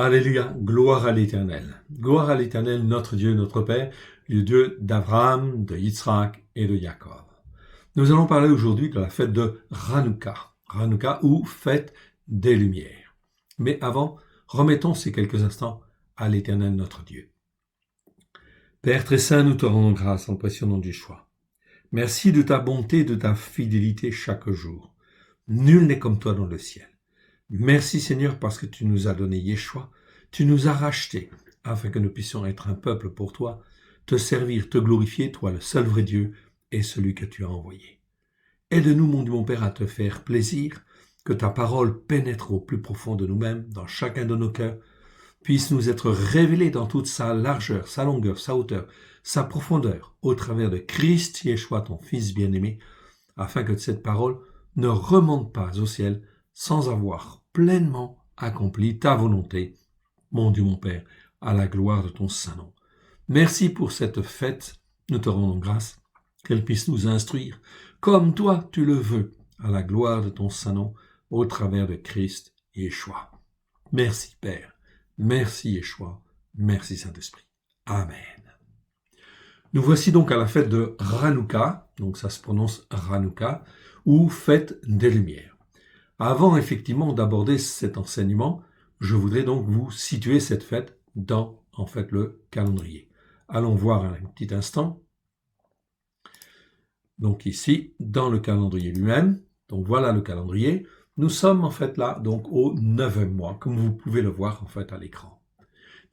Alléluia, gloire à l'Éternel. Gloire à l'Éternel, notre Dieu, notre Père, le Dieu d'Abraham, de Yitzhak et de Jacob. Nous allons parler aujourd'hui de la fête de Hanouka. Hanouka ou fête des Lumières. Mais avant, remettons ces quelques instants à l'Éternel, notre Dieu. Père très saint, nous te rendons grâce en le précieux nom du choix. Merci de ta bonté et de ta fidélité chaque jour. Nul n'est comme toi dans le ciel. Merci Seigneur parce que tu nous as donné Yeshua, tu nous as rachetés afin que nous puissions être un peuple pour toi, te servir, te glorifier, toi le seul vrai Dieu et celui que tu as envoyé. Aide-nous mon Dieu mon Père à te faire plaisir, que ta parole pénètre au plus profond de nous-mêmes, dans chacun de nos cœurs, puisse nous être révélée dans toute sa largeur, sa longueur, sa hauteur, sa profondeur, au travers de Christ Yeshua, ton Fils bien-aimé, afin que cette parole ne remonte pas au ciel sans avoir pleinement accompli ta volonté, mon Dieu, mon Père, à la gloire de ton saint nom. Merci pour cette fête, nous te rendons grâce, qu'elle puisse nous instruire, comme toi tu le veux, à la gloire de ton saint nom, au travers de Christ Yeshua. Merci Père, merci Yeshua, merci Saint-Esprit. Amen. Nous voici donc à la fête de Hanouka, donc ça se prononce Hanouka, ou fête des Lumières. Avant effectivement d'aborder cet enseignement, je voudrais donc vous situer cette fête dans en fait le calendrier. Allons voir un petit instant. Donc ici, dans le calendrier lui-même, donc voilà le calendrier. Nous sommes en fait là donc au 9e mois, comme vous pouvez le voir en fait à l'écran.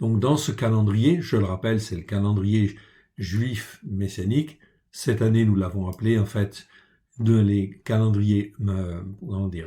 Donc dans ce calendrier, je le rappelle, c'est le calendrier juif messianique. Cette année, nous l'avons appelé en fait les calendriers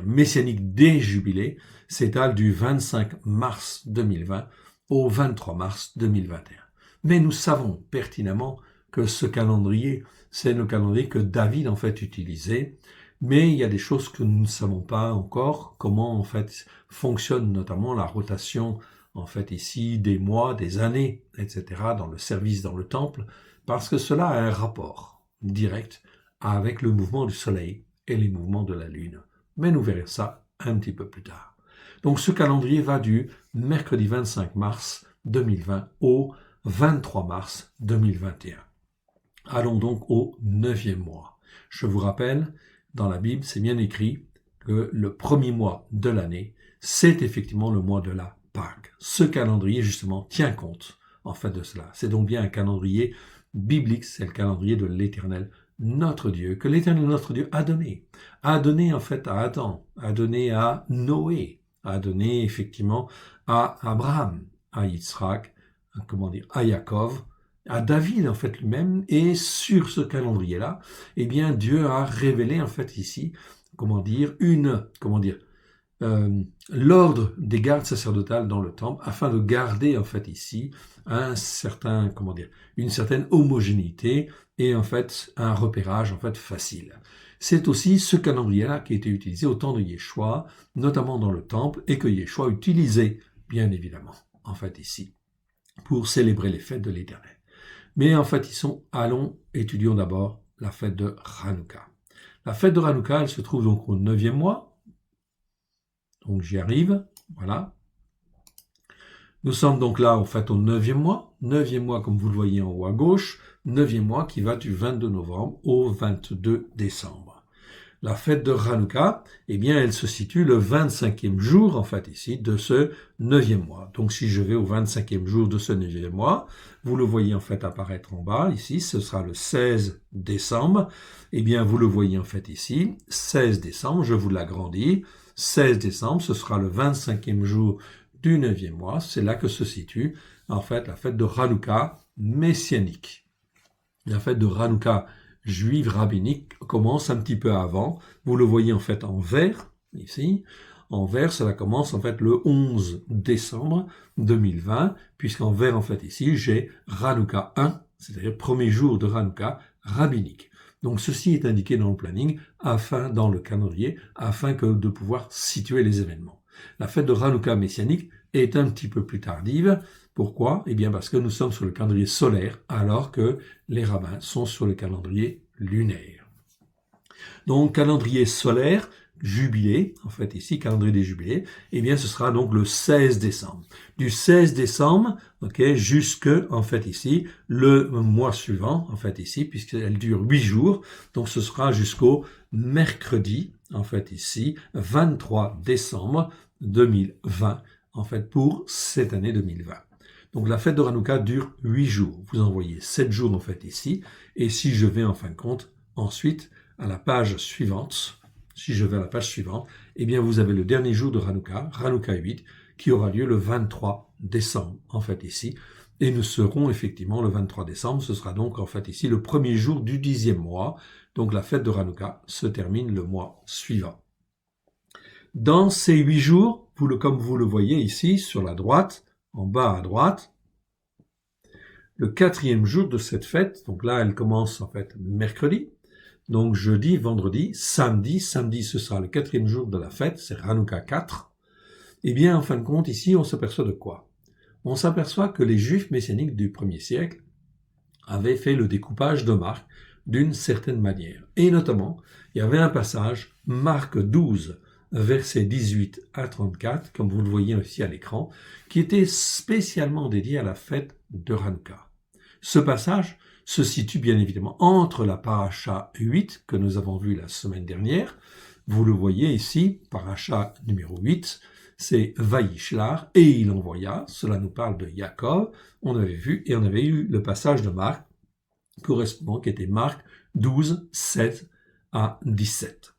messianiques des jubilés s'étale du 25 mars 2020 au 23 mars 2021. Mais nous savons pertinemment que ce calendrier, c'est le calendrier que David en fait utilisait, mais il y a des choses que nous ne savons pas encore, comment en fait fonctionne notamment la rotation en fait ici des mois, des années, etc. dans le service dans le temple, parce que cela a un rapport direct avec le mouvement du soleil et les mouvements de la lune. Mais nous verrons ça un petit peu plus tard. Donc ce calendrier va du mercredi 25 mars 2020 au 23 mars 2021. Allons donc au 9e mois. Je vous rappelle, dans la Bible, c'est bien écrit que le premier mois de l'année, c'est effectivement le mois de la Pâque. Ce calendrier, justement, tient compte, en fait, de cela. C'est donc bien un calendrier biblique, c'est le calendrier de l'Éternel, notre Dieu, que l'Éternel notre Dieu a donné en fait à Adam, a donné à Noé, a donné effectivement à Abraham, à Yitzhak, à Jacob, à David en fait lui-même, et sur ce calendrier-là, eh bien Dieu a révélé en fait ici, l'ordre des gardes sacerdotales dans le temple afin de garder en fait ici une certaine homogénéité et en fait un repérage en fait facile. C'est aussi ce calendrier-là qui a été utilisé au temps de Yeshua, notamment dans le temple, et que Yeshua utilisait bien évidemment en fait ici pour célébrer les fêtes de l'Éternel. Mais en fait étudions d'abord la fête de Hanouka. La fête de Hanouka, elle se trouve donc au 9e mois. Donc j'y arrive, voilà. Nous sommes donc là en fait au 9e mois comme vous le voyez en haut à gauche, 9e mois qui va du 22 novembre au 22 décembre. La fête de Hanouka, eh bien elle se situe le 25e jour en fait ici de ce 9e mois. Donc si je vais au 25e jour de ce 9e mois, vous le voyez en fait apparaître en bas ici, ce sera le 16 décembre. Eh bien vous le voyez en fait ici, 16 décembre, je vous l'agrandis. 16 décembre, ce sera le 25e jour du 9e mois. C'est là que se situe, en fait, la fête de Hanouka messianique. La fête de Hanouka juive rabbinique commence un petit peu avant. Vous le voyez, en fait, en vert, ici. En vert, cela commence, en fait, le 11 décembre 2020, puisqu'en vert, en fait, ici, j'ai Hanouka 1, c'est-à-dire premier jour de Hanouka rabbinique. Donc ceci est indiqué dans le planning, dans le calendrier, afin de pouvoir situer les événements. La fête de Hanouka messianique est un petit peu plus tardive. Pourquoi ? Eh bien parce que nous sommes sur le calendrier solaire, alors que les rabbins sont sur le calendrier lunaire. Donc calendrier solaire, jubilé, en fait ici, calendrier des jubilés, eh bien ce sera donc le 16 décembre. Du 16 décembre, ok, jusque, en fait ici, le mois suivant, en fait ici, puisqu'elle dure 8 jours, donc ce sera jusqu'au mercredi, en fait ici, 23 décembre 2020, en fait pour cette année 2020. Donc la fête de Hanouka dure 8 jours. Vous en voyez 7 jours en fait ici. Et si je vais en fin de compte ensuite à la page suivante, eh bien vous avez le dernier jour de Hanouka, Hanouka 8, qui aura lieu le 23 décembre en fait ici. Et nous serons effectivement le 23 décembre, ce sera donc en fait ici le premier jour du 10e mois. Donc la fête de Hanouka se termine le mois suivant. Dans ces 8 jours, comme vous le voyez ici sur la droite, en bas à droite, le 4e jour de cette fête, donc là elle commence en fait mercredi, donc jeudi, vendredi, samedi ce sera le 4e jour de la fête, c'est Hanouka 4, et bien en fin de compte ici on s'aperçoit de quoi? On s'aperçoit que les juifs messianiques du 1er siècle avaient fait le découpage de Marc d'une certaine manière, et notamment il y avait un passage, Marc 12, versets 18 à 34, comme vous le voyez ici à l'écran, qui était spécialement dédié à la fête de Hanouka. Ce passage se situe bien évidemment entre la paracha 8 que nous avons vu la semaine dernière. Vous le voyez ici, paracha numéro 8, c'est Vaïshlar, et il envoya, cela nous parle de Jacob, on avait vu, et on avait eu le passage de Marc, correspondant, qui était Marc 12, 7 à 17.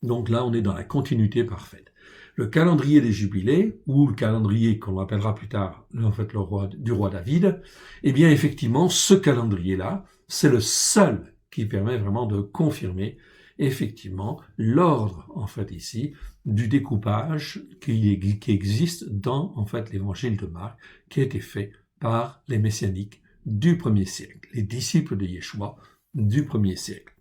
Donc là, on est dans la continuité parfaite. Le calendrier des jubilés, ou le calendrier qu'on appellera plus tard, en fait, du roi David, eh bien, effectivement, ce calendrier-là, c'est le seul qui permet vraiment de confirmer, effectivement, l'ordre, en fait, ici, du découpage qui existe dans, en fait, l'évangile de Marc, qui a été fait par les messianiques du 1er siècle, les disciples de Yeshua du 1er siècle.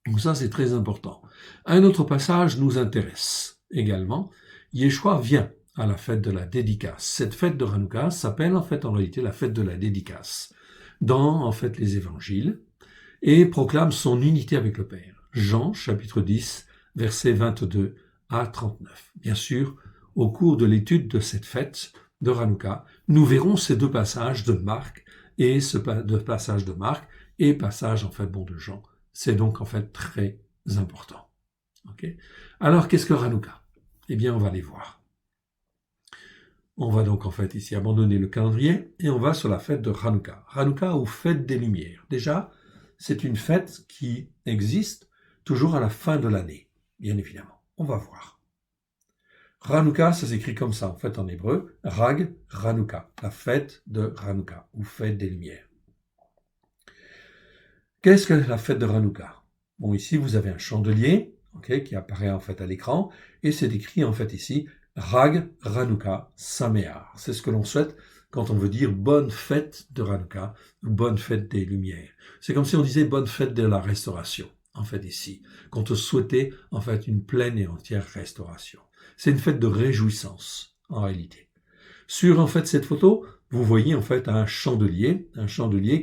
Donc ça, c'est très important. Un autre passage nous intéresse également. Yeshua vient à la fête de la dédicace. Cette fête de Hanouka s'appelle en fait en réalité la fête de la dédicace dans en fait les évangiles et proclame son unité avec le Père. Jean chapitre 10 versets 22 à 39. Bien sûr, au cours de l'étude de cette fête de Hanouka, nous verrons ces deux passages de Marc et passage de Marc et passage en fait de Jean. C'est donc en fait très important. Okay. Alors qu'est-ce que Hanouka? Eh bien, on va les voir. On va donc en fait ici abandonner le calendrier et on va sur la fête de Hanouka. Hanouka ou fête des Lumières. Déjà, c'est une fête qui existe toujours à la fin de l'année, bien évidemment. On va voir. Hanouka, ça s'écrit comme ça en fait en hébreu. Rag Hanouka, la fête de Hanouka ou fête des Lumières. Qu'est-ce que la fête de Hanouka? Bon, ici vous avez un chandelier, okay, qui apparaît en fait à l'écran, et c'est écrit en fait ici Rag Hanouka Sameach. C'est ce que l'on souhaite quand on veut dire bonne fête de Hanouka ou bonne fête des Lumières. C'est comme si on disait bonne fête de la restauration, en fait ici, quand on souhaitait en fait une pleine et entière restauration. C'est une fête de réjouissance, en réalité. Sur en fait cette photo, vous voyez en fait un chandelier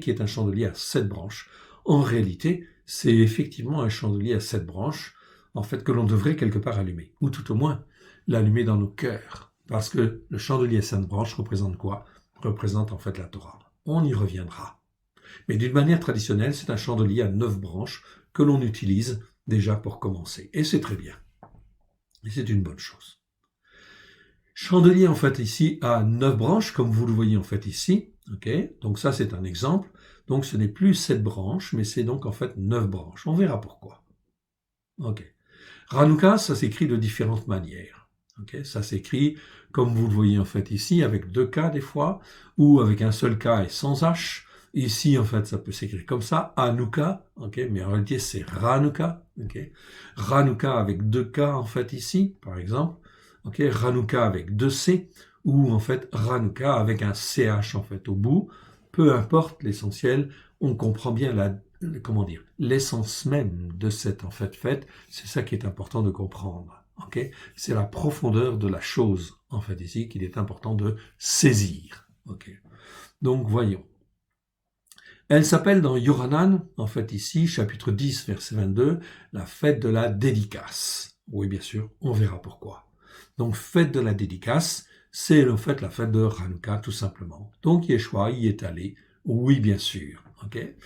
qui est un chandelier à 7 branches. En réalité, c'est effectivement un chandelier à 7 branches, en fait, que l'on devrait quelque part allumer, ou tout au moins l'allumer dans nos cœurs, parce que le chandelier à 7 branches représente quoi? Représente en fait la Torah. On y reviendra. Mais d'une manière traditionnelle, c'est un chandelier à 9 branches que l'on utilise déjà pour commencer, et c'est très bien. Et c'est une bonne chose. Chandelier en fait ici à 9 branches, comme vous le voyez en fait ici, ok? Donc ça c'est un exemple. Donc ce n'est plus 7 branches, mais c'est donc en fait 9 branches. On verra pourquoi. Ok. Hanouka, ça s'écrit de différentes manières. Ok. Ça s'écrit, comme vous le voyez en fait ici, avec 2 K des fois, ou avec un seul K et sans H. Ici, en fait, ça peut s'écrire comme ça, Hanouka, ok, mais en réalité c'est Hanouka, ok. Hanouka avec 2 K en fait ici, par exemple, ok. Hanouka avec 2 C, ou en fait Hanouka avec un CH en fait au bout. Peu importe l'essentiel, on comprend bien l'essence même de cette en fait fête. C'est ça qui est important de comprendre. Okay, c'est la profondeur de la chose en fait ici qu'il est important de saisir. Okay. Donc voyons. Elle s'appelle dans Yohanan, en fait ici, chapitre 10, verset 22, la fête de la dédicace. Oui, bien sûr, on verra pourquoi. Donc, fête de la dédicace, c'est en fait la fête de Hanouka, tout simplement. Donc, Yeshua y est allé, oui, bien sûr. Okay.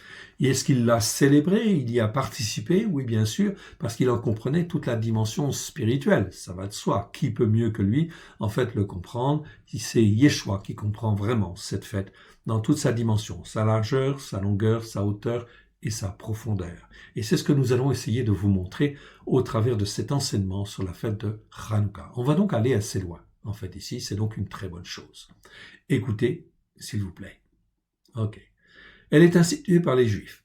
Et est-ce qu'il l'a célébré? Il y a participé? Oui, bien sûr, parce qu'il en comprenait toute la dimension spirituelle. Ça va de soi. Qui peut mieux que lui, en fait, le comprendre? C'est Yeshua qui comprend vraiment cette fête dans toute sa dimension, sa largeur, sa longueur, sa hauteur et sa profondeur. Et c'est ce que nous allons essayer de vous montrer au travers de cet enseignement sur la fête de Hanouka. On va donc aller assez loin. En fait, ici, c'est donc une très bonne chose. Écoutez, s'il vous plaît. OK. Elle est instituée par les Juifs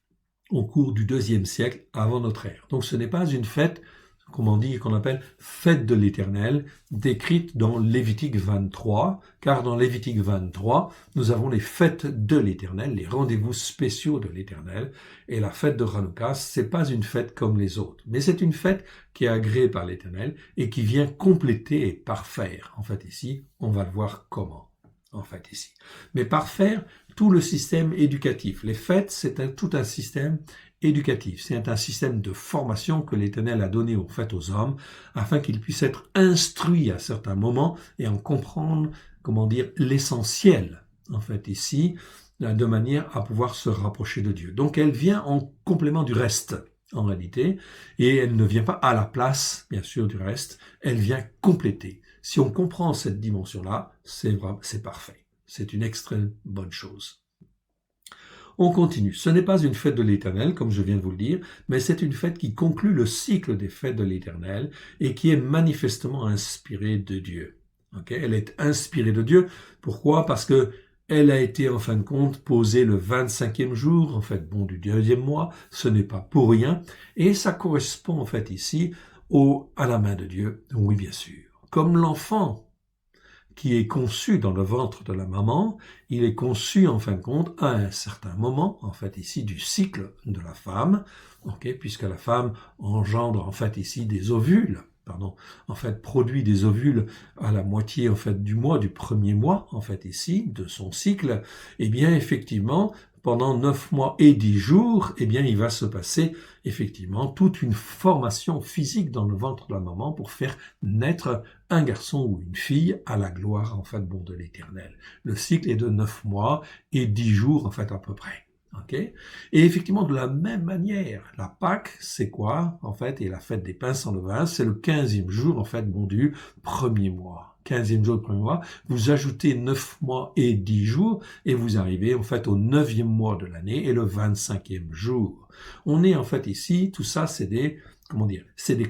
au cours du IIe siècle avant notre ère. Donc ce n'est pas une fête, qu'on appelle fête de l'Éternel, décrite dans Lévitique 23, car dans Lévitique 23, nous avons les fêtes de l'Éternel, les rendez-vous spéciaux de l'Éternel, et la fête de Hanouka, c'est pas une fête comme les autres, mais c'est une fête qui est agréée par l'Éternel et qui vient compléter et parfaire. En fait, ici, on va le voir comment. En fait, ici. Mais parfaire tout le système éducatif. Les fêtes, c'est tout un système éducatif. C'est un système de formation que l'Éternel a donné en fait aux hommes afin qu'ils puissent être instruits à certains moments et en comprendre, l'essentiel, en fait, ici, de manière à pouvoir se rapprocher de Dieu. Donc, elle vient en complément du reste, en réalité, et elle ne vient pas à la place, bien sûr, du reste, elle vient compléter. Si on comprend cette dimension-là, c'est parfait. C'est une extrême bonne chose. On continue. Ce n'est pas une fête de l'Éternel, comme je viens de vous le dire, mais c'est une fête qui conclut le cycle des fêtes de l'Éternel et qui est manifestement inspirée de Dieu. Okay? Elle est inspirée de Dieu. Pourquoi? Parce que elle a été, en fin de compte, posée le 25e jour, en fait, du 2e mois. Ce n'est pas pour rien. Et ça correspond, en fait, ici, à la main de Dieu. Oui, bien sûr. Comme l'enfant qui est conçu dans le ventre de la maman, il est conçu en fin de compte à un certain moment, en fait ici du cycle de la femme, puisque la femme engendre en fait ici des ovules, produit des ovules à la moitié en fait du premier mois en fait ici de son cycle, et bien effectivement pendant 9 mois et 10 jours, il va se passer effectivement toute une formation physique dans le ventre de la maman pour faire naître un garçon ou une fille à la gloire, en fait, de l'Éternel. Le cycle est de 9 mois et 10 jours, en fait, à peu près. Et effectivement, de la même manière, la Pâque, c'est quoi, en fait, et la fête des pains sans levain, c'est le 15e jour, en fait, du premier mois. 15e jour du premier mois, vous ajoutez 9 mois et 10 jours, et vous arrivez, en fait, au 9e mois de l'année et le 25e jour. On est, en fait, ici, tout ça, c'est des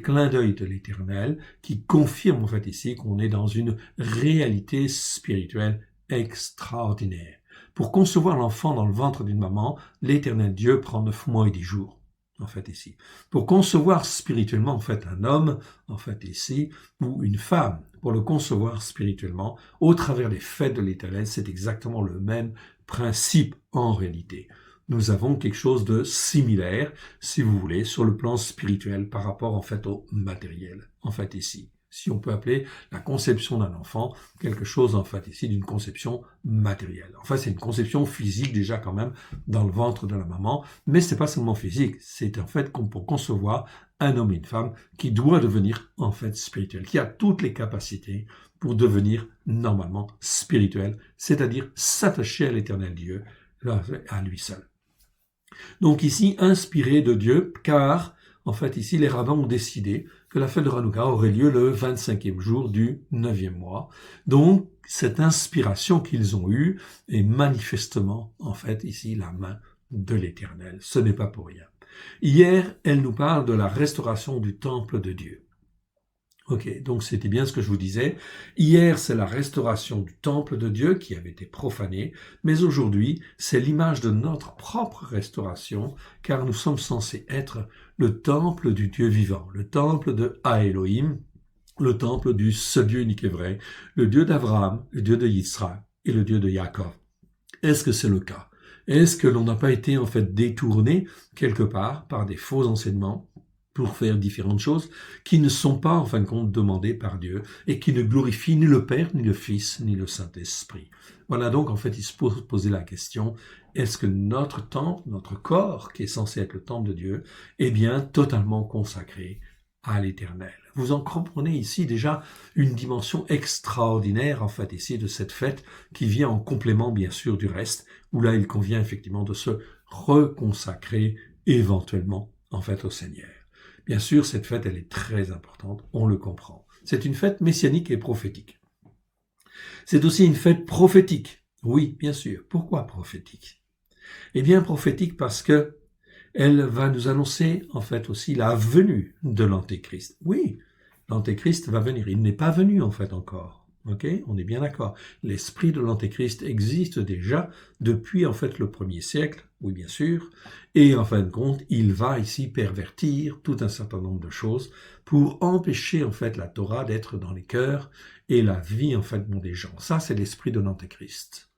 clins d'œil de l'Éternel qui confirment, en fait, ici, qu'on est dans une réalité spirituelle extraordinaire. Pour concevoir l'enfant dans le ventre d'une maman, l'Éternel Dieu prend 9 mois et 10 jours, en fait, ici. Pour concevoir spirituellement, en fait, un homme, en fait, ici, ou une femme, pour le concevoir spirituellement, au travers des fêtes de l'Éternel, c'est exactement le même principe en réalité. Nous avons quelque chose de similaire, si vous voulez, sur le plan spirituel par rapport, en fait, au matériel, en fait, ici. Si on peut appeler la conception d'un enfant quelque chose, en fait, ici, d'une conception matérielle. Enfin, c'est une conception physique, déjà, quand même, dans le ventre de la maman, mais c'est pas seulement physique, c'est, en fait, pour concevoir un homme et une femme qui doit devenir, en fait, spirituel, qui a toutes les capacités pour devenir, normalement, spirituel, c'est-à-dire s'attacher à l'Éternel Dieu, à lui seul. Donc ici, inspiré de Dieu, car, en fait, ici, les rabbins ont décidé que la fête de Hanouka aurait lieu le 25e jour du 9e mois. Donc, cette inspiration qu'ils ont eue est manifestement, en fait, ici, la main de l'Éternel. Ce n'est pas pour rien. Hier, elle nous parle de la restauration du temple de Dieu. Ok, donc c'était bien ce que je vous disais. Hier, c'est la restauration du temple de Dieu qui avait été profané, mais aujourd'hui, c'est l'image de notre propre restauration, car nous sommes censés être le temple du Dieu vivant, le temple de Elohim, le temple du seul Dieu unique et vrai, le Dieu d'Abraham, le Dieu de Yitzhak et le Dieu de Jacob. Est-ce que c'est le cas? Est-ce que l'on n'a pas été en fait détourné quelque part par des faux enseignements pour faire différentes choses qui ne sont pas, en fin de compte, demandées par Dieu et qui ne glorifient ni le Père, ni le Fils, ni le Saint-Esprit. Voilà donc, en fait, il se pose poser la question, est-ce que notre temple, notre corps, qui est censé être le temple de Dieu, est bien totalement consacré à l'Éternel. Vous en comprenez ici déjà une dimension extraordinaire, en fait, ici, de cette fête qui vient en complément, bien sûr, du reste, où là, il convient effectivement de se reconsacrer éventuellement, en fait, au Seigneur. Bien sûr, cette fête, elle est très importante, on le comprend. C'est une fête messianique et prophétique. C'est aussi une fête prophétique. Oui, bien sûr. Pourquoi prophétique? Eh bien, prophétique parce que elle va nous annoncer, en fait, aussi la venue de l'Antéchrist. Oui, l'Antéchrist va venir. Il n'est pas venu, en fait, encore. Ok? On est bien d'accord. L'esprit de l'Antéchrist existe déjà depuis, en fait, le 1er siècle. Oui, bien sûr. Et, en fin de compte, il va ici pervertir tout un certain nombre de choses pour empêcher, en fait, la Torah d'être dans les cœurs et la vie, en fait, des gens. Ça, c'est l'esprit de l'Antéchrist.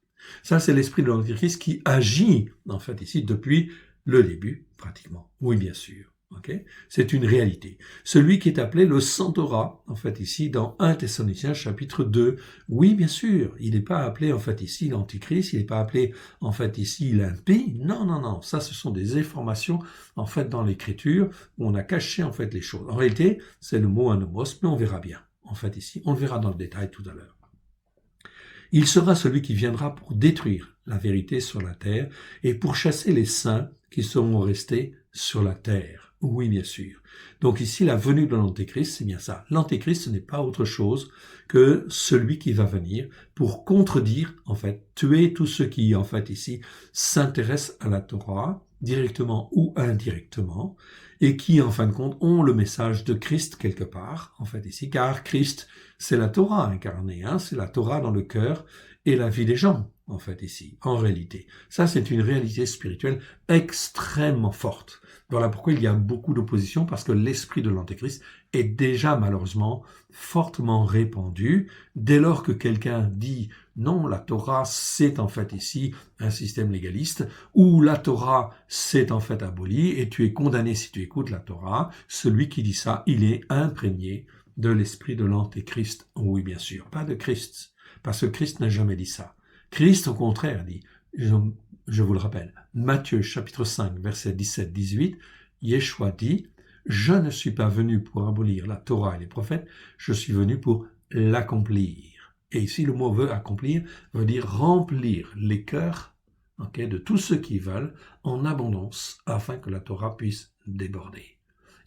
Ça, c'est l'esprit de l'Antéchrist qui agit, en fait, ici, depuis le début, pratiquement. Oui, bien sûr. Okay? C'est une réalité. Celui qui est appelé le Centaura, en fait, ici, dans 1 Thessaloniciens, chapitre 2. Oui, bien sûr. Il n'est pas appelé, en fait, ici, l'Antichrist. Il n'est pas appelé, en fait, ici, l'impie. Non, non, non. Ça, ce sont des informations, en fait, dans l'Écriture, où on a caché, en fait, les choses. En réalité, c'est le mot anomos, mais on verra bien, en fait, ici. On le verra dans le détail tout à l'heure. Il sera celui qui viendra pour détruire la vérité sur la terre et pour chasser les saints qui seront restés sur la terre. Oui, bien sûr. Donc ici, la venue de l'Antéchrist, c'est bien ça. L'Antéchrist, ce n'est pas autre chose que celui qui va venir pour contredire, en fait, tuer tous ceux qui, en fait, ici, s'intéressent à la Torah, directement ou indirectement, et qui, en fin de compte, ont le message de Christ quelque part, en fait, ici, car Christ, c'est la Torah incarnée, hein, c'est la Torah dans le cœur et la vie des gens, en fait, ici, en réalité. Ça, c'est une réalité spirituelle extrêmement forte. Voilà pourquoi il y a beaucoup d'opposition, parce que l'esprit de l'Antéchrist est déjà, malheureusement, fortement répandu. Dès lors que quelqu'un dit « Non, la Torah, c'est en fait ici un système légaliste » ou « La Torah, c'est en fait aboli et tu es condamné si tu écoutes la Torah », celui qui dit ça, il est imprégné de l'esprit de l'Antéchrist. Oui, bien sûr, pas de Christ, parce que Christ n'a jamais dit ça. Christ, au contraire, dit, je vous le rappelle, Matthieu chapitre 5, verset 17-18, Yeshua dit, « Je ne suis pas venu pour abolir la Torah et les prophètes, je suis venu pour l'accomplir. » Et ici, le mot « veut accomplir » veut dire remplir les cœurs de tous ceux qui veulent en abondance, afin que la Torah puisse déborder.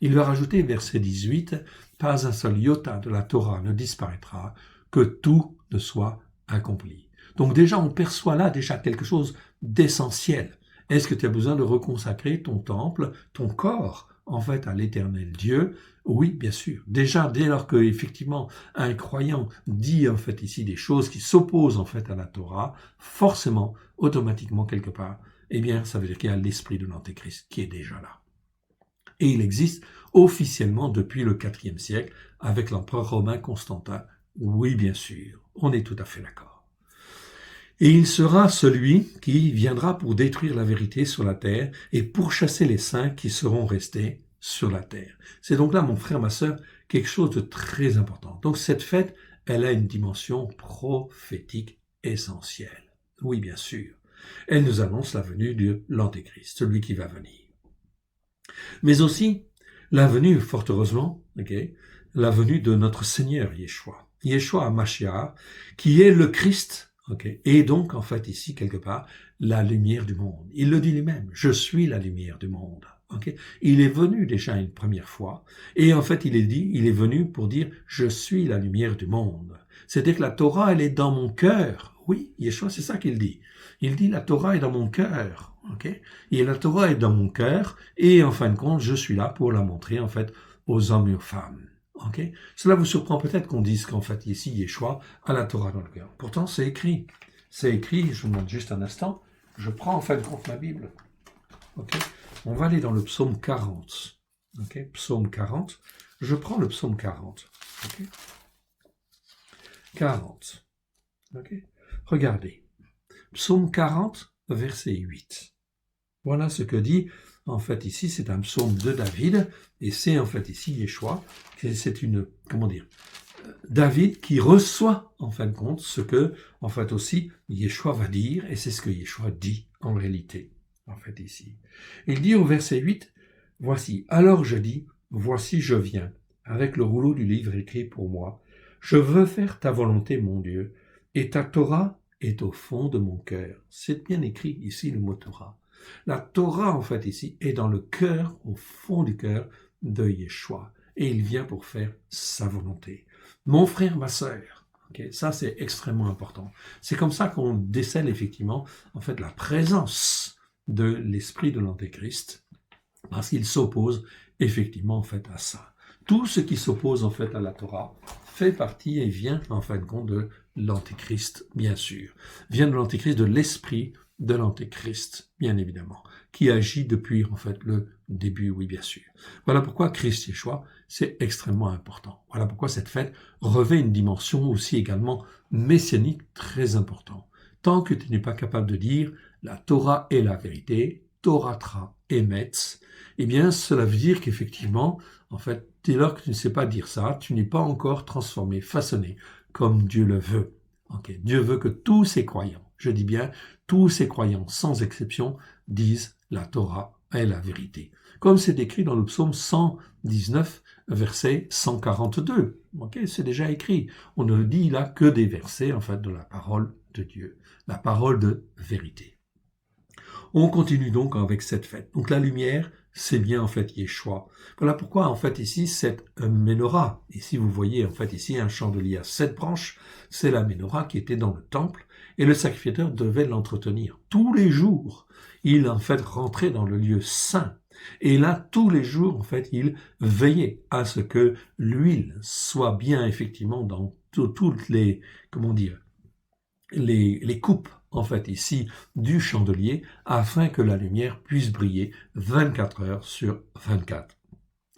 Il va rajouter, verset 18, « Pas un seul iota de la Torah ne disparaîtra, que tout ne soit accompli. » Donc déjà, on perçoit là déjà quelque chose d'essentiel. Est-ce que tu as besoin de reconsacrer ton temple, ton corps, en fait, à l'Éternel Dieu? Oui, bien sûr. Déjà, dès lors que, effectivement, un croyant dit, en fait, ici, des choses qui s'opposent, en fait, à la Torah, forcément, automatiquement, quelque part, eh bien, ça veut dire qu'il y a l'esprit de l'Antéchrist qui est déjà là. Et il existe officiellement depuis le IVe siècle avec l'empereur romain Constantin. Oui, bien sûr, on est tout à fait d'accord. Et il sera celui qui viendra pour détruire la vérité sur la terre et pour chasser les saints qui seront restés sur la terre. C'est donc là, mon frère, ma sœur, quelque chose de très important. Donc cette fête, elle a une dimension prophétique essentielle. Oui, bien sûr. Elle nous annonce la venue de l'Antéchrist, celui qui va venir. Mais aussi, la venue, fort heureusement, la venue de notre Seigneur Yeshua. Yeshua HaMashiach, qui est le Christ, et donc, en fait, ici, quelque part, la lumière du monde. Il le dit lui-même, je suis la lumière du monde. Il est venu déjà une première fois, et en fait, il est venu pour dire, je suis la lumière du monde. C'est-à-dire que la Torah, elle est dans mon cœur. Oui, Yeshua, c'est ça qu'il dit. Il dit, la Torah est dans mon cœur. Et la Torah est dans mon cœur, et en fin de compte, je suis là pour la montrer, en fait, aux hommes et aux femmes. Cela vous surprend peut-être qu'on dise qu'en fait, ici, Yeshua a la Torah dans le cœur. Pourtant, c'est écrit. C'est écrit, je vous demande juste un instant, je prends en fin de compte ma Bible. On va aller dans le psaume 40. Psaume 40. Je prends le psaume 40. 40. Regardez. Psaume 40, verset 8. Voilà ce que dit, en fait, ici, c'est un psaume de David, et c'est, en fait, ici, Yeshua, c'est une, David qui reçoit, en fin de compte, ce que, en fait, aussi, Yeshua va dire, et c'est ce que Yeshua dit, en réalité, en fait, ici. Il dit au verset 8, « Voici, alors je dis, voici je viens, avec le rouleau du livre écrit pour moi. Je veux faire ta volonté, mon Dieu, et ta Torah est au fond de mon cœur. C'est bien écrit ici le mot Torah. La Torah, en fait, ici, est dans le cœur, au fond du cœur de Yeshua. Et il vient pour faire sa volonté. Mon frère, ma sœur, okay, ça c'est extrêmement important. C'est comme ça qu'on décèle effectivement, en fait, la présence de l'esprit de l'Antéchrist, parce qu'il s'oppose effectivement, en fait, à ça. Tout ce qui s'oppose, en fait, à la Torah fait partie et vient, en fin de compte, de l'Antéchrist, bien sûr. Vient de l'Antéchrist, de l'esprit de l'Antéchrist, bien évidemment, qui agit depuis, en fait, le début, oui, bien sûr. Voilà pourquoi Christ Yeshua, c'est extrêmement important. Voilà pourquoi cette fête revêt une dimension aussi également messianique très importante. Tant que tu n'es pas capable de dire la Torah est la vérité, Toratra emetz, eh bien, cela veut dire qu'effectivement, en fait, dès lors que tu ne sais pas dire ça, tu n'es pas encore transformé, façonné, comme Dieu le veut. Okay. Dieu veut que tous ses croyants, je dis bien, tous ses croyants, sans exception, disent la Torah est la vérité. Comme c'est écrit dans le psaume 119, verset 142. Okay, c'est déjà écrit. On ne dit là que des versets, en fait, de la parole de Dieu, la parole de vérité. On continue donc avec cette fête. Donc la lumière, c'est bien en fait Yeshua. Voilà pourquoi en fait ici cette menorah. Ici vous voyez en fait ici un chandelier à 7 branches. C'est la menorah qui était dans le temple et le sacrificateur devait l'entretenir tous les jours. Il en fait rentrait dans le lieu saint. Et là, tous les jours, en fait, il veillait à ce que l'huile soit bien effectivement dans toutes les, comment dire, les coupes, en fait, ici, du chandelier, afin que la lumière puisse briller 24 heures sur 24.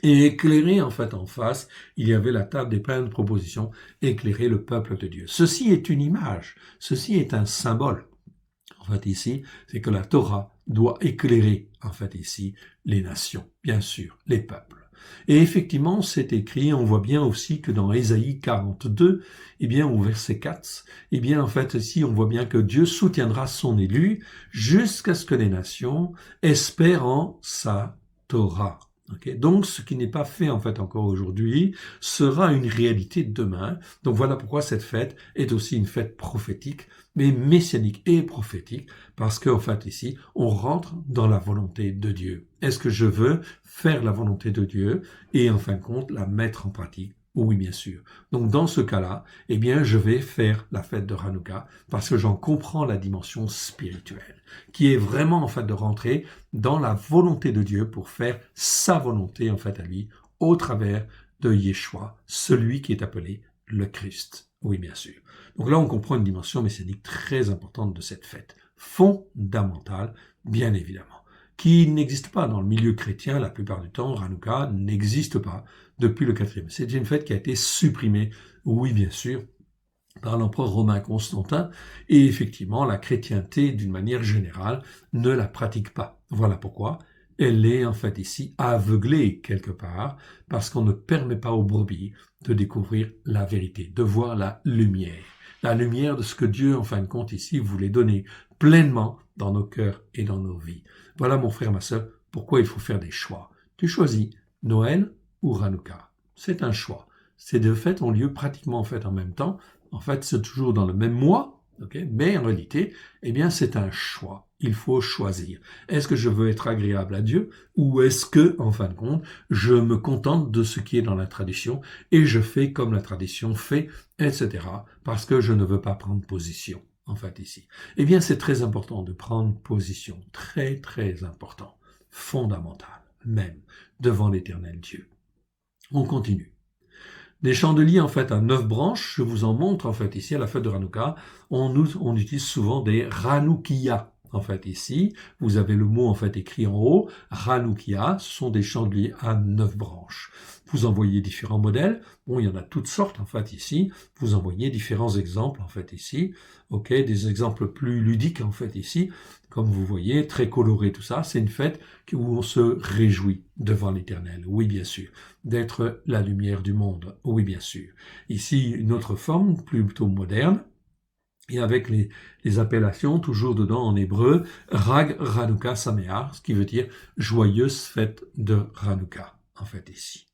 Et éclairer, en fait, en face, il y avait la table des pains de proposition, éclairer le peuple de Dieu. Ceci est une image, ceci est un symbole. En fait, ici, c'est que la Torah doit éclairer, en fait, ici, les nations, bien sûr, les peuples. Et effectivement, c'est écrit, on voit bien aussi que dans Ésaïe 42, eh bien, au verset 4, eh bien, en fait, ici, on voit bien que Dieu soutiendra son élu jusqu'à ce que les nations espèrent en sa Torah. Okay. Donc, ce qui n'est pas fait, en fait, encore aujourd'hui, sera une réalité demain. Donc, voilà pourquoi cette fête est aussi une fête prophétique, mais messianique et prophétique, parce qu'en fait, ici, on rentre dans la volonté de Dieu. Est-ce que je veux faire la volonté de Dieu et, en fin de compte, la mettre en pratique? Oui, bien sûr. Donc, dans ce cas-là, eh bien, je vais faire la fête de Hanouka parce que j'en comprends la dimension spirituelle, qui est vraiment, en fait, de rentrer dans la volonté de Dieu pour faire sa volonté, en fait, à lui, au travers de Yeshua, celui qui est appelé le Christ. Oui, bien sûr. Donc là, on comprend une dimension messianique très importante de cette fête, fondamentale, bien évidemment, qui n'existe pas dans le milieu chrétien la plupart du temps. Hanouka n'existe pas depuis le 4e. C'est une fête qui a été supprimée, oui, bien sûr, par l'empereur romain Constantin, et effectivement, la chrétienté, d'une manière générale, ne la pratique pas. Voilà pourquoi elle est en fait ici aveuglée quelque part, parce qu'on ne permet pas aux brebis de découvrir la vérité, de voir la lumière de ce que Dieu, en fin de compte, ici, voulait donner pleinement dans nos cœurs et dans nos vies. Voilà, mon frère, ma sœur, pourquoi il faut faire des choix. Tu choisis Noël ou Hanouka. C'est un choix. Ces deux fêtes ont lieu pratiquement en fait en même temps. En fait, c'est toujours dans le même mois, okay? Mais en réalité, eh bien, c'est un choix. Il faut choisir. Est-ce que je veux être agréable à Dieu ou est-ce que, en fin de compte, je me contente de ce qui est dans la tradition et je fais comme la tradition fait, etc. parce que je ne veux pas prendre position, en fait, ici. Eh bien, c'est très important de prendre position. Très, très important. Fondamental, même, devant l'éternel Dieu. On continue. Des chandeliers, en fait, à 9 branches, je vous en montre, en fait, ici, à la fête de Hanouka, on utilise souvent des Hanoukia. En fait, ici, vous avez le mot, en fait, écrit en haut, Hanoukia, ce sont des chandeliers à 9 branches. Vous en voyez différents modèles. Bon, il y en a toutes sortes, en fait, ici. Vous en voyez différents exemples, en fait, ici. Ok, des exemples plus ludiques, en fait, ici. Comme vous voyez, très coloré, tout ça. C'est une fête où on se réjouit devant l'Éternel. Oui, bien sûr. D'être la lumière du monde. Oui, bien sûr. Ici, une autre forme, plutôt moderne. Et avec les appellations, toujours dedans en hébreu, Rag Hanouka Sameach, ce qui veut dire joyeuse fête de Hanouka, en fait, ici.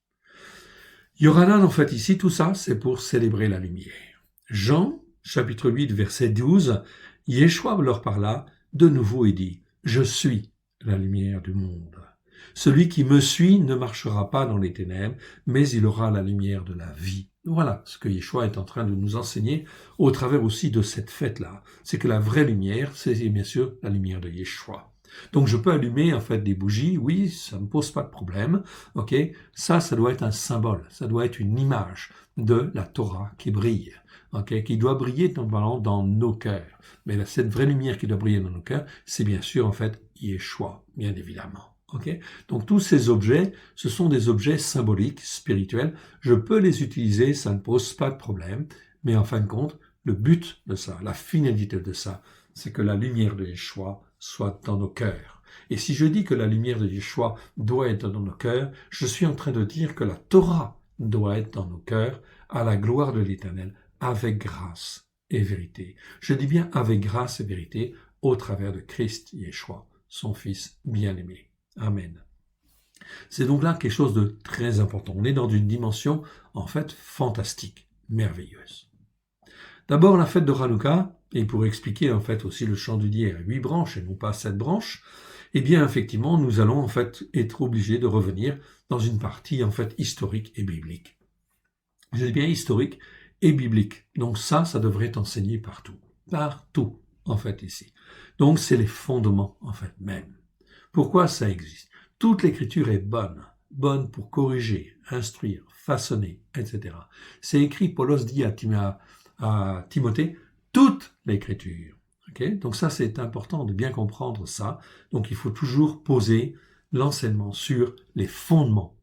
Yohanan, en fait, ici, tout ça, c'est pour célébrer la lumière. Jean, chapitre 8, verset 12, Yeshua leur parla de nouveau et dit, « Je suis la lumière du monde. Celui qui me suit ne marchera pas dans les ténèbres, mais il aura la lumière de la vie. » Voilà ce que Yeshua est en train de nous enseigner au travers aussi de cette fête-là. C'est que la vraie lumière, c'est bien sûr la lumière de Yeshua. Donc je peux allumer en fait des bougies, oui, ça ne me pose pas de problème, ok. Ça doit être un symbole, ça doit être une image de la Torah qui brille, ok, qui doit briller normalement dans nos cœurs. Mais cette vraie lumière qui doit briller dans nos cœurs, c'est bien sûr en fait Yeshua, bien évidemment. Okay. Donc tous ces objets, ce sont des objets symboliques, spirituels. Je peux les utiliser, ça ne pose pas de problème. Mais en fin de compte, le but de ça, la finalité de ça, c'est que la lumière de Yeshua soit dans nos cœurs. Et si je dis que la lumière de Yeshua doit être dans nos cœurs, je suis en train de dire que la Torah doit être dans nos cœurs, à la gloire de l'Éternel, avec grâce et vérité. Je dis bien avec grâce et vérité, au travers de Christ Yeshua, son Fils bien-aimé. Amen. C'est donc là quelque chose de très important. On est dans une dimension, en fait, fantastique, merveilleuse. D'abord, la fête de Hanouka, et pour expliquer, en fait, aussi le chandelier à 8 branches et non pas 7 branches, eh bien, effectivement, nous allons, en fait, être obligés de revenir dans une partie, en fait, historique et biblique. Je dis bien historique et biblique. Donc ça devrait être enseigné partout. Partout, en fait, ici. Donc, c'est les fondements, en fait, même. Pourquoi ça existe? Toute l'écriture est bonne, bonne pour corriger, instruire, façonner, etc. C'est écrit, Paulos dit à Timothée, toute l'écriture. Okay? Donc ça, c'est important de bien comprendre ça. Donc il faut toujours poser l'enseignement sur les fondements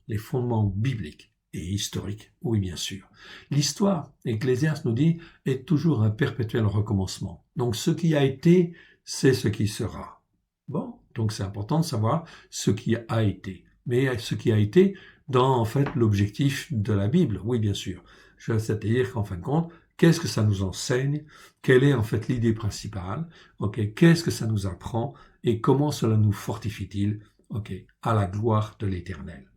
bibliques et historiques, oui bien sûr. L'histoire, Ecclésiaste nous dit, est toujours un perpétuel recommencement. Donc ce qui a été, c'est ce qui sera. Bon, donc c'est important de savoir ce qui a été. Mais ce qui a été dans, en fait, l'objectif de la Bible, oui, bien sûr. C'est-à-dire qu'en fin de compte, qu'est-ce que ça nous enseigne? Quelle est, en fait, l'idée principale? Ok, qu'est-ce que ça nous apprend? Et comment cela nous fortifie-t-il? Ok, à la gloire de l'Éternel.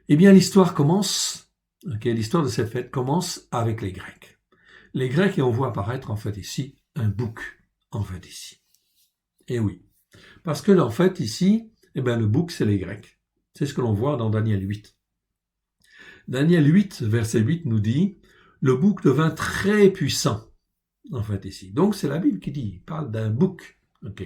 Eh bien, l'histoire commence, ok, l'histoire de cette fête commence avec les Grecs. Les Grecs, et on voit apparaître, en fait, ici, un bouc, en fait, ici. Eh oui. Parce que, en fait, ici, eh ben, le bouc, c'est les Grecs. C'est ce que l'on voit dans Daniel 8. Daniel 8, verset 8 nous dit, le bouc devint très puissant. En fait, ici. Donc, c'est la Bible qui dit, il parle d'un bouc. Ok.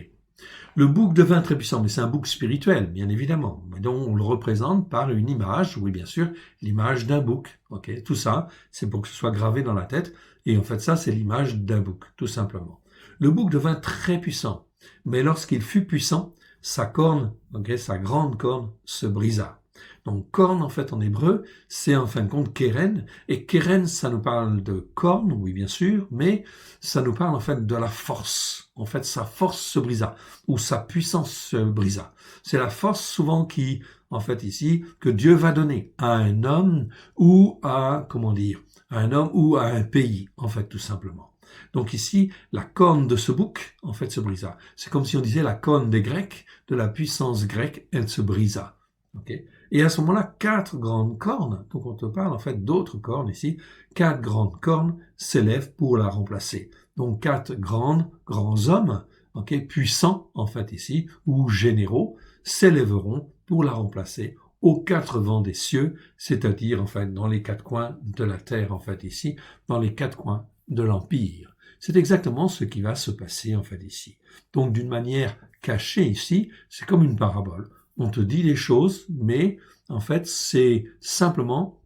Le bouc devint très puissant, mais c'est un bouc spirituel, bien évidemment. Mais donc, on le représente par une image, oui, bien sûr, l'image d'un bouc. Ok. Tout ça, c'est pour que ce soit gravé dans la tête. Et en fait, ça, c'est l'image d'un bouc, tout simplement. Le bouc devint très puissant. Mais lorsqu'il fut puissant, sa corne, okay, sa grande corne, se brisa. Donc corne, en fait, en hébreu, c'est en fin de compte kéren. Et kéren, ça nous parle de corne, oui, bien sûr, mais ça nous parle en fait de la force. En fait, sa force se brisa, ou sa puissance se brisa. C'est la force souvent qui, en fait, ici, que Dieu va donner à un homme ou à, comment dire, à un homme ou à un pays, en fait, tout simplement. Donc ici, la corne de ce bouc, en fait, se brisa. C'est comme si on disait la corne des Grecs, de la puissance grecque, elle se brisa. Okay? Et à ce moment-là, 4 grandes cornes, donc on te parle en fait d'autres cornes ici, 4 grandes cornes s'élèvent pour la remplacer. Donc 4 grands hommes, okay, puissants en fait ici, ou généraux, s'élèveront pour la remplacer aux 4 vents des cieux, c'est-à-dire en fait dans les 4 coins de la terre en fait ici, dans les 4 coins de l'Empire. C'est exactement ce qui va se passer en fait ici. Donc d'une manière cachée ici, c'est comme une parabole. On te dit les choses, mais en fait c'est simplement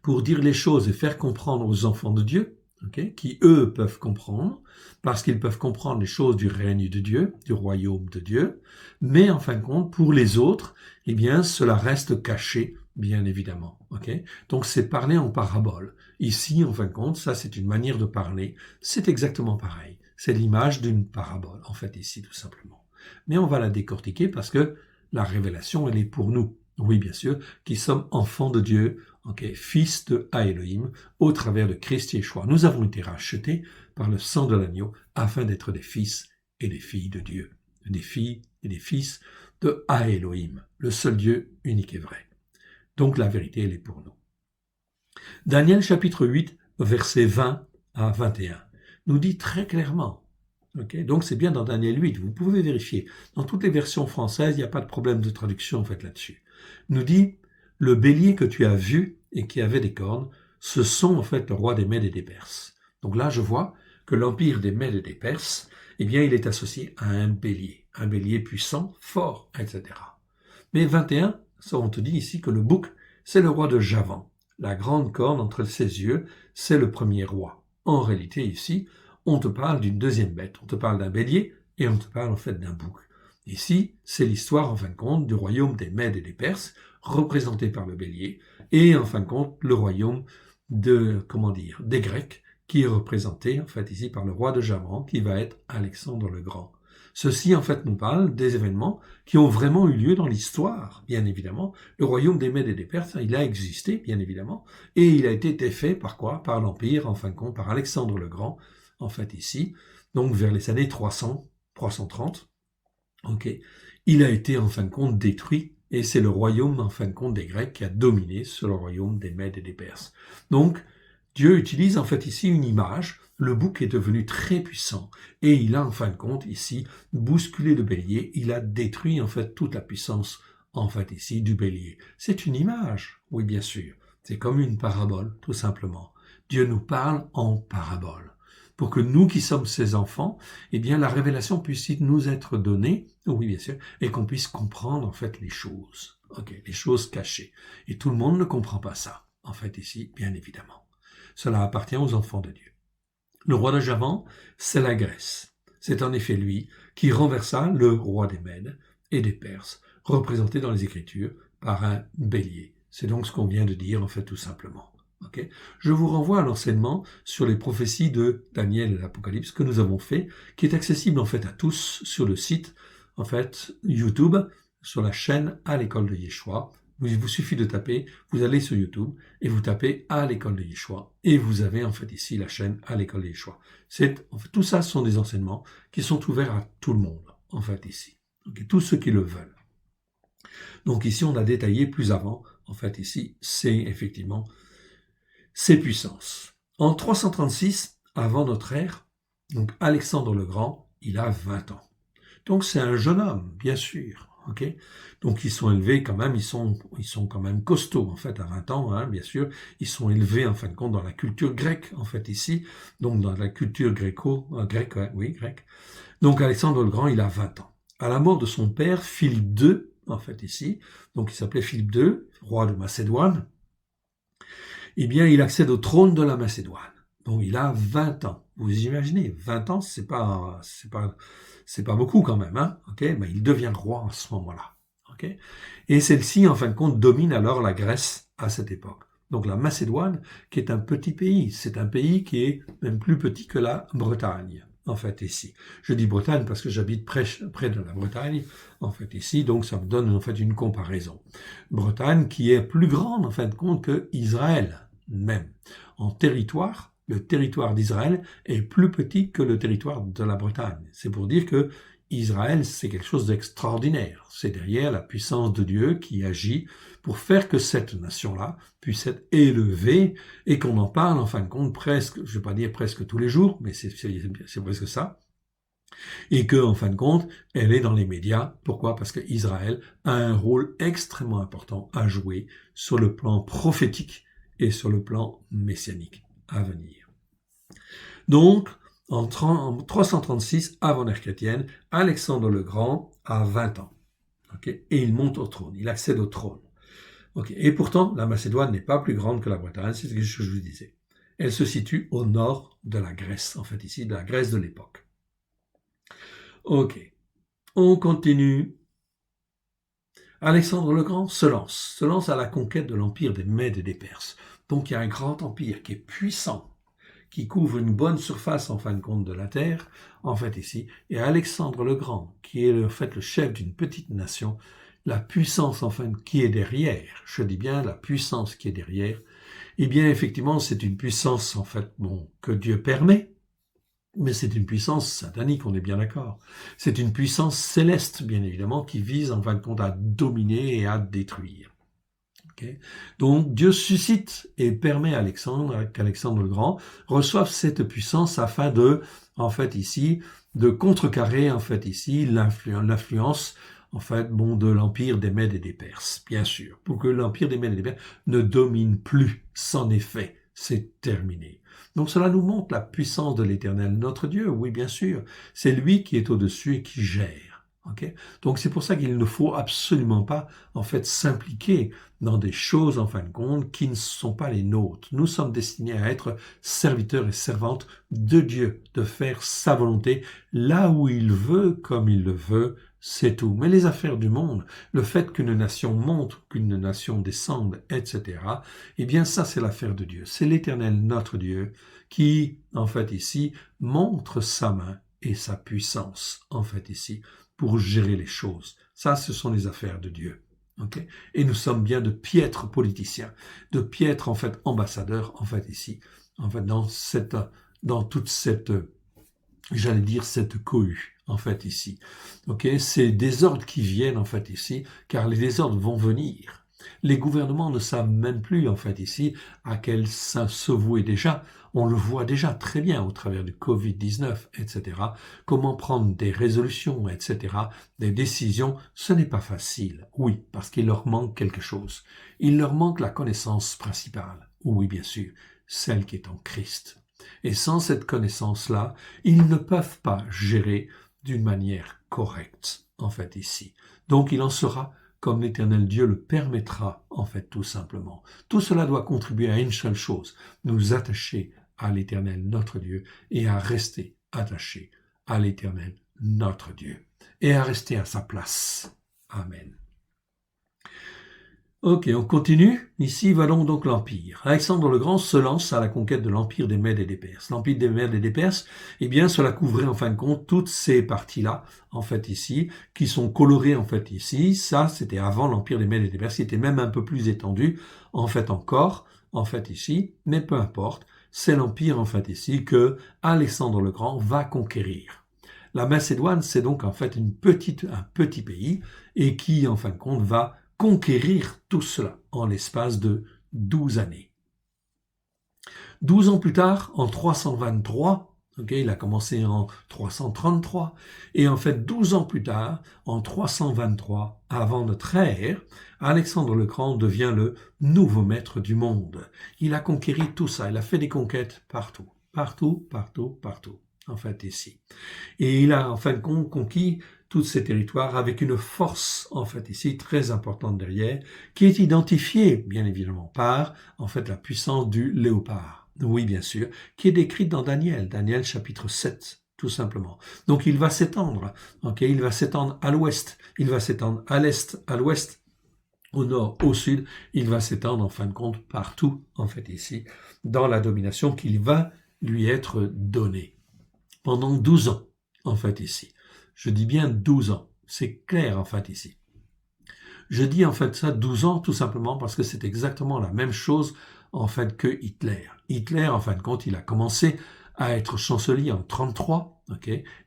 pour dire les choses et faire comprendre aux enfants de Dieu, okay, qui eux peuvent comprendre, parce qu'ils peuvent comprendre les choses du règne de Dieu, du royaume de Dieu, mais en fin de compte, pour les autres, eh bien cela reste caché, bien évidemment. Okay? Donc c'est parler en parabole. Ici, en fin de compte, ça c'est une manière de parler, c'est exactement pareil. C'est l'image d'une parabole, en fait, ici, tout simplement. Mais on va la décortiquer parce que la révélation, elle est pour nous. Oui, bien sûr, qui sommes enfants de Dieu, okay, fils de Elohim, au travers de Christ Yeshua. Nous avons été rachetés par le sang de l'agneau afin d'être des fils et des filles de Dieu. Des filles et des fils de Elohim, le seul Dieu unique et vrai. Donc la vérité, elle est pour nous. Daniel chapitre 8, versets 20 à 21, nous dit très clairement, donc c'est bien dans Daniel 8, vous pouvez vérifier, dans toutes les versions françaises, il n'y a pas de problème de traduction en fait là-dessus, nous dit, le bélier que tu as vu et qui avait des cornes, ce sont en fait le roi des Mèdes et des Perses. Donc là, je vois que l'empire des Mèdes et des Perses, eh bien, il est associé à un bélier puissant, fort, etc. Mais 21, ça on te dit ici que le bouc, c'est le roi de Javan. La grande corne entre ses yeux, c'est le premier roi. En réalité, ici, on te parle d'une deuxième bête. On te parle d'un bélier et on te parle en fait d'un bouc. Ici, c'est l'histoire, en fin de compte, du royaume des Mèdes et des Perses, représenté par le bélier, et en fin de compte, le royaume des Grecs, qui est représenté, en fait, ici par le roi de Javan, qui va être Alexandre le Grand. Ceci, en fait, nous parle des événements qui ont vraiment eu lieu dans l'histoire, bien évidemment. Le royaume des Mèdes et des Perses, il a existé, bien évidemment, et il a été défait par quoi? Par l'Empire, en fin de compte, par Alexandre le Grand, en fait, ici, donc vers les années 300, 330. Il a été, en fin de compte, détruit, et c'est le royaume, en fin de compte, des Grecs qui a dominé sur le royaume des Mèdes et des Perses. Donc, Dieu utilise, en fait, ici une image. Le bouc est devenu très puissant et il a en fin de compte ici bousculé le bélier, il a détruit en fait toute la puissance en fait ici du bélier. C'est une image, oui bien sûr, c'est comme une parabole tout simplement. Dieu nous parle en parabole pour que nous qui sommes ses enfants, eh bien la révélation puisse nous être donnée, oui bien sûr, et qu'on puisse comprendre en fait les choses, les choses cachées. Et tout le monde ne comprend pas ça, en fait ici, bien évidemment. Cela appartient aux enfants de Dieu. Le roi de Javan, c'est la Grèce. C'est en effet lui qui renversa le roi des Mèdes et des Perses, représenté dans les Écritures par un bélier. C'est donc ce qu'on vient de dire, en fait, tout simplement. Je vous renvoie à l'enseignement sur les prophéties de Daniel et l'Apocalypse que nous avons fait, qui est accessible, en fait, à tous sur le site, en fait, YouTube, sur la chaîne À l'école de Yeshua. Il vous suffit de taper, vous allez sur YouTube et vous tapez à l'école de Yeshua et vous avez en fait ici la chaîne à l'école de Yeshua. Tout ça sont des enseignements qui sont ouverts à tout le monde en fait ici, tous ceux qui le veulent. Donc ici on a détaillé plus avant, en fait ici c'est effectivement ces puissances. En 336 avant notre ère, donc Alexandre le Grand, il a 20 ans. Donc c'est un jeune homme, bien sûr. Donc ils sont élevés quand même, ils sont quand même costauds en fait à 20 ans, bien sûr. Ils sont élevés en fin de compte dans la culture grecque en fait ici, donc dans la culture grecque. Donc Alexandre le Grand, il a 20 ans. À la mort de son père, Philippe II, en fait ici, donc il s'appelait Philippe II, roi de Macédoine, eh bien il accède au trône de la Macédoine. Donc il a 20 ans. Vous imaginez, 20 ans, c'est pas beaucoup quand même, Mais il devient roi à ce moment-là, Et celle-ci, en fin de compte, domine alors la Grèce à cette époque. Donc la Macédoine, qui est un petit pays, c'est un pays qui est même plus petit que la Bretagne, en fait, ici. Je dis Bretagne parce que j'habite près de la Bretagne, en fait, ici, donc ça me donne, en fait, une comparaison. Bretagne qui est plus grande, en fin de compte, que Israël, même. En territoire, le territoire d'Israël est plus petit que le territoire de la Bretagne. C'est pour dire que Israël, c'est quelque chose d'extraordinaire. C'est derrière la puissance de Dieu qui agit pour faire que cette nation-là puisse être élevée et qu'on en parle en fin de compte presque, je ne vais pas dire presque tous les jours, mais c'est presque ça. Et que, en fin de compte, elle est dans les médias. Pourquoi? Parce que Israël a un rôle extrêmement important à jouer sur le plan prophétique et sur le plan messianique à venir. Donc, en 336 avant l'ère chrétienne, Alexandre le Grand a 20 ans. Et il monte au trône, il accède au trône. Et pourtant, la Macédoine n'est pas plus grande que la Bretagne, c'est ce que je vous disais. Elle se situe au nord de la Grèce, en fait ici, de la Grèce de l'époque. On continue. Alexandre le Grand se lance à la conquête de l'empire des Mèdes et des Perses. Donc il y a un grand empire qui est puissant, qui couvre une bonne surface en fin de compte de la terre, en fait ici, et Alexandre le Grand, qui est en fait le chef d'une petite nation, la puissance en fin qui est derrière, je dis bien la puissance qui est derrière, eh bien effectivement c'est une puissance en fait que Dieu permet, mais c'est une puissance satanique, on est bien d'accord. C'est une puissance céleste, bien évidemment, qui vise en fin de compte à dominer et à détruire. Okay. Donc Dieu suscite et permet à qu'Alexandre le Grand reçoive cette puissance afin de, en fait ici, de contrecarrer en fait ici l'influence en fait de l'empire des Mèdes et des Perses, bien sûr, pour que l'empire des Mèdes et des Perses ne domine plus. C'en est fait, c'est terminé. Donc cela nous montre la puissance de l'Éternel, notre Dieu, oui bien sûr, c'est lui qui est au-dessus et qui gère. Okay. Donc c'est pour ça qu'il ne faut absolument pas en fait s'impliquer dans des choses en fin de compte qui ne sont pas les nôtres. Nous sommes destinés à être serviteurs et servantes de Dieu, de faire sa volonté là où il veut, comme il le veut, c'est tout. Mais les affaires du monde, le fait qu'une nation monte, qu'une nation descende, etc., eh bien ça c'est l'affaire de Dieu. C'est l'Éternel, notre Dieu, qui en fait ici montre sa main et sa puissance en fait ici pour gérer les choses. Ça, ce sont les affaires de Dieu. Okay? Et nous sommes bien de piètres politiciens, de piètres en fait ambassadeurs en fait ici, en fait dans toute cette, j'allais dire cette cohue en fait ici. Okay? C'est des ordres qui viennent en fait ici, car les désordres vont venir. Les gouvernements ne savent même plus en fait ici à quel sein se vouer déjà. On le voit déjà très bien au travers du Covid-19, etc. Comment prendre des résolutions, etc. Des décisions, ce n'est pas facile. Oui, parce qu'il leur manque quelque chose. Il leur manque la connaissance principale. Oui, bien sûr, celle qui est en Christ. Et sans cette connaissance-là, ils ne peuvent pas gérer d'une manière correcte, en fait, ici. Donc, il en sera comme l'Éternel Dieu le permettra, en fait, tout simplement. Tout cela doit contribuer à une seule chose, nous attacher à l'Éternel, notre Dieu, et à rester attachés à l'Éternel, notre Dieu, et à rester à sa place. Amen. Ok, on continue. Ici va donc l'Empire. Alexandre le Grand se lance à la conquête de l'Empire des Mèdes et des Perses. L'Empire des Mèdes et des Perses, eh bien, cela couvrait en fin de compte toutes ces parties-là, en fait ici, qui sont colorées en fait ici. Ça, c'était avant l'Empire des Mèdes et des Perses, qui était même un peu plus étendu, en fait encore, en fait ici, mais peu importe. C'est l'Empire, en fait ici, que Alexandre le Grand va conquérir. La Macédoine, c'est donc en fait un petit pays, et qui, en fin de compte, va conquérir tout cela en l'espace de 12 années. 12 ans plus tard, en 323, il a commencé en 333, et en fait 12 ans plus tard, en 323, avant notre ère, Alexandre le Grand devient le nouveau maître du monde. Il a conquéri tout ça, il a fait des conquêtes partout, en fait ici. Et il a en fin de compte conquis tous ces territoires avec une force, en fait, ici, très importante derrière, qui est identifiée, bien évidemment, par, en fait, la puissance du léopard. Oui, bien sûr, qui est décrite dans Daniel chapitre 7, tout simplement. Donc, il va s'étendre, il va s'étendre à l'ouest, il va s'étendre à l'est, à l'ouest, au nord, au sud, il va s'étendre, en fin de compte, partout, en fait, ici, dans la domination qu'il va lui être donnée. Pendant 12 ans, en fait, ici. Je dis bien 12 ans. C'est clair, en fait, ici. Je dis, en fait, ça 12 ans, tout simplement parce que c'est exactement la même chose, en fait, que Hitler. Hitler, en fin de compte, il a commencé à être chancelier en 33,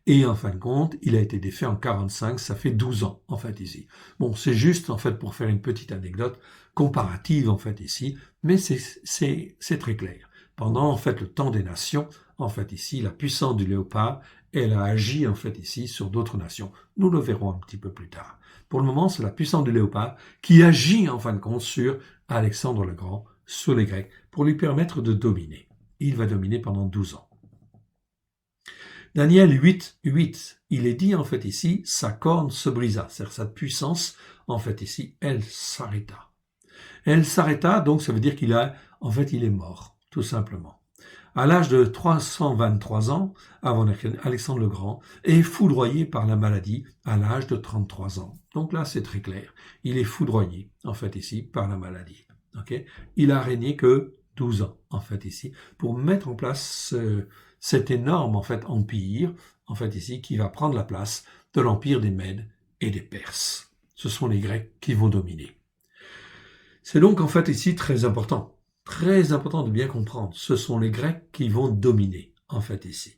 et en fin de compte, il a été défait en 45, ça fait 12 ans, en fait, ici. Bon, c'est juste, en fait, pour faire une petite anecdote comparative, en fait, ici, mais c'est très clair. Pendant, en fait, le temps des nations, en fait, ici, la puissance du léopard, elle a agi, en fait, ici, sur d'autres nations. Nous le verrons un petit peu plus tard. Pour le moment, c'est la puissance du léopard qui agit, en fin de compte, sur Alexandre le Grand, sur les Grecs, pour lui permettre de dominer. Il va dominer pendant 12 ans. Daniel 8, il est dit, en fait, ici, sa corne se brisa, c'est-à-dire sa puissance, en fait, ici, elle s'arrêta. Elle s'arrêta, donc ça veut dire qu'il est mort, tout simplement. À l'âge de 323 ans, avant Alexandre le Grand, est foudroyé par la maladie à l'âge de 33 ans. Donc là, c'est très clair. Il est foudroyé, en fait, ici, par la maladie. Il a régné que 12 ans, en fait, ici, pour mettre en place cet énorme, en fait, empire, en fait, ici, qui va prendre la place de l'empire des Mèdes et des Perses. Ce sont les Grecs qui vont dominer. C'est donc, en fait, ici, très important de bien comprendre. Ce sont les Grecs qui vont dominer, en fait, ici.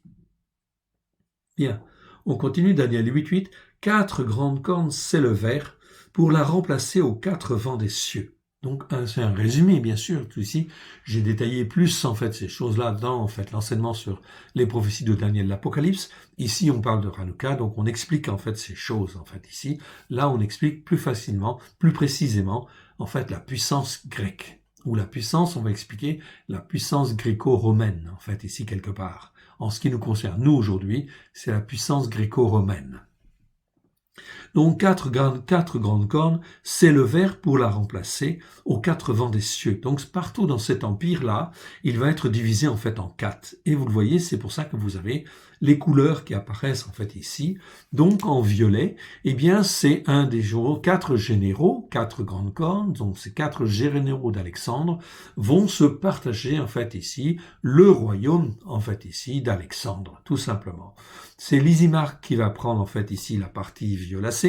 Bien, on continue, Daniel 8, 4 grandes cornes s'élevèrent pour la remplacer aux 4 vents des cieux. Donc, c'est un résumé, bien sûr. Tout ici, j'ai détaillé plus, en fait, ces choses-là dans, en fait, l'enseignement sur les prophéties de Daniel, l'Apocalypse. Ici, on parle de Hanouka, donc on explique, en fait, ces choses, en fait, ici. Là, on explique plus facilement, plus précisément, en fait, la puissance grecque. Ou la puissance, on va expliquer la puissance gréco-romaine, en fait, ici, quelque part. En ce qui nous concerne, nous, aujourd'hui, c'est la puissance gréco-romaine. Donc quatre grandes cornes s'élevèrent pour la remplacer aux quatre vents des cieux. Donc partout dans cet empire-là, il va être divisé en fait en quatre. Et vous le voyez, c'est pour ça que vous avez les couleurs qui apparaissent en fait ici. Donc en violet, eh bien c'est un des quatre généraux, quatre grandes cornes, donc ces quatre généraux d'Alexandre vont se partager en fait ici le royaume en fait ici d'Alexandre, tout simplement. C'est Lysimach qui va prendre en fait ici la partie violacée.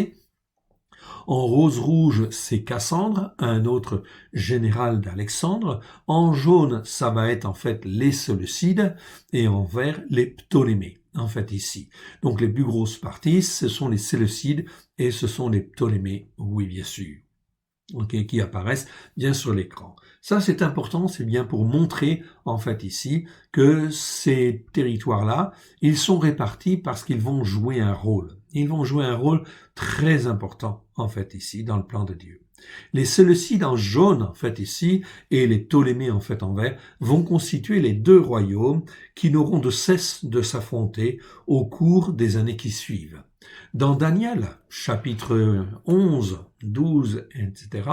En rose-rouge, c'est Cassandre, un autre général d'Alexandre. En jaune, ça va être en fait les Séleucides. Et en vert, les Ptolémées, en fait ici. Donc les plus grosses parties, ce sont les Séleucides et ce sont les Ptolémées, oui bien sûr. Okay, qui apparaissent bien sur l'écran. Ça, c'est important, c'est bien pour montrer, en fait, ici, que ces territoires-là, ils sont répartis parce qu'ils vont jouer un rôle. Ils vont jouer un rôle très important, en fait, ici, dans le plan de Dieu. Les Séleucides en jaune, en fait, ici, et les Ptolémées, en fait, en vert, vont constituer les deux royaumes qui n'auront de cesse de s'affronter au cours des années qui suivent. Dans Daniel, chapitre 11, 12, etc.,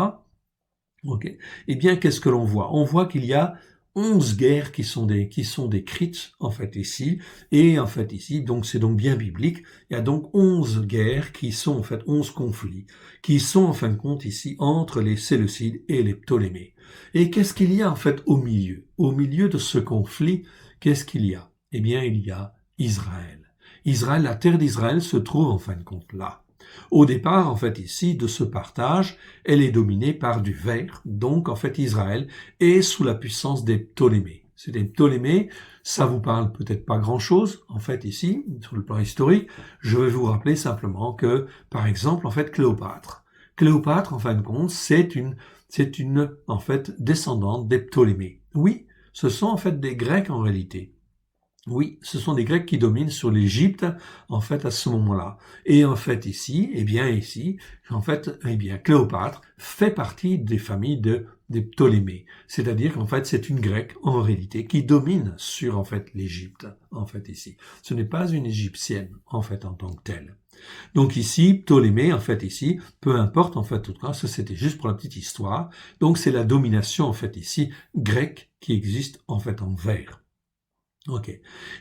okay, eh bien, qu'est-ce que l'on voit? On voit qu'il y a 11 guerres qui sont décrites, en fait, ici, et en fait, ici, donc c'est donc bien biblique, il y a donc 11 guerres qui sont, en fait, 11 conflits, qui sont, en fin de compte, ici, entre les Séleucides et les Ptolémées. Et qu'est-ce qu'il y a, en fait, au milieu? Au milieu de ce conflit, qu'est-ce qu'il y a? Eh bien, il y a Israël. Israël, la terre d'Israël se trouve en fin de compte là. Au départ, en fait, ici, de ce partage, elle est dominée par du vert. Donc, en fait, Israël est sous la puissance des Ptolémées. C'est des Ptolémées, ça vous parle peut-être pas grand-chose, en fait, ici, sur le plan historique. Je vais vous rappeler simplement que, par exemple, en fait, Cléopâtre. Cléopâtre, en fin de compte, c'est une, en fait, descendante des Ptolémées. Oui, ce sont, en fait, des Grecs, en réalité. Oui, ce sont des Grecs qui dominent sur l'Égypte, en fait, à ce moment-là. Et en fait, ici, en fait, Cléopâtre fait partie des familles des Ptolémées. C'est-à-dire qu'en fait, c'est une Grecque, en réalité, qui domine sur, en fait, l'Égypte, en fait, ici. Ce n'est pas une Égyptienne, en fait, en tant que telle. Donc ici, Ptolémée, en fait, ici, peu importe, en fait, tout cas, ça c'était juste pour la petite histoire. Donc c'est la domination, en fait, ici, grecque, qui existe, en fait, en vert. Ok.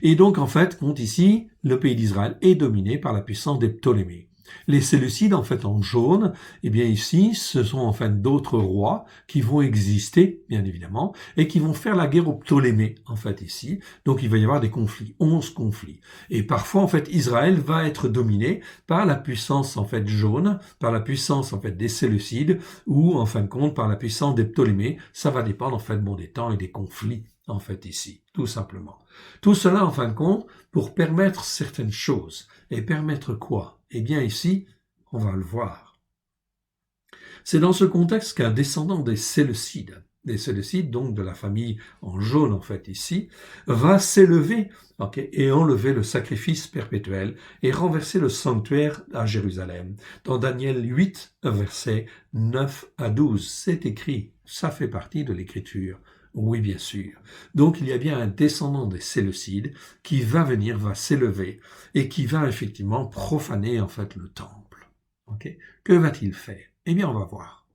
Et donc, en fait, compte ici, le pays d'Israël est dominé par la puissance des Ptolémées. Les Séleucides, en fait, en jaune, eh bien ici, ce sont en fait d'autres rois qui vont exister, bien évidemment, et qui vont faire la guerre aux Ptolémées, en fait, ici. Donc, il va y avoir des conflits, 11 conflits. Et parfois, en fait, Israël va être dominé par la puissance, en fait, jaune, par la puissance, en fait, des Séleucides, ou, en fin de compte, par la puissance des Ptolémées. Ça va dépendre, en fait, bon, des temps et des conflits, en fait, ici, tout simplement. Tout cela, en fin de compte, pour permettre certaines choses. Et permettre quoi? Eh bien, ici, on va le voir. C'est dans ce contexte qu'un descendant des Séleucides, donc de la famille en jaune, en fait, ici, va s'élever, et enlever le sacrifice perpétuel et renverser le sanctuaire à Jérusalem. Dans Daniel 8, versets 9 à 12, c'est écrit, ça fait partie de l'écriture. Oui, bien sûr. Donc, il y a bien un descendant des Séleucides qui va s'élever et qui va effectivement profaner, en fait, le temple. Okay? Que va-t-il faire? Eh bien, on va voir.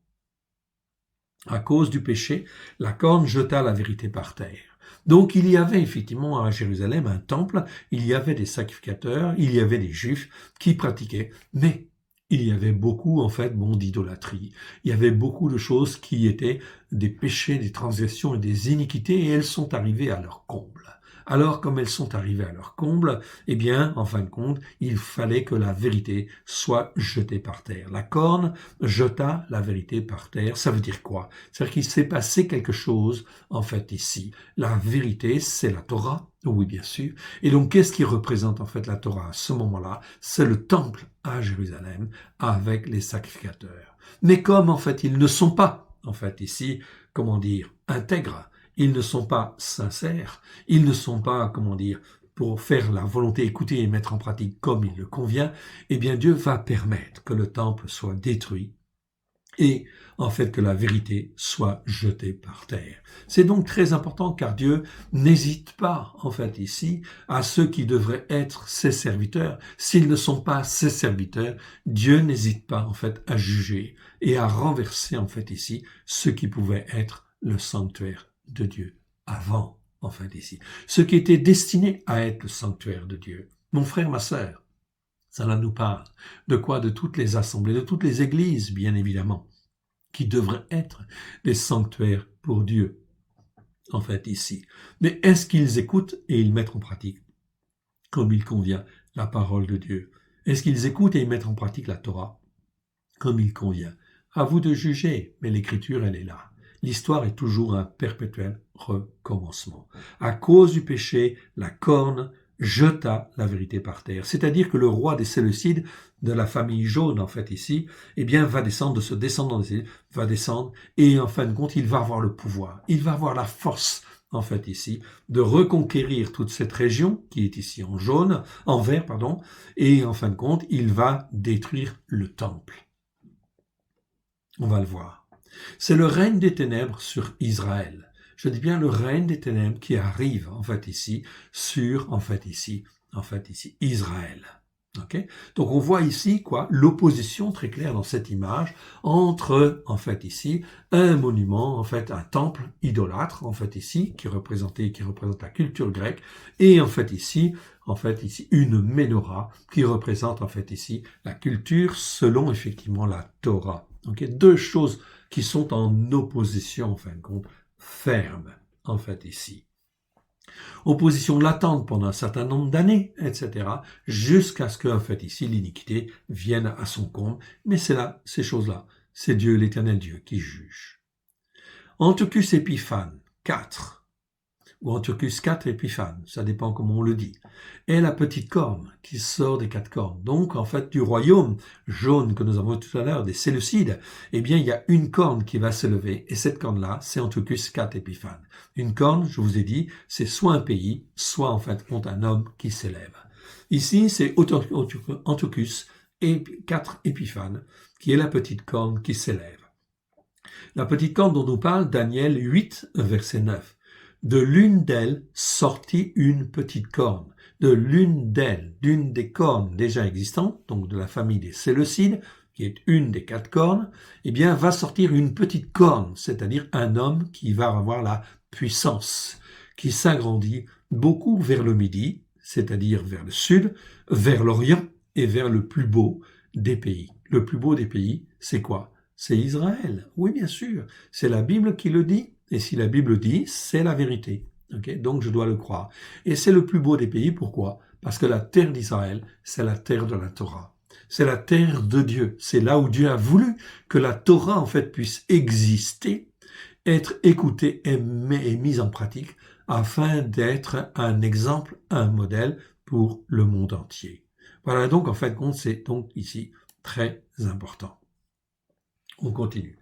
À cause du péché, la corne jeta la vérité par terre. Donc, il y avait effectivement à Jérusalem un temple, il y avait des sacrificateurs, il y avait des juifs qui pratiquaient, mais il y avait beaucoup, en fait, d'idolâtrie. Il y avait beaucoup de choses qui étaient des péchés, des transgressions et des iniquités, et elles sont arrivées à leur comble. Alors, comme elles sont arrivées à leur comble, eh bien, en fin de compte, il fallait que la vérité soit jetée par terre. La corne jeta la vérité par terre. Ça veut dire quoi? C'est-à-dire qu'il s'est passé quelque chose, en fait, ici. La vérité, c'est la Torah. Oui, bien sûr. Et donc, qu'est-ce qui représente en fait la Torah à ce moment-là? C'est le temple à Jérusalem avec les sacrificateurs. Mais comme en fait ils ne sont pas en fait, ici, comment dire, intègres. Ils ne sont pas sincères. Ils ne sont pas, comment dire, pour faire la volonté, écouter et mettre en pratique comme il le convient. Eh bien, Dieu va permettre que le temple soit détruit et en fait que la vérité soit jetée par terre. C'est donc très important car Dieu n'hésite pas en fait ici à ceux qui devraient être ses serviteurs. S'ils ne sont pas ses serviteurs, Dieu n'hésite pas en fait à juger et à renverser en fait ici ce qui pouvait être le sanctuaire de Dieu avant en fait ici. Ce qui était destiné à être le sanctuaire de Dieu. Mon frère, ma sœur, cela nous parle de quoi? De toutes les assemblées, de toutes les églises, bien évidemment, qui devraient être des sanctuaires pour Dieu, en fait, ici. Mais est-ce qu'ils écoutent et ils mettent en pratique, comme il convient, la parole de Dieu? Est-ce qu'ils écoutent et ils mettent en pratique la Torah, comme il convient? À vous de juger, mais l'écriture, elle est là. L'histoire est toujours un perpétuel recommencement. À cause du péché, la corne jeta la vérité par terre. C'est-à-dire que le roi des Séleucides, de la famille jaune, en fait, ici, eh bien, va descendre, de ce descendant des Séleucides, va descendre, et en fin de compte, il va avoir le pouvoir, il va avoir la force, en fait, ici, de reconquérir toute cette région, qui est ici en jaune, en vert, pardon, et en fin de compte, il va détruire le temple. On va le voir. C'est le règne des ténèbres sur Israël. Je dis bien le règne des ténèbres qui arrive, en fait, ici, sur, en fait, ici, Israël. Okay? Donc, on voit ici, quoi, l'opposition très claire dans cette image entre, en fait, ici, un monument, en fait, un temple idolâtre, en fait, ici, qui représente la culture grecque, et, en fait, ici, une menorah qui représente, en fait, ici, la culture selon, effectivement, la Torah. Okay? Deux choses qui sont en opposition, en fin de compte, ferme, en fait, ici. Opposition latente pendant un certain nombre d'années, etc., jusqu'à ce que, en fait, ici, l'iniquité vienne à son comble. Mais c'est là, ces choses-là, c'est Dieu, l'éternel Dieu, qui juge. Antiochus Épiphane, 4, ou Antiochus 4 Épiphane, ça dépend comment on le dit, est la petite corne qui sort des quatre cornes. Donc, en fait, du royaume jaune que nous avons tout à l'heure, des Séleucides, eh bien, il y a une corne qui va s'élever, et cette corne-là, c'est Antiochus 4 Épiphane. Une corne, je vous ai dit, c'est soit un pays, soit, en fait, un homme qui s'élève. Ici, c'est Antiochus 4 Épiphane, qui est la petite corne qui s'élève. La petite corne dont nous parle Daniel 8, verset 9. De l'une d'elles sortit une petite corne. De l'une d'elles, d'une des cornes déjà existantes, donc de la famille des Séleucides, qui est une des quatre cornes, eh bien, va sortir une petite corne, c'est-à-dire un homme qui va avoir la puissance, qui s'agrandit beaucoup vers le midi, c'est-à-dire vers le sud, vers l'Orient et vers le plus beau des pays. Le plus beau des pays, c'est quoi? C'est Israël. Oui, bien sûr. C'est la Bible qui le dit. Et si la Bible dit, c'est la vérité. Okay? Donc, je dois le croire. Et c'est le plus beau des pays. Pourquoi? Parce que la terre d'Israël, c'est la terre de la Torah. C'est la terre de Dieu. C'est là où Dieu a voulu que la Torah, en fait, puisse exister, être écoutée et mise en pratique afin d'être un exemple, un modèle pour le monde entier. Voilà, donc, en fait, c'est donc ici très important. On continue.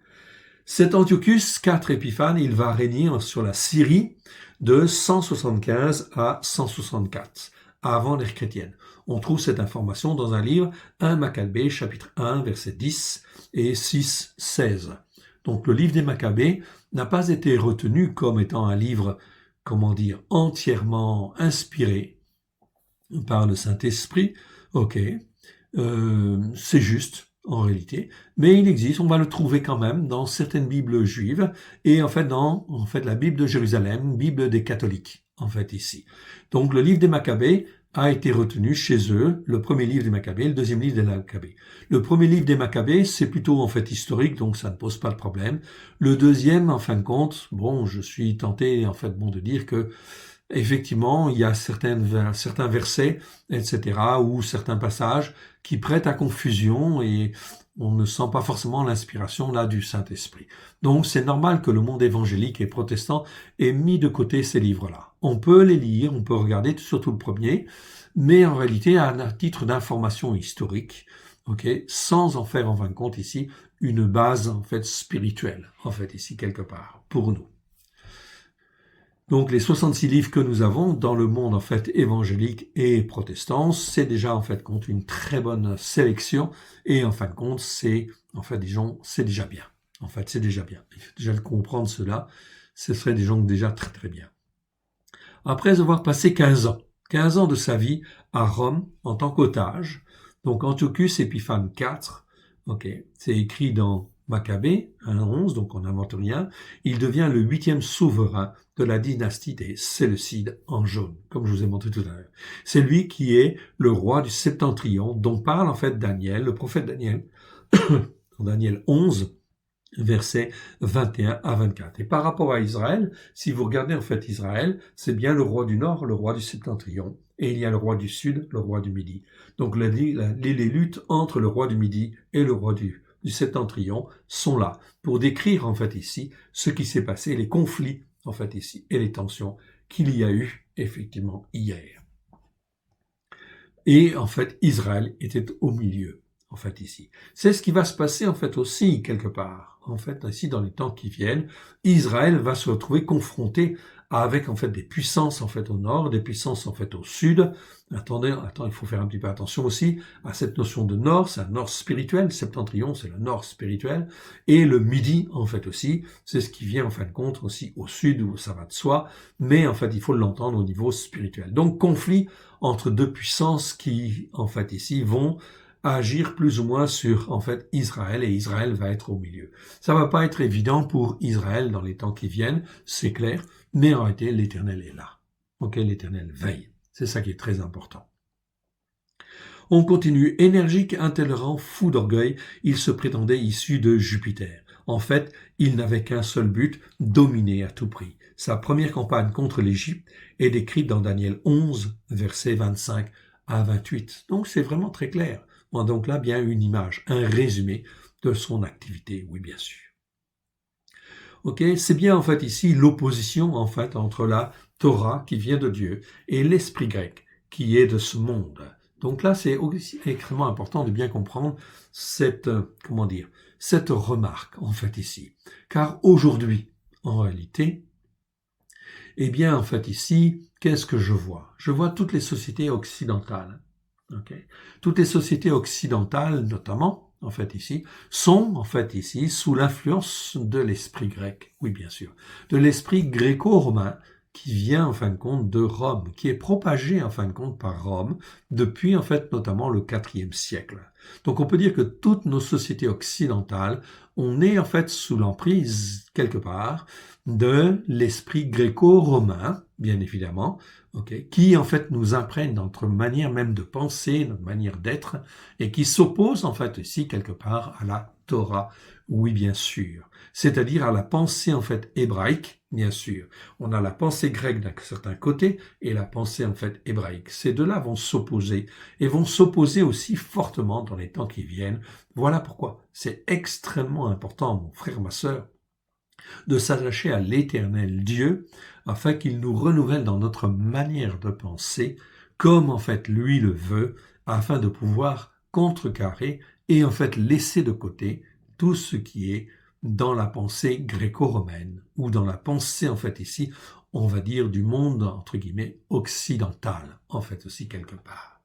Cet Antiochus 4 Épiphane, il va régner sur la Syrie de 175 à 164, avant l'ère chrétienne. On trouve cette information dans un livre, 1 Maccabée, chapitre 1, verset 10 et 6, 16. Donc le livre des Maccabées n'a pas été retenu comme étant un livre, entièrement inspiré par le Saint-Esprit. Ok, c'est juste. En réalité, mais il existe, on va le trouver quand même dans certaines Bibles juives et en fait dans la Bible de Jérusalem, Bible des catholiques, en fait ici. Donc le livre des Maccabées a été retenu chez eux, le premier livre des Maccabées, le deuxième livre des Maccabées. Le premier livre des Maccabées, c'est plutôt en fait historique, donc ça ne pose pas de problème. Le deuxième, en fin de compte, bon, je suis tenté en fait de dire que effectivement, il y a certains versets, etc., ou certains passages qui prêtent à confusion et on ne sent pas forcément l'inspiration là du Saint-Esprit. Donc c'est normal que le monde évangélique et protestant ait mis de côté ces livres-là. On peut les lire, on peut regarder surtout le premier, mais en réalité à un titre d'information historique, ok, sans en faire en fin de compte ici une base en fait spirituelle, en fait ici quelque part, pour nous. Donc les 66 livres que nous avons dans le monde en fait évangélique et protestant, c'est déjà en fait compte une très bonne sélection et en fin de compte c'est en fait des gens, c'est déjà bien. En fait c'est déjà bien. Il faut déjà comprendre cela, ce serait des gens déjà très très bien. Après avoir passé 15 ans de sa vie à Rome en tant qu'otage, donc Antiochus Épiphane IV, c'est écrit dans Maccabée 1:11, donc on n'invente rien, il devient le 8e souverain de la dynastie des Séleucides en jaune, comme je vous ai montré tout à l'heure. C'est lui qui est le roi du Septentrion, dont parle en fait Daniel, le prophète Daniel, dans Daniel 11, versets 21 à 24. Et par rapport à Israël, si vous regardez en fait Israël, c'est bien le roi du Nord, le roi du Septentrion, et il y a le roi du Sud, le roi du Midi. Donc les luttes entre le roi du Midi et le roi du Septentrion sont là pour décrire en fait ici ce qui s'est passé, les conflits en fait ici et les tensions qu'il y a eu effectivement hier. Et en fait Israël était au milieu en fait ici. C'est ce qui va se passer en fait aussi quelque part. En fait ici dans les temps qui viennent, Israël va se retrouver confronté avec en fait des puissances en fait au nord, des puissances en fait au sud. Attends, il faut faire un petit peu attention aussi à cette notion de nord, c'est un nord spirituel, Septentrion c'est le nord spirituel, et le midi en fait aussi, c'est ce qui vient en fin de compte aussi au sud où ça va de soi, mais en fait il faut l'entendre au niveau spirituel. Donc conflit entre deux puissances qui en fait ici vont agir plus ou moins sur en fait Israël, et Israël va être au milieu. Ça va pas être évident pour Israël dans les temps qui viennent, c'est clair, mais en réalité l'Éternel est là. L'Éternel veille. C'est ça qui est très important. On continue. Énergique, intolérant, fou d'orgueil, il se prétendait issu de Jupiter. En fait, il n'avait qu'un seul but, dominer à tout prix. Sa première campagne contre l'Égypte est décrite dans Daniel 11, versets 25 à 28. Donc c'est vraiment très clair. On a donc là bien une image, un résumé de son activité, oui bien sûr. C'est bien en fait ici l'opposition en fait entre la Torah qui vient de Dieu et l'esprit grec qui est de ce monde. Donc là c'est aussi extrêmement important de bien comprendre cette remarque en fait ici. Car aujourd'hui, en réalité, en fait ici, qu'est-ce que je vois? Je vois toutes les sociétés occidentales. Toutes les sociétés occidentales, notamment, en fait ici, sont en fait ici sous l'influence de l'esprit grec, oui bien sûr, de l'esprit gréco-romain qui vient en fin de compte de Rome, qui est propagé en fin de compte par Rome depuis en fait notamment le IVe siècle. Donc on peut dire que toutes nos sociétés occidentales, on est en fait sous l'emprise quelque part de l'esprit gréco-romain, bien évidemment, qui en fait nous imprègne dans notre manière même de penser, notre manière d'être, et qui s'oppose en fait ici quelque part à la Torah, oui bien sûr, c'est-à-dire à la pensée en fait hébraïque, bien sûr. On a la pensée grecque d'un certain côté et la pensée en fait hébraïque. Ces deux-là vont s'opposer et vont s'opposer aussi fortement dans les temps qui viennent. Voilà pourquoi c'est extrêmement important, mon frère, ma sœur, de s'attacher à l'Éternel Dieu afin qu'il nous renouvelle dans notre manière de penser comme en fait lui le veut, afin de pouvoir contrecarrer et en fait laisser de côté tout ce qui est dans la pensée gréco-romaine ou dans la pensée en fait ici, on va dire du monde entre guillemets occidental en fait aussi quelque part.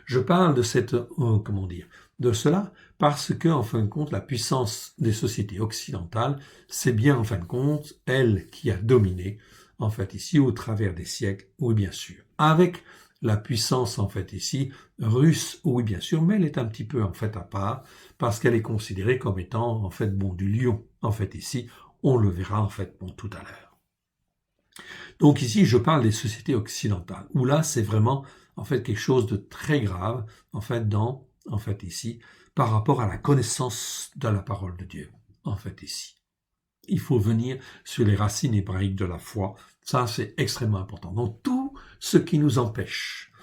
Je parle de cette de cela parce que en fin de compte la puissance des sociétés occidentales, c'est bien en fin de compte elle qui a dominé en fait ici au travers des siècles, oui bien sûr, avec la puissance en fait ici russe, oui bien sûr, mais elle est un petit peu en fait à part parce qu'elle est considérée comme étant en fait du lion en fait ici, on le verra en fait tout à l'heure. Donc ici je parle des sociétés occidentales où là c'est vraiment en fait quelque chose de très grave en fait ici par rapport à la connaissance de la parole de Dieu en fait ici. Il faut venir sur les racines hébraïques de la foi. Ça, c'est extrêmement important. Donc, tout ce qui nous empêche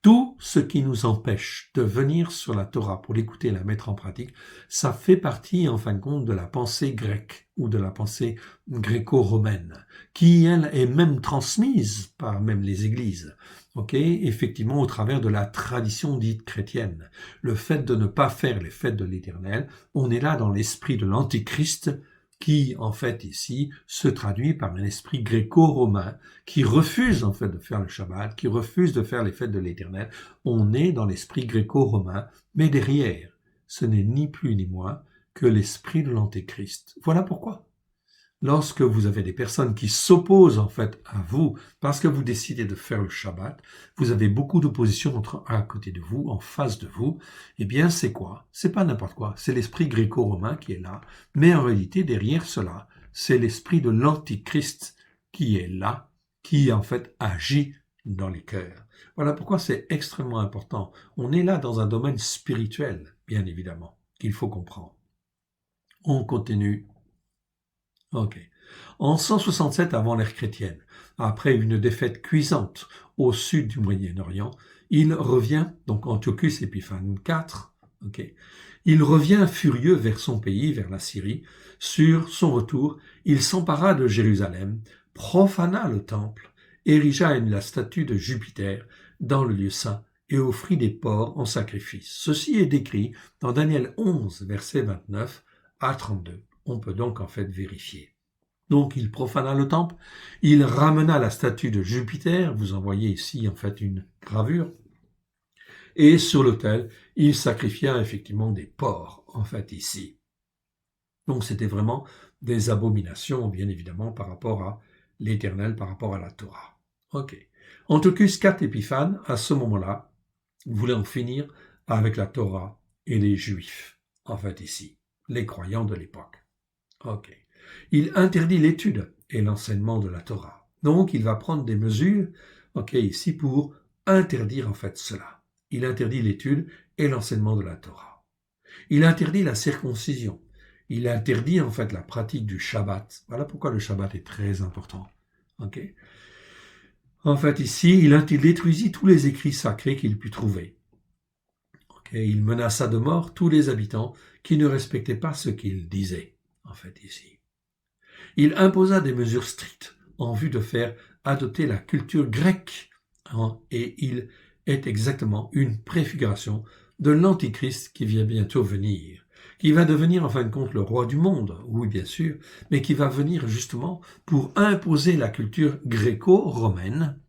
Tout ce qui nous empêche de venir sur la Torah pour l'écouter et la mettre en pratique, ça fait partie, en fin de compte, de la pensée grecque ou de la pensée gréco-romaine, qui, elle, est même transmise par même les églises. Effectivement, au travers de la tradition dite chrétienne. Le fait de ne pas faire les fêtes de l'Éternel, on est là dans l'esprit de l'Antichrist, qui, en fait, ici, se traduit par un esprit gréco-romain qui refuse, en fait, de faire le Shabbat, qui refuse de faire les fêtes de l'Éternel. On est dans l'esprit gréco-romain, mais derrière, ce n'est ni plus ni moins que l'esprit de l'Antéchrist. Voilà pourquoi. Lorsque vous avez des personnes qui s'opposent en fait à vous parce que vous décidez de faire le Shabbat, vous avez beaucoup d'opposition à côté de vous, en face de vous. Eh bien, c'est quoi? C'est pas n'importe quoi. C'est l'esprit gréco-romain qui est là. Mais en réalité, derrière cela, c'est l'esprit de l'Antichrist qui est là, qui en fait agit dans les cœurs. Voilà pourquoi c'est extrêmement important. On est là dans un domaine spirituel, bien évidemment, qu'il faut comprendre. On continue. Ok. En 167 avant l'ère chrétienne, après une défaite cuisante au sud du Moyen-Orient, il revient, donc Antiochus Épiphane IV, il revient furieux vers son pays, vers la Syrie. Sur son retour, il s'empara de Jérusalem, profana le temple, érigea la statue de Jupiter dans le lieu saint et offrit des porcs en sacrifice. Ceci est décrit dans Daniel 11, versets 29 à 32. On peut donc en fait vérifier. Donc il profana le temple, il ramena la statue de Jupiter, vous en voyez ici en fait une gravure, et sur l'autel, il sacrifia effectivement des porcs, en fait ici. Donc c'était vraiment des abominations, bien évidemment, par rapport à l'Éternel, par rapport à la Torah. Antiochus IV Épiphane, à ce moment-là, voulait en finir avec la Torah et les Juifs, en fait ici, les croyants de l'époque. Il interdit l'étude et l'enseignement de la Torah. Donc, il va prendre des mesures, ici, pour interdire en fait cela. Il interdit l'étude et l'enseignement de la Torah. Il interdit la circoncision. Il interdit en fait la pratique du Shabbat. Voilà pourquoi le Shabbat est très important. En fait, ici, il détruisit tous les écrits sacrés qu'il put trouver. Il menaça de mort tous les habitants qui ne respectaient pas ce qu'il disait, en fait, ici. Il imposa des mesures strictes en vue de faire adopter la culture grecque, et il est exactement une préfiguration de l'Antichrist qui vient bientôt venir, qui va devenir en fin de compte le roi du monde, oui bien sûr, mais qui va venir justement pour imposer la culture gréco-romaine,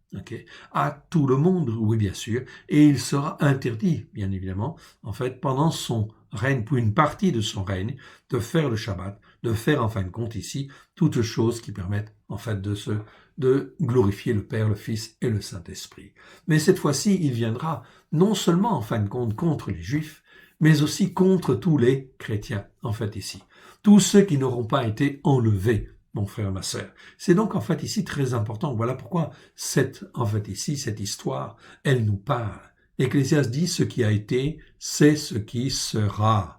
à tout le monde, oui bien sûr, et il sera interdit, bien évidemment, en fait, pendant son règne, pour une partie de son règne, de faire le Shabbat, de faire en fin de compte ici toutes choses qui permettent en fait de glorifier le Père, le Fils et le Saint-Esprit. Mais cette fois-ci, il viendra non seulement en fin de compte contre les Juifs, mais aussi contre tous les chrétiens, en fait ici. Tous ceux qui n'auront pas été enlevés, mon frère, ma sœur. C'est donc en fait ici très important. Voilà pourquoi cette histoire, elle nous parle. Ecclésiaste dit ce qui a été, c'est ce qui sera.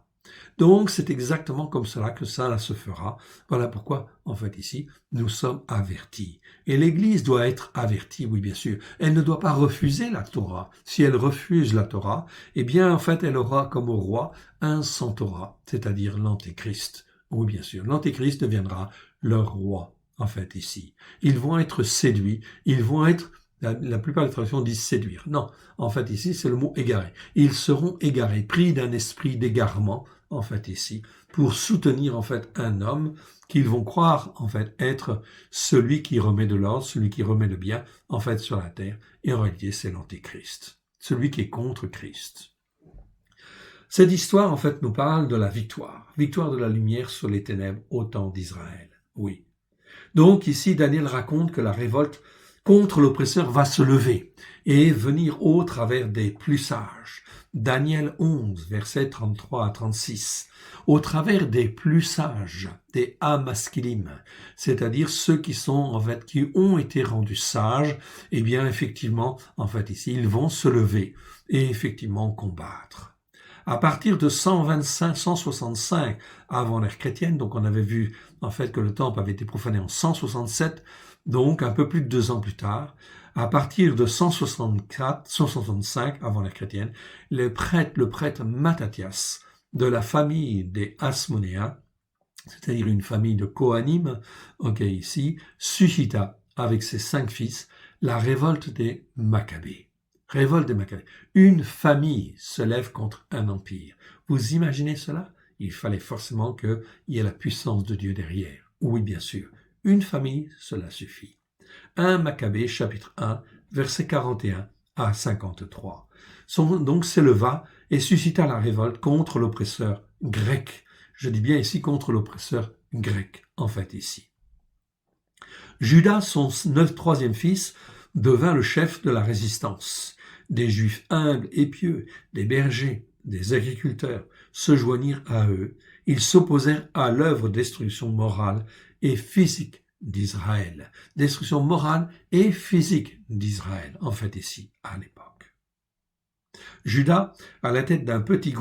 Donc, c'est exactement comme cela que ça se fera. Voilà pourquoi, en fait, ici, nous sommes avertis. Et l'Église doit être avertie, oui, bien sûr. Elle ne doit pas refuser la Torah. Si elle refuse la Torah, eh bien, en fait, elle aura comme roi un sans Torah, c'est-à-dire l'Antéchrist. Oui, bien sûr. L'Antéchrist deviendra leur roi, en fait, ici. Ils vont être séduits. Ils vont être... La plupart des traductions disent séduire. Non, en fait, ici, c'est le mot égaré. Ils seront égarés, pris d'un esprit d'égarement, en fait, ici, pour soutenir, en fait, un homme qu'ils vont croire, en fait, être celui qui remet de l'ordre, celui qui remet le bien, en fait, sur la terre. Et en réalité, c'est l'Antéchrist, celui qui est contre Christ. Cette histoire, en fait, nous parle de la victoire de la lumière sur les ténèbres au temps d'Israël. Oui. Donc, ici, Daniel raconte que la révolte contre l'oppresseur va se lever et venir au travers des plus sages. Daniel 11, versets 33 à 36. Au travers des plus sages, des Amaskilim, c'est-à-dire ceux qui sont, en fait, qui ont été rendus sages, eh bien, effectivement, en fait, ici, ils vont se lever et effectivement combattre. À partir de 165 avant l'ère chrétienne, donc on avait vu en fait que le temple avait été profané en 167, donc un peu plus de 2 ans plus tard, À partir de 165 avant l'ère chrétienne, le prêtre Mattathias de la famille des Hasmonéens, c'est-à-dire une famille de Kohanim, ici, suscita avec ses 5 fils la révolte des Maccabées. Révolte des Maccabées. Une famille se lève contre un empire. Vous imaginez cela? Il fallait forcément qu'il y ait la puissance de Dieu derrière. Oui, bien sûr. Une famille, cela suffit. 1 Maccabée, chapitre 1, versets 41 à 53. Donc s'éleva et suscita la révolte contre l'oppresseur grec. Je dis bien ici contre l'oppresseur grec, en fait ici. Judas, son troisième fils, devint le chef de la résistance. Des Juifs humbles et pieux, des bergers, des agriculteurs se joignirent à eux. Ils s'opposèrent à l'œuvre de destruction morale et physique d'Israël. Destruction morale et physique d'Israël, en fait ici, à l'époque. Judas, à la tête d'un petit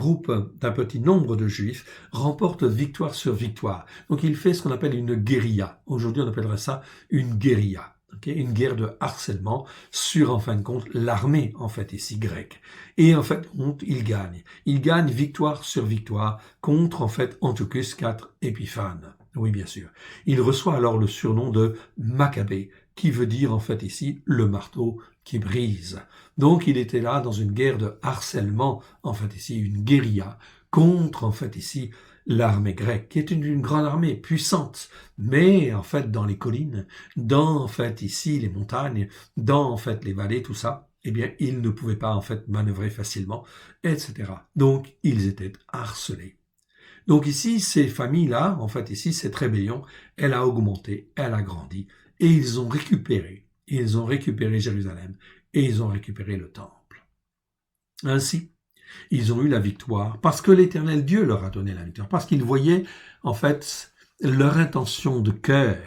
nombre de Juifs, remporte victoire sur victoire. Donc il fait ce qu'on appelle une guérilla. Aujourd'hui, on appellerait ça une guérilla. Une guerre de harcèlement sur, en fin de compte, l'armée, en fait, ici, grecque. Et, en fait, il gagne. Il gagne victoire sur victoire contre, en fait, Antiochus IV Épiphane. Oui, bien sûr. Il reçoit alors le surnom de Maccabée, qui veut dire, en fait, ici, le marteau qui brise. Donc, il était là dans une guerre de harcèlement, en fait, ici, une guérilla, contre, en fait, ici, l'armée grecque, qui est une grande armée puissante, mais, en fait, dans les collines, dans, en fait, ici, les montagnes, dans, en fait, les vallées, tout ça, eh bien, ils ne pouvaient pas, en fait, manœuvrer facilement, etc. Donc, ils étaient harcelés. Donc ici, ces familles-là, en fait, ici, cette rébellion, elle a augmenté, elle a grandi, et ils ont récupéré Jérusalem, et ils ont récupéré le temple. Ainsi, ils ont eu la victoire, parce que l'Éternel Dieu leur a donné la victoire, parce qu'ils voyaient, en fait, leur intention de cœur.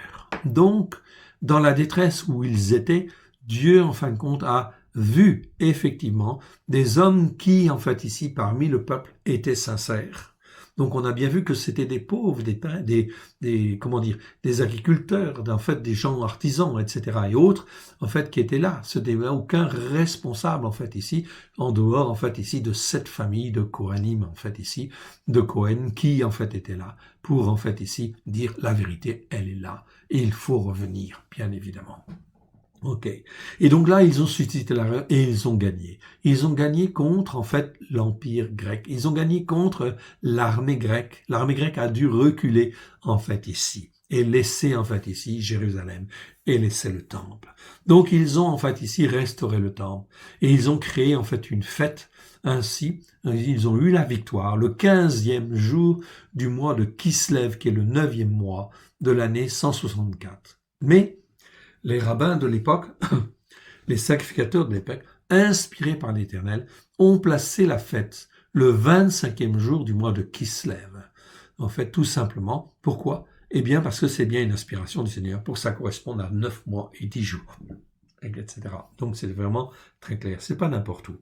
Donc, dans la détresse où ils étaient, Dieu, en fin de compte, a vu, effectivement, des hommes qui, en fait, ici, parmi le peuple, étaient sincères. Donc on a bien vu que c'était des pauvres, des agriculteurs, en fait des gens artisans, etc. et autres, en fait qui étaient là. Ce n'était aucun responsable en fait ici, en dehors en fait ici de cette famille de Kohanim en fait ici, de Cohen qui en fait était là pour en fait ici dire la vérité, elle est là et il faut revenir, bien évidemment. Ok. Et donc là, ils ont suscité la et ils ont gagné. Ils ont gagné contre, en fait, l'Empire grec. Ils ont gagné contre l'armée grecque. L'armée grecque a dû reculer, en fait, ici. Et laisser, en fait, ici, Jérusalem. Et laisser le temple. Donc, ils ont, en fait, ici, restauré le temple. Et ils ont créé, en fait, une fête. Ainsi, ils ont eu la victoire le 15e jour du mois de Kislev, qui est le 9e mois de l'année 164. Mais, les rabbins de l'époque, les sacrificateurs de l'époque, inspirés par l'Éternel, ont placé la fête le 25e jour du mois de Kislev. En fait, tout simplement, pourquoi? Eh bien, parce que c'est bien une inspiration du Seigneur, pour que ça corresponde à 9 mois et 10 jours, etc. Donc, c'est vraiment très clair, c'est pas n'importe où.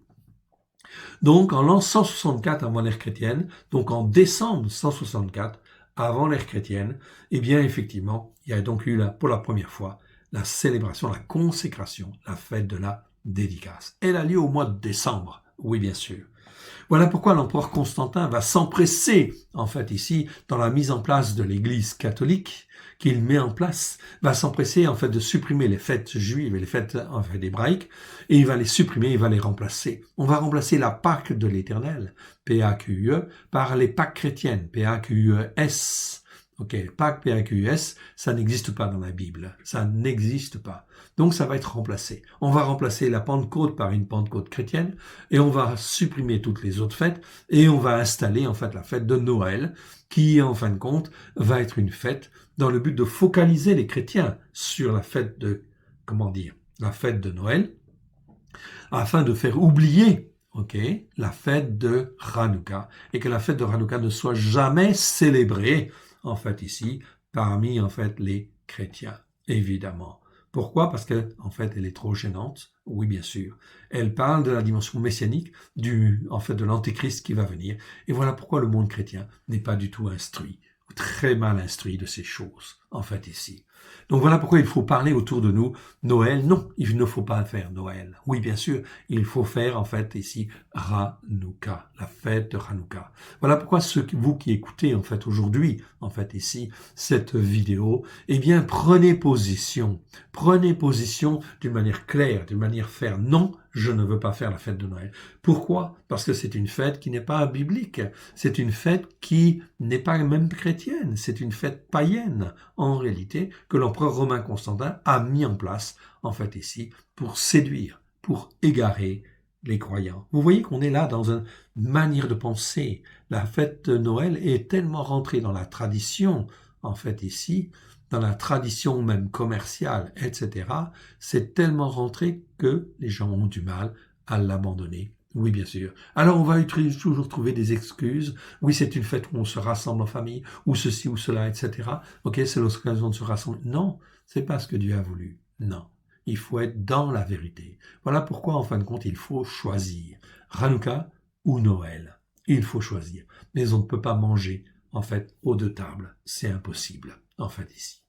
Donc, en l'an 164 avant l'ère chrétienne, donc en décembre 164 avant l'ère chrétienne, eh bien, effectivement, il y a donc eu, pour la première fois, la célébration, la consécration, la fête de la dédicace. Elle a lieu au mois de décembre, oui bien sûr. Voilà pourquoi l'empereur Constantin va s'empresser, en fait ici, dans la mise en place de l'Église catholique qu'il met en place, va s'empresser en fait de supprimer les fêtes juives et les fêtes en fait hébraïques, et il va les supprimer, il va les remplacer. On va remplacer la Pâque de l'Éternel, P-A-Q-U-E, par les Pâques chrétiennes, P-A-Q-U-E-S. Ok, Pâques, P-A-Q-U-S, ça n'existe pas dans la Bible. Ça n'existe pas. Donc ça va être remplacé. On va remplacer la Pentecôte par une Pentecôte chrétienne et on va supprimer toutes les autres fêtes et on va installer en fait la fête de Noël qui, en fin de compte, va être une fête dans le but de focaliser les chrétiens sur la fête de, la fête de Noël afin de faire oublier la fête de Hanouka et que la fête de Hanouka ne soit jamais célébrée en fait ici, parmi en fait les chrétiens, évidemment. Pourquoi? Parce que en fait, elle est trop gênante. Oui, bien sûr. Elle parle de la dimension messianique, en fait, de l'antéchrist qui va venir. Et voilà pourquoi le monde chrétien n'est pas du tout instruit, ou très mal instruit de ces choses. en fait, ici. Donc voilà pourquoi il faut parler autour de nous. Noël, non, il ne faut pas faire Noël. Oui, bien sûr, il faut faire, en fait, ici, Hanouka, la fête de Hanouka. Voilà pourquoi vous qui écoutez, en fait, aujourd'hui, en fait, ici, cette vidéo, eh bien, prenez position d'une manière claire, d'une manière ferme. Non, je ne veux pas faire la fête de Noël. Pourquoi? Parce que c'est une fête qui n'est pas biblique. C'est une fête qui n'est pas même chrétienne. C'est une fête païenne, en réalité, que l'empereur romain Constantin a mis en place, en fait, ici, pour séduire, pour égarer les croyants. Vous voyez qu'on est là dans une manière de penser. La fête de Noël est tellement rentrée dans la tradition, en fait, ici, dans la tradition même commerciale, etc., c'est tellement rentré que les gens ont du mal à l'abandonner. Oui, bien sûr. Alors, on va toujours trouver des excuses. Oui, c'est une fête où on se rassemble en famille, ou ceci ou cela, etc. Ok, c'est l'occasion de se rassembler. Non, c'est pas ce que Dieu a voulu. Non. Il faut être dans la vérité. Voilà pourquoi, en fin de compte, il faut choisir. Hanouka ou Noël. Il faut choisir. Mais on ne peut pas manger, en fait, aux deux tables. C'est impossible, en fait, ici.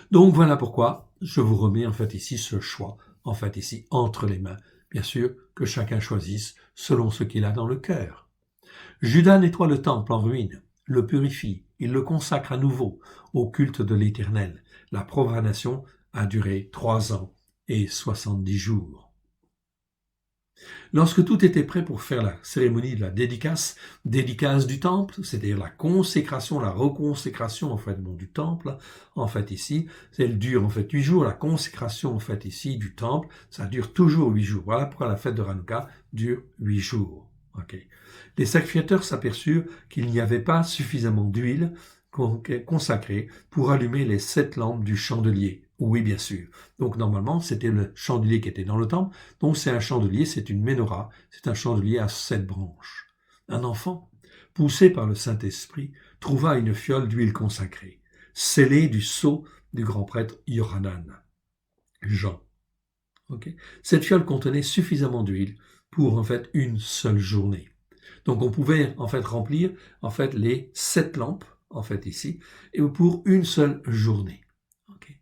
Donc, voilà pourquoi je vous remets, en fait, ici, ce choix, en fait, ici, entre les mains. Bien sûr, que chacun choisisse selon ce qu'il a dans le cœur. Judas nettoie le temple en ruine, le purifie, il le consacre à nouveau au culte de l'Éternel. La profanation a duré 3 ans et 70 jours. Lorsque tout était prêt pour faire la cérémonie de la dédicace du temple, c'est-à-dire la consécration, la reconsécration en fait du temple, en fait ici, elle dure en fait 8 jours, la consécration en fait ici du temple, ça dure toujours 8 jours. Voilà pourquoi la fête de Hanouka dure 8 jours. Okay. Les sacrificateurs s'aperçurent qu'il n'y avait pas suffisamment d'huile consacrée pour allumer les 7 lampes du chandelier. Oui, bien sûr. Donc normalement, c'était le chandelier qui était dans le temple. Donc c'est un chandelier, c'est une menorah, c'est un chandelier à 7 branches. Un enfant, poussé par le Saint-Esprit, trouva une fiole d'huile consacrée, scellée du sceau du grand prêtre Yohanan. Jean. Okay. Cette fiole contenait suffisamment d'huile pour en fait une seule journée. Donc on pouvait en fait remplir en fait les 7 lampes en fait ici et pour une seule journée. Okay.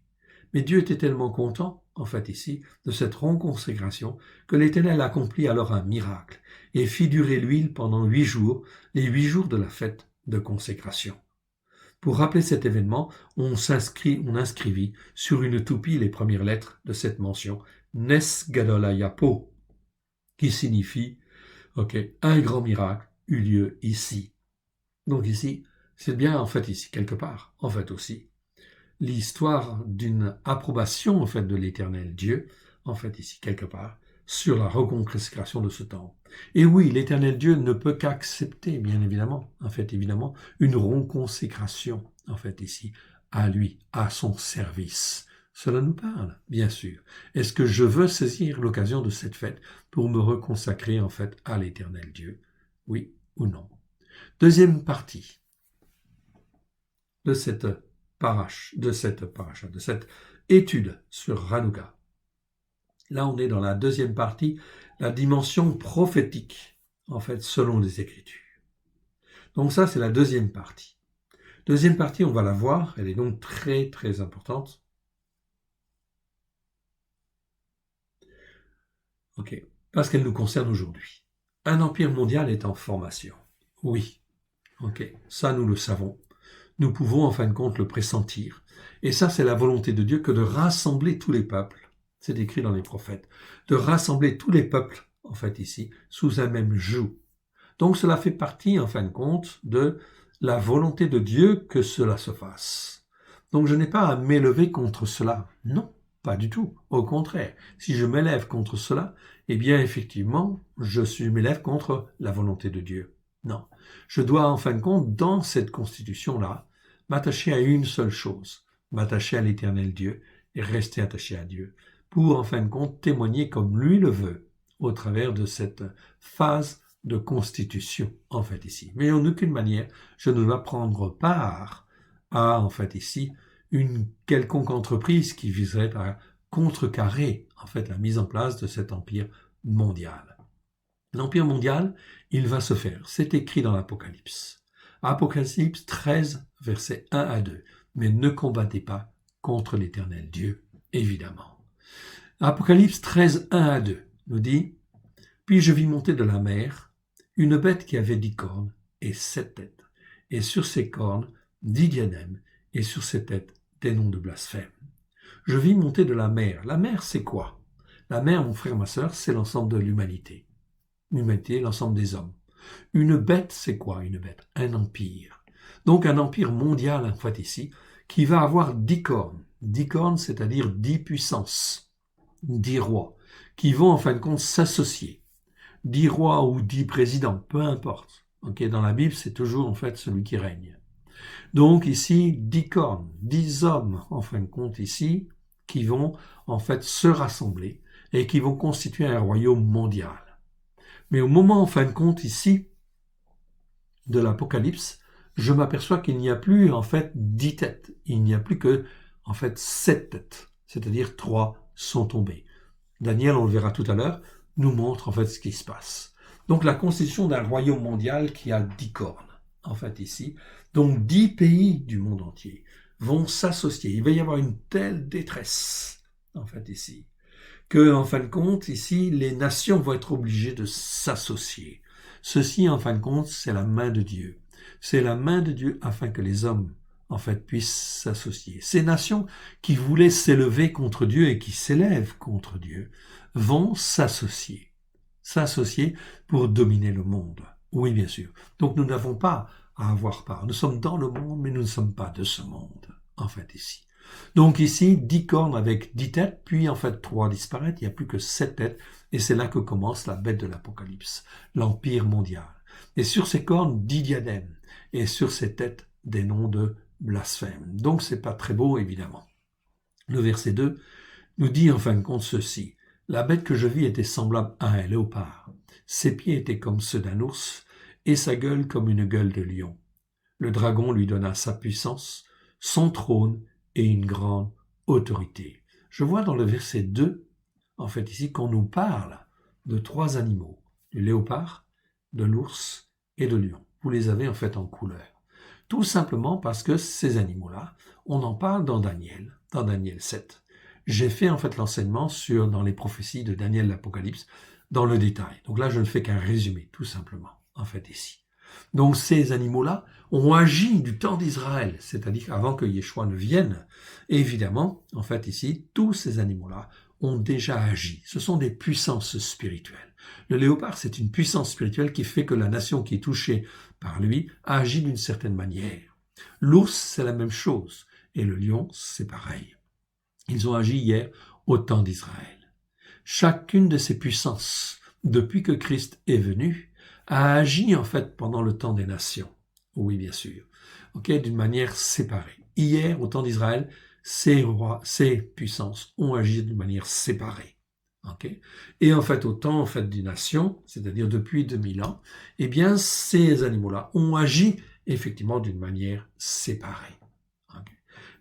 Mais Dieu était tellement content en fait ici de cette reconsécration que l'Éternel accomplit alors un miracle et fit durer l'huile pendant 8 jours, les 8 jours de la fête de consécration. Pour rappeler cet événement, on inscrivit sur une toupie les premières lettres de cette mention, Nes Gadol Ayapo, qui signifie un grand miracle eut lieu ici. Donc ici, c'est bien en fait ici, quelque part, en fait aussi, l'histoire d'une approbation en fait de l'Éternel Dieu, en fait ici, quelque part, sur la reconsécration de ce temple. Et oui, l'Éternel Dieu ne peut qu'accepter, bien évidemment, en fait, évidemment, une reconsécration, en fait, ici, à lui, à son service. Cela nous parle, bien sûr. Est-ce que je veux saisir l'occasion de cette fête pour me reconsacrer, en fait, à l'Éternel Dieu? Oui ou non? Deuxième partie de cette étude sur Hanouka. Là, on est dans la deuxième partie, la dimension prophétique, en fait, selon les Écritures. Donc ça, c'est la deuxième partie. Deuxième partie, on va la voir, elle est donc très, très importante. Ok, parce qu'elle nous concerne aujourd'hui. Un empire mondial est en formation. Oui, ok, ça nous le savons. Nous pouvons en fin de compte le pressentir. Et ça, c'est la volonté de Dieu que de rassembler tous les peuples. C'est écrit dans les prophètes. De rassembler tous les peuples, en fait, ici, sous un même joug. Donc cela fait partie, en fin de compte, de la volonté de Dieu que cela se fasse. Donc je n'ai pas à m'élever contre cela. Non, pas du tout. Au contraire, si je m'élève contre cela, eh bien effectivement, m'élève contre la volonté de Dieu. Non. Je dois, en fin de compte, dans cette constitution-là, m'attacher à une seule chose, m'attacher à l'Éternel Dieu et rester attaché à Dieu, pour, en fin de compte, témoigner comme lui le veut, au travers de cette phase de constitution, en fait, ici. Mais en aucune manière, je ne dois prendre part à, en fait, ici, une quelconque entreprise qui viserait à contrecarrer, en fait, la mise en place de cet empire mondial. L'empire mondial, il va se faire. C'est écrit dans l'Apocalypse. Apocalypse 13, versets 1 à 2. mais ne combattez pas contre l'Éternel Dieu, évidemment. Apocalypse 13, 1 à 2 nous dit « Puis je vis monter de la mer une bête qui avait 10 cornes et 7 têtes, et sur ses cornes 10 diadèmes, et sur ses têtes des noms de blasphème. Je vis monter de la mer. La mer, c'est quoi? La mer, mon frère, ma sœur, c'est l'ensemble de l'humanité. L'humanité, l'ensemble des hommes. Une bête, c'est quoi une bête? Un empire. Donc un empire mondial, en fait, ici, qui va avoir 10 cornes. 10 cornes, c'est-à-dire 10 puissances, 10 rois, qui vont, en fin de compte, s'associer. 10 rois ou 10 présidents, peu importe. Okay, dans la Bible, c'est toujours, en fait, celui qui règne. Donc ici, 10 cornes, 10 hommes, en fin de compte, ici, qui vont, en fait, se rassembler et qui vont constituer un royaume mondial. Mais au moment, en fin de compte, ici, de l'Apocalypse, je m'aperçois qu'il n'y a plus, en fait, 10 têtes. Il n'y a plus que, en fait, 7 têtes. C'est-à-dire 3 sont tombées. Daniel, on le verra tout à l'heure, nous montre, en fait, ce qui se passe. Donc, la constitution d'un royaume mondial qui a 10 cornes, en fait, ici. Donc, 10 pays du monde entier vont s'associer. Il va y avoir une telle détresse, en fait, ici, que, en fin de compte, ici, les nations vont être obligées de s'associer. Ceci, en fin de compte, c'est la main de Dieu. C'est la main de Dieu afin que les hommes, en fait, puissent s'associer. Ces nations qui voulaient s'élever contre Dieu et qui s'élèvent contre Dieu vont s'associer. S'associer pour dominer le monde. Oui, bien sûr. Donc, nous n'avons pas à avoir part. Nous sommes dans le monde, mais nous ne sommes pas de ce monde, en fait, ici. Donc ici, 10 cornes avec 10 têtes, puis en fait 3 disparaissent, il n'y a plus que 7 têtes, et c'est là que commence la bête de l'Apocalypse, l'Empire mondial. Et sur ces cornes, 10 diadèmes, et sur ces têtes, des noms de blasphème. Donc c'est pas très beau, évidemment. Le verset 2 nous dit en fin de compte ceci. La bête que je vis était semblable à un léopard. Ses pieds étaient comme ceux d'un ours, et sa gueule comme une gueule de lion. Le dragon lui donna sa puissance, son trône et une grande autorité. Je vois dans le verset 2, en fait ici, qu'on nous parle de 3 animaux, du léopard, de l'ours et de lion. Vous les avez en fait en couleur. Tout simplement parce que ces animaux-là, on en parle dans Daniel 7. J'ai fait en fait l'enseignement dans les prophéties de Daniel l'Apocalypse, dans le détail. Donc là, je ne fais qu'un résumé, tout simplement, en fait ici. Donc ces animaux-là ont agi du temps d'Israël, c'est-à-dire avant que Yeshua ne vienne. Et évidemment, en fait ici, tous ces animaux-là ont déjà agi. Ce sont des puissances spirituelles. Le léopard, c'est une puissance spirituelle qui fait que la nation qui est touchée par lui agit d'une certaine manière. L'ours, c'est la même chose. Et le lion, c'est pareil. Ils ont agi hier au temps d'Israël. Chacune de ces puissances, depuis que Christ est venu, a agi en fait pendant le temps des nations. Oui, bien sûr. D'une manière séparée. Hier, au temps d'Israël, ces rois, ces puissances ont agi d'une manière séparée. Et en fait, au temps en fait, des nations, c'est-à-dire depuis 2000 ans, eh bien, ces animaux-là ont agi effectivement d'une manière séparée.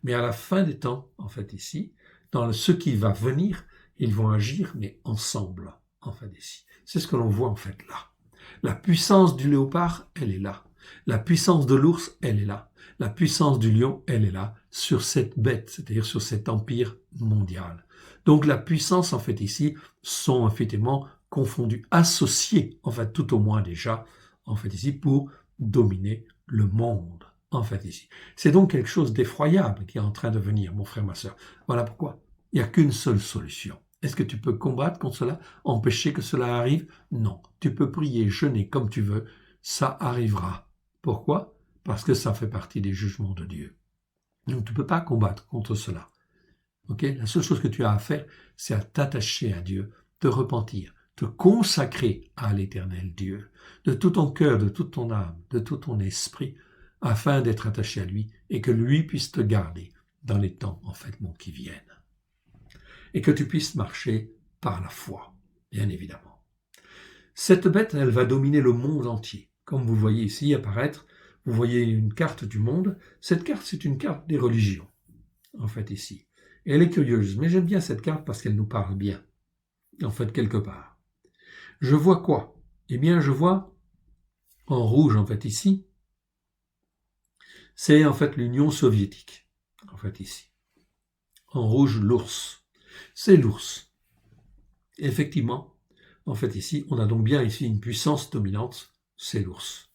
Mais à la fin des temps, en fait, ici, dans ce qui va venir, ils vont agir, mais ensemble, en fait, ici. C'est ce que l'on voit, en fait, là. La puissance du léopard, elle est là. La puissance de l'ours, elle est là. La puissance du lion, elle est là, sur cette bête, c'est-à-dire sur cet empire mondial. Donc la puissance, en fait, ici, sont effectivement confondues, associées, en fait, tout au moins déjà, en fait, ici, pour dominer le monde, en fait, ici. C'est donc quelque chose d'effroyable qui est en train de venir, mon frère, ma sœur. Voilà pourquoi. Il n'y a qu'une seule solution. Est-ce que tu peux combattre contre cela, empêcher que cela arrive? Non. Tu peux prier, jeûner comme tu veux, ça arrivera. Pourquoi? Parce que ça fait partie des jugements de Dieu. Donc tu ne peux pas combattre contre cela. La seule chose que tu as à faire, c'est à t'attacher à Dieu, te repentir, te consacrer à l'Éternel Dieu, de tout ton cœur, de toute ton âme, de tout ton esprit, afin d'être attaché à lui et que lui puisse te garder dans les temps, en fait, qui viennent. Et que tu puisses marcher par la foi, bien évidemment. Cette bête, elle va dominer le monde entier. Comme vous voyez ici apparaître, vous voyez une carte du monde. Cette carte, c'est une carte des religions, en fait, ici. Et elle est curieuse, mais j'aime bien cette carte parce qu'elle nous parle bien, en fait, quelque part. Je vois quoi? Eh bien, je vois, en rouge, en fait, ici, c'est en fait l'Union soviétique. en fait ici. En rouge, l'ours. C'est l'ours. Effectivement, en fait ici, on a donc bien ici une puissance dominante, c'est l'ours.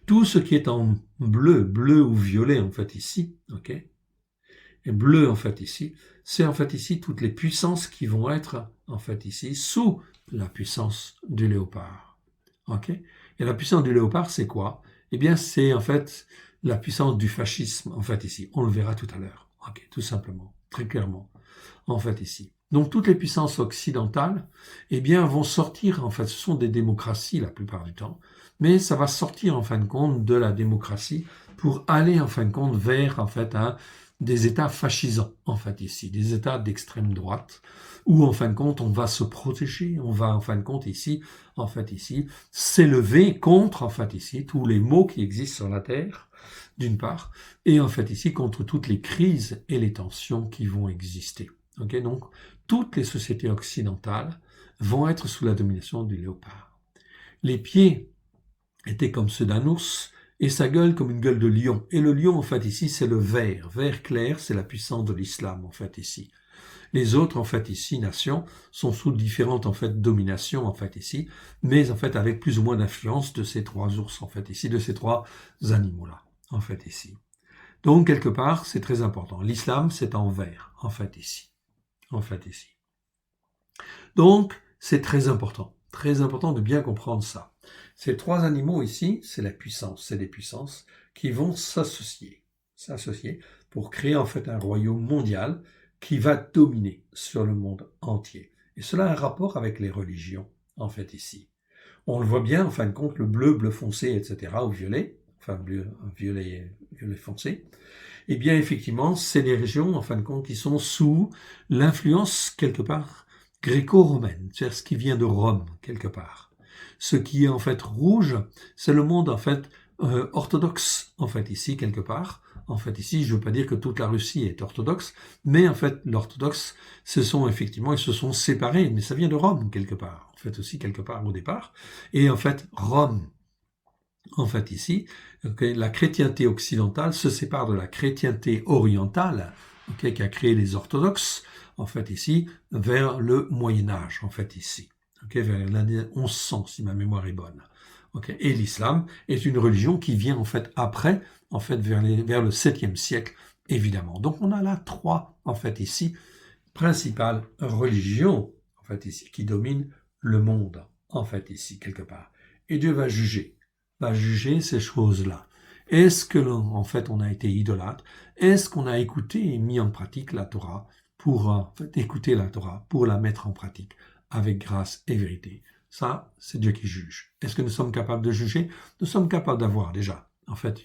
Tout ce qui est en bleu, bleu ou violet en fait ici, ok, et bleu en fait ici, c'est en fait ici toutes les puissances qui vont être en fait ici sous la puissance du léopard. Ok. Et la puissance du léopard, c'est quoi? Eh bien, c'est en fait la puissance du fascisme en fait ici. On le verra tout à l'heure. Ok, tout simplement, très clairement, en fait ici. Donc toutes les puissances occidentales, eh bien, vont sortir, en fait, ce sont des démocraties la plupart du temps, mais ça va sortir en fin de compte de la démocratie pour aller en fin de compte vers en fait des États fascisants, en fait ici, des États d'extrême droite, où en fin de compte on va se protéger, on va en fin de compte ici, en fait ici, s'élever contre en fait ici tous les maux qui existent sur la Terre, d'une part, et en fait ici contre toutes les crises et les tensions qui vont exister. Okay, donc toutes les sociétés occidentales vont être sous la domination du léopard. Les pieds étaient comme ceux d'un ours et sa gueule comme une gueule de lion. Et le lion, en fait, ici, c'est le vert. Vert clair, c'est la puissance de l'islam, en fait, ici. Les autres, en fait, ici, nations, sont sous différentes, en fait, dominations, en fait, ici, mais, en fait, avec plus ou moins d'influence de ces trois ours, en fait, ici, de ces trois animaux-là, en fait, ici. Donc, quelque part, c'est très important. L'islam, c'est en vert, en fait, ici. En fait, ici. Donc, c'est très important de bien comprendre ça. Ces trois animaux ici, c'est la puissance, c'est des puissances qui vont s'associer pour créer en fait un royaume mondial qui va dominer sur le monde entier. Et cela a un rapport avec les religions, en fait, ici. On le voit bien, en fin de compte, le bleu, bleu foncé, etc., ou violet, enfin bleu, violet, violet foncé. Eh bien, effectivement, c'est les régions, en fin de compte, qui sont sous l'influence, quelque part, gréco-romaine, c'est-à-dire ce qui vient de Rome, quelque part. Ce qui est en fait rouge, c'est le monde en fait orthodoxe, en fait ici, quelque part. En fait ici, je ne veux pas dire que toute la Russie est orthodoxe, mais en fait l'orthodoxe, ils se sont séparés, mais ça vient de Rome, quelque part, en fait aussi, quelque part au départ. Et en fait, Rome, en fait ici, la chrétienté occidentale se sépare de la chrétienté orientale, qui a créé les orthodoxes, en fait ici, vers le Moyen-Âge, en fait ici, vers l'année 1100, si ma mémoire est bonne. Et l'islam est une religion qui vient en fait après, en fait vers le 7e siècle, évidemment. Donc on a là trois, en fait ici, principales religions, en fait ici, qui dominent le monde, en fait ici, quelque part. Et Dieu va juger ces choses-là. Est-ce que, en fait, on a été idolâtre? Est-ce qu'on a écouté et mis en pratique la Torah pour en fait, écouter la Torah, pour la mettre en pratique avec grâce et vérité? Ça, c'est Dieu qui juge. Est-ce que nous sommes capables de juger? Nous sommes capables d'avoir déjà, en fait,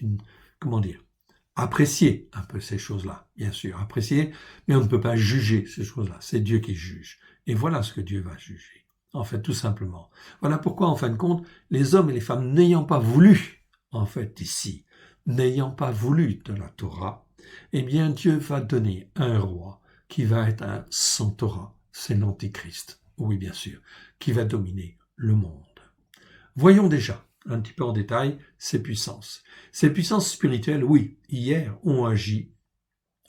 apprécier un peu ces choses-là, bien sûr, apprécier, mais on ne peut pas juger ces choses-là. C'est Dieu qui juge. Et voilà ce que Dieu va juger. En fait, tout simplement. Voilà pourquoi, en fin de compte, les hommes et les femmes n'ayant pas voulu, en fait, ici, n'ayant pas voulu de la Torah, eh bien, Dieu va donner un roi qui va être un sans Torah. C'est l'Antichrist. Oui, bien sûr. Qui va dominer le monde. Voyons déjà, un petit peu en détail, ces puissances. Ces puissances spirituelles, oui, hier, ont agi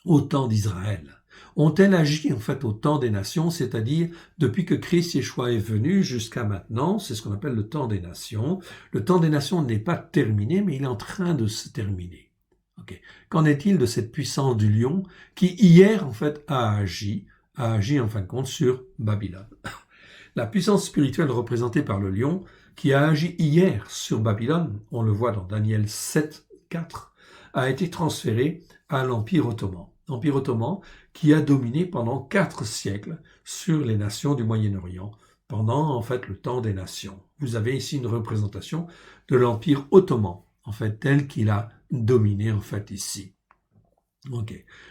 au temps d'Israël. Ont-elles agi en fait au temps des nations, c'est-à-dire depuis que Christ Yeshua est venu jusqu'à maintenant, c'est ce qu'on appelle le temps des nations. Le temps des nations n'est pas terminé, mais il est en train de se terminer. Qu'en est-il de cette puissance du lion qui hier en fait a agi en fin de compte sur Babylone? La puissance spirituelle représentée par le lion qui a agi hier sur Babylone, on le voit dans Daniel 7, 4, a été transférée à l'Empire ottoman. L'Empire ottoman qui a dominé pendant 4 siècles sur les nations du Moyen-Orient, pendant en fait le temps des nations. Vous avez ici une représentation de l'Empire ottoman, en fait tel qu'il a dominé en fait ici.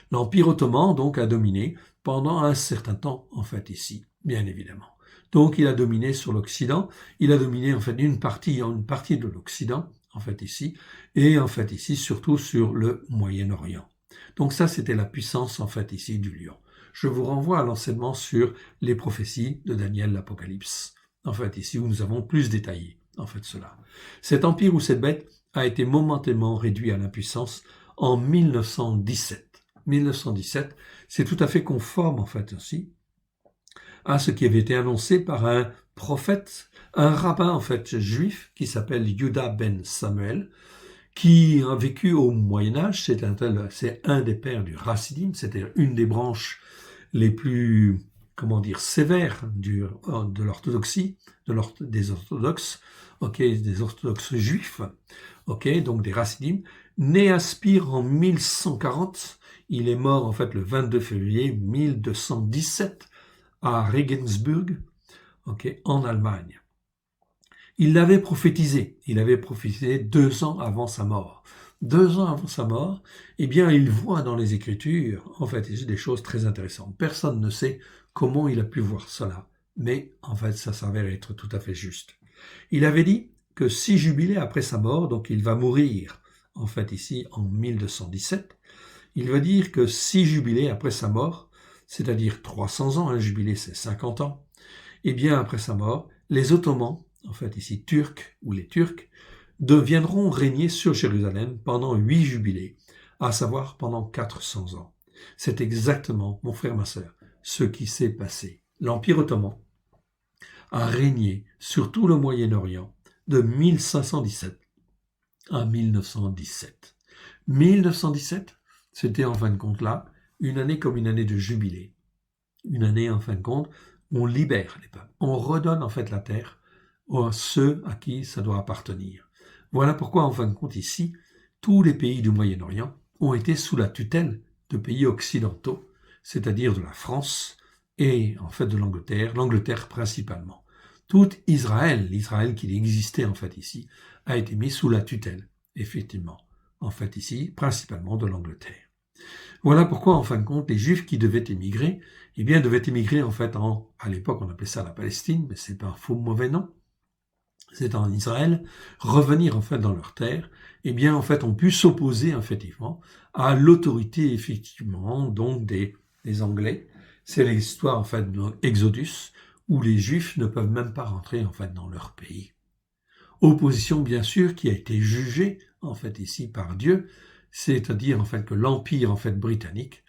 L'Empire ottoman donc a dominé pendant un certain temps en fait ici, bien évidemment. Donc il a dominé sur l'Occident, il a dominé en fait une partie de l'Occident, en fait ici, et en fait ici surtout sur le Moyen-Orient. Donc ça c'était la puissance en fait ici du lion. Je vous renvoie à l'enseignement sur les prophéties de Daniel l'Apocalypse, en fait ici où nous avons plus détaillé en fait cela. Cet empire ou cette bête a été momentanément réduit à l'impuissance en 1917. 1917, c'est tout à fait conforme en fait aussi à ce qui avait été annoncé par un prophète, un rabbin en fait juif qui s'appelle Yehuda ben Samuel, qui a vécu au Moyen-Âge. C'est un des pères du Hassidim, c'est-à-dire une des branches les plus, sévères de l'orthodoxie, des orthodoxes, des orthodoxes juifs, donc des Hassidim. Né à Spire en 1140, il est mort en fait le 22 février 1217 à Regensburg, en Allemagne. Il l'avait prophétisé. Il avait prophétisé 2 ans avant sa mort. 2 ans avant sa mort, il voit dans les Écritures, en fait, des choses très intéressantes. Personne ne sait comment il a pu voir cela, mais en fait, ça s'avère être tout à fait juste. Il avait dit que 6 jubilés après sa mort, donc il va mourir, en fait, ici, en 1217, il va dire que 6 jubilés après sa mort, c'est-à-dire 300 ans, un jubilé c'est 50 ans, après sa mort, les Ottomans, en fait ici Turcs ou les Turcs, deviendront régner sur Jérusalem pendant 8 jubilés, à savoir pendant 400 ans. C'est exactement, mon frère, ma sœur, ce qui s'est passé. L'Empire ottoman a régné sur tout le Moyen-Orient de 1517 à 1917. 1917, c'était en fin de compte là, une année comme une année de jubilé. Une année en fin de compte où on libère les peuples. On redonne en fait la terre à ceux à qui ça doit appartenir. Voilà pourquoi en fin de compte ici, tous les pays du Moyen-Orient ont été sous la tutelle de pays occidentaux, c'est-à-dire de la France et en fait de l'Angleterre principalement. Tout Israël, l'Israël qui existait en fait ici, a été mis sous la tutelle, effectivement, en fait ici, principalement de l'Angleterre. Voilà pourquoi, en fin de compte, les Juifs qui devaient émigrer, devaient émigrer, en fait, à l'époque, on appelait ça la Palestine, mais c'est un faux mauvais nom. C'est en Israël, revenir, en fait, dans leur terre, en fait, ont pu s'opposer, effectivement, à l'autorité, effectivement, donc, des Anglais. C'est l'histoire, en fait, de Exodus, où les Juifs ne peuvent même pas rentrer, en fait, dans leur pays. Opposition, bien sûr, qui a été jugée, en fait, ici, par Dieu, c'est-à-dire en fait que l'empire en fait britannique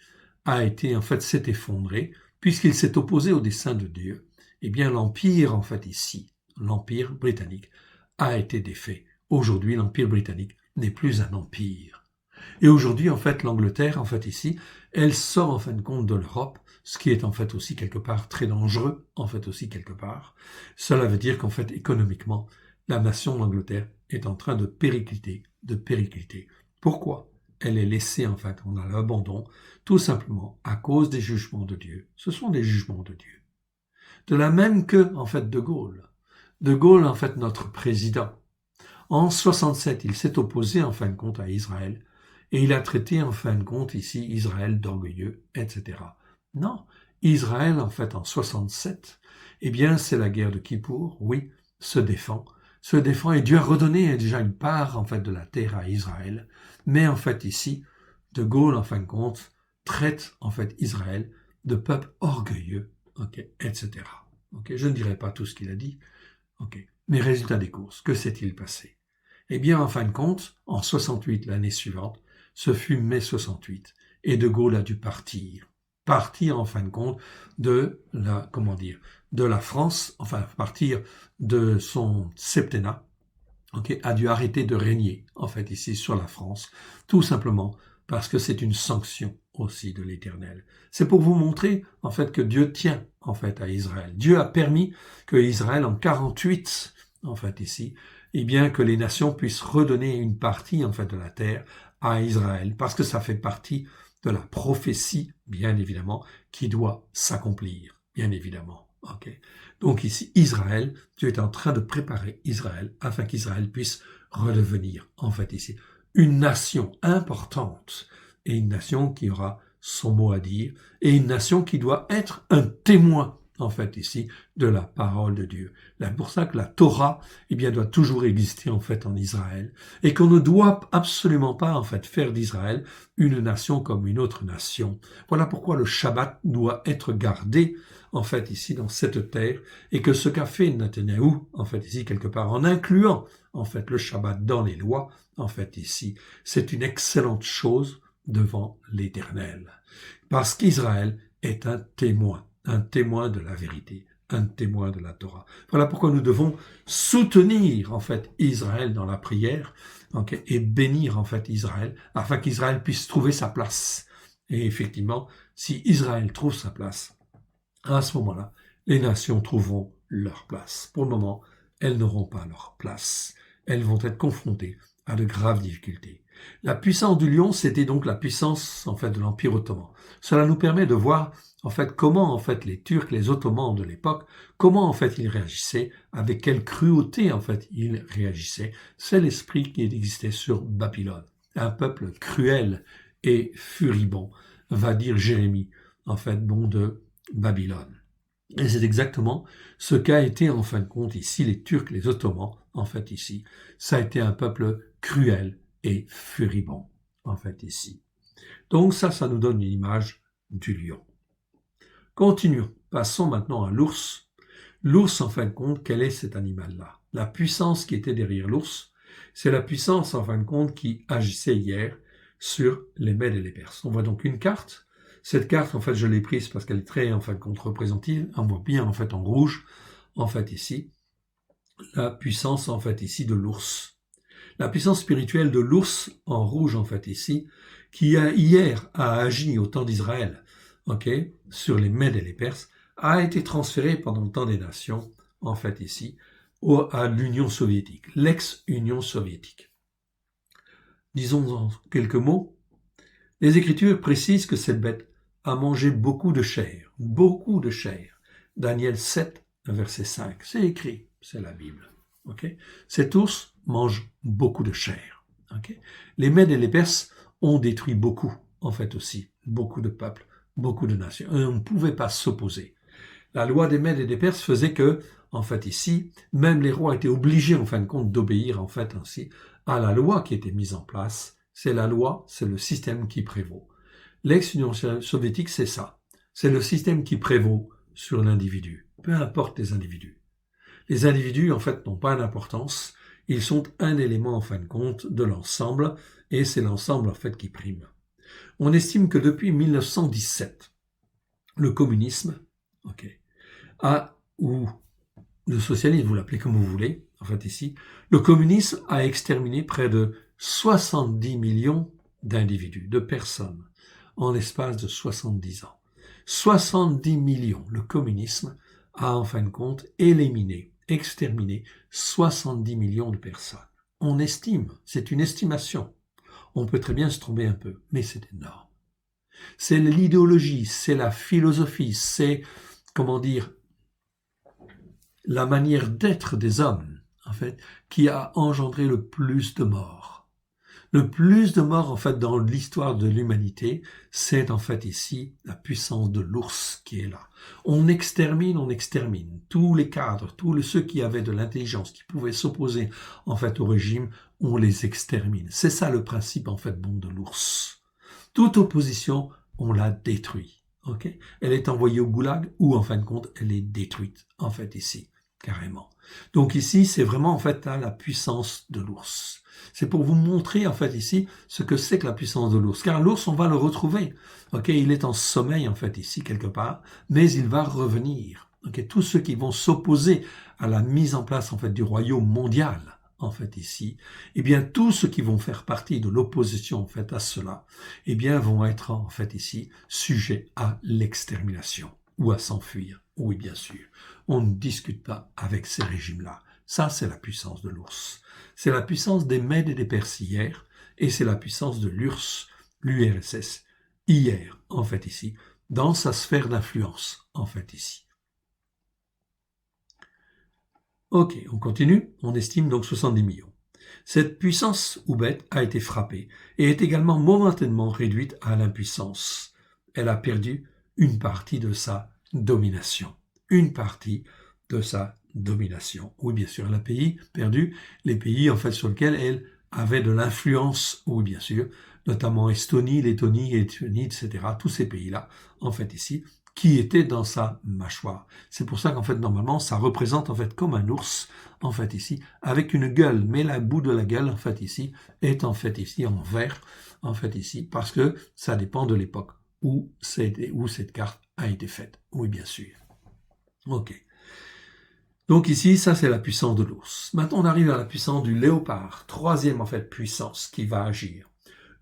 s'est effondré puisqu'il s'est opposé au dessein de Dieu. L'empire en fait ici, l'empire britannique a été défait. Aujourd'hui, l'empire britannique n'est plus un empire. Et aujourd'hui, en fait, l'Angleterre, en fait ici, elle sort en fin de compte de l'Europe, ce qui est en fait aussi quelque part très dangereux, en fait aussi quelque part. Cela veut dire qu'en fait, économiquement, la nation d'Angleterre est en train de péricliter. Pourquoi ? Elle est laissée, en fait, on a l'abandon, tout simplement à cause des jugements de Dieu. Ce sont des jugements de Dieu. De la même que, en fait, De Gaulle. De Gaulle, en fait, notre président. En 67, il s'est opposé, en fin de compte, à Israël, et il a traité, en fin de compte, ici, Israël d'orgueilleux, etc. Non, Israël, en fait, en 67, c'est la guerre de Kippour, oui, se défend, et Dieu a redonné déjà une part, en fait, de la terre à Israël. Mais, en fait, ici, De Gaulle, en fin de compte, traite, en fait, Israël de peuple orgueilleux, etc. Je ne dirai pas tout ce qu'il a dit, mais résultat des courses, que s'est-il passé? En fin de compte, en 68, l'année suivante, ce fut mai 68, et De Gaulle a dû partir, en fin de compte, de la France, partir de son septennat, a dû arrêter de régner, en fait, ici, sur la France, tout simplement parce que c'est une sanction aussi de l'Éternel. C'est pour vous montrer, en fait, que Dieu tient, en fait, à Israël. Dieu a permis que Israël, en 48, en fait, ici, que les nations puissent redonner une partie, en fait, de la terre à Israël, parce que ça fait partie de la prophétie, bien évidemment, qui doit s'accomplir, bien évidemment. Donc ici, Israël, Dieu est en train de préparer Israël afin qu'Israël puisse redevenir, en fait ici, une nation importante et une nation qui aura son mot à dire et une nation qui doit être un témoin, en fait ici, de la parole de Dieu. C'est pour ça que la Torah, doit toujours exister, en fait, en Israël et qu'on ne doit absolument pas, en fait, faire d'Israël une nation comme une autre nation. Voilà pourquoi le Shabbat doit être gardé, en fait, ici, dans cette terre, et que ce qu'a fait Netanyahou, en fait, ici, quelque part, en incluant, en fait, le Shabbat dans les lois, en fait, ici, c'est une excellente chose devant l'Éternel. Parce qu'Israël est un témoin de la vérité, un témoin de la Torah. Voilà pourquoi nous devons soutenir en fait Israël dans la prière, okay, et bénir en fait Israël, afin qu'Israël puisse trouver sa place. Et effectivement, si Israël trouve sa place, à ce moment-là, les nations trouveront leur place. Pour le moment, elles n'auront pas leur place. Elles vont être confrontées à de graves difficultés. La puissance du lion, c'était donc la puissance en fait de l'Empire ottoman. Cela nous permet de voir en fait comment en fait les Turcs, les Ottomans de l'époque, comment en fait ils réagissaient, avec quelle cruauté en fait ils réagissaient. C'est l'esprit qui existait sur Babylone, un peuple cruel et furibond, va dire Jérémie, en fait bon de Babylone. Et c'est exactement ce qu'a été en fin de compte ici les Turcs, les Ottomans, en fait ici. Ça a été un peuple cruel et furibond, en fait ici. Donc ça nous donne une image du lion. Continuons, passons maintenant à l'ours. L'ours, en fin de compte, quel est cet animal-là? La puissance qui était derrière l'ours, c'est la puissance, en fin de compte, qui agissait hier sur les Mèdes et les Perses. On voit donc une carte. Cette carte, en fait, je l'ai prise parce qu'elle est très, en fin de compte, représentative. On voit bien, en fait, en rouge, en fait, ici, la puissance, en fait, ici, de l'ours. La puissance spirituelle de l'ours, en rouge, en fait, ici, qui hier a agi au temps d'Israël, okay, sur les Mèdes et les Perses, a été transférée pendant le temps des nations, en fait, ici, à l'Union soviétique, l'ex-Union soviétique. Disons en quelques mots, les Écritures précisent que cette bête a mangé beaucoup de chair. Daniel 7, verset 5, c'est écrit, c'est la Bible. Okay? Cet ours mange beaucoup de chair. Okay? Les Mèdes et les Perses ont détruit beaucoup, en fait aussi, beaucoup de peuples, beaucoup de nations. Et on ne pouvait pas s'opposer. La loi des Mèdes et des Perses faisait que, en fait ici, même les rois étaient obligés, en fin de compte, d'obéir, en fait, ainsi, à la loi qui était mise en place. C'est la loi, c'est le système qui prévaut. L'ex-Union soviétique, c'est ça. C'est le système qui prévaut sur l'individu, peu importe les individus. Les individus, en fait, n'ont pas d'importance. Ils sont un élément, en fin de compte, de l'ensemble, et c'est l'ensemble, en fait, qui prime. On estime que depuis 1917, le communisme, ou le socialisme, vous l'appelez comme vous voulez, en fait ici, le communisme a exterminé près de 70 millions d'individus, de personnes, en l'espace de 70 ans. 70 millions, le communisme a en fin de compte éliminé, exterminé 70 millions de personnes. On estime, c'est une estimation. On peut très bien se tromper un peu, mais c'est énorme. C'est l'idéologie, c'est la philosophie, c'est, comment dire, la manière d'être des hommes, en fait, qui a engendré le plus de morts. Le plus de morts, en fait, dans l'histoire de l'humanité, c'est, en fait, ici, la puissance de l'ours qui est là. On extermine. Tous les cadres, tous ceux qui avaient de l'intelligence, qui pouvaient s'opposer, en fait, au régime, on les extermine. C'est ça le principe, en fait, bon de l'ours. Toute opposition, on la détruit. Okay? Elle est envoyée au goulag ou, en fin de compte, elle est détruite, en fait, ici, carrément. Donc ici, c'est vraiment, en fait, la puissance de l'ours. C'est pour vous montrer, en fait, ici, ce que c'est que la puissance de l'ours. Car l'ours, on va le retrouver. Okay? Il est en sommeil, en fait, ici, quelque part, mais il va revenir. Okay? Tous ceux qui vont s'opposer à la mise en place, en fait, du royaume mondial, en fait, ici, eh bien, tous ceux qui vont faire partie de l'opposition, en fait, à cela, eh bien, vont être, en fait, ici, sujets à l'extermination ou à s'enfuir. Oui, bien sûr. On ne discute pas avec ces régimes-là. Ça, c'est la puissance de l'ours. C'est la puissance des Mèdes et des Perses hier, et c'est la puissance de l'URSS, hier, en fait, ici, dans sa sphère d'influence, en fait, ici. Ok, on continue, on estime donc 70 millions. Cette puissance ou bête a été frappée et est également momentanément réduite à l'impuissance. Elle a perdu une partie de sa domination. Oui, bien sûr, elle a perdu les pays en fait sur lesquels elle avait de l'influence, oui, bien sûr, notamment Estonie, Lettonie, etc., tous ces pays-là, en fait ici, qui était dans sa mâchoire. C'est pour ça qu'en fait, normalement, ça représente en fait comme un ours, en fait ici, avec une gueule, mais la bout de la gueule, en fait ici, est en fait ici en vert, en fait ici, parce que ça dépend de l'époque où cette carte a été faite. Oui, bien sûr. Ok. Donc ici, ça c'est la puissance de l'ours. Maintenant, on arrive à la puissance du léopard, troisième en fait puissance qui va agir.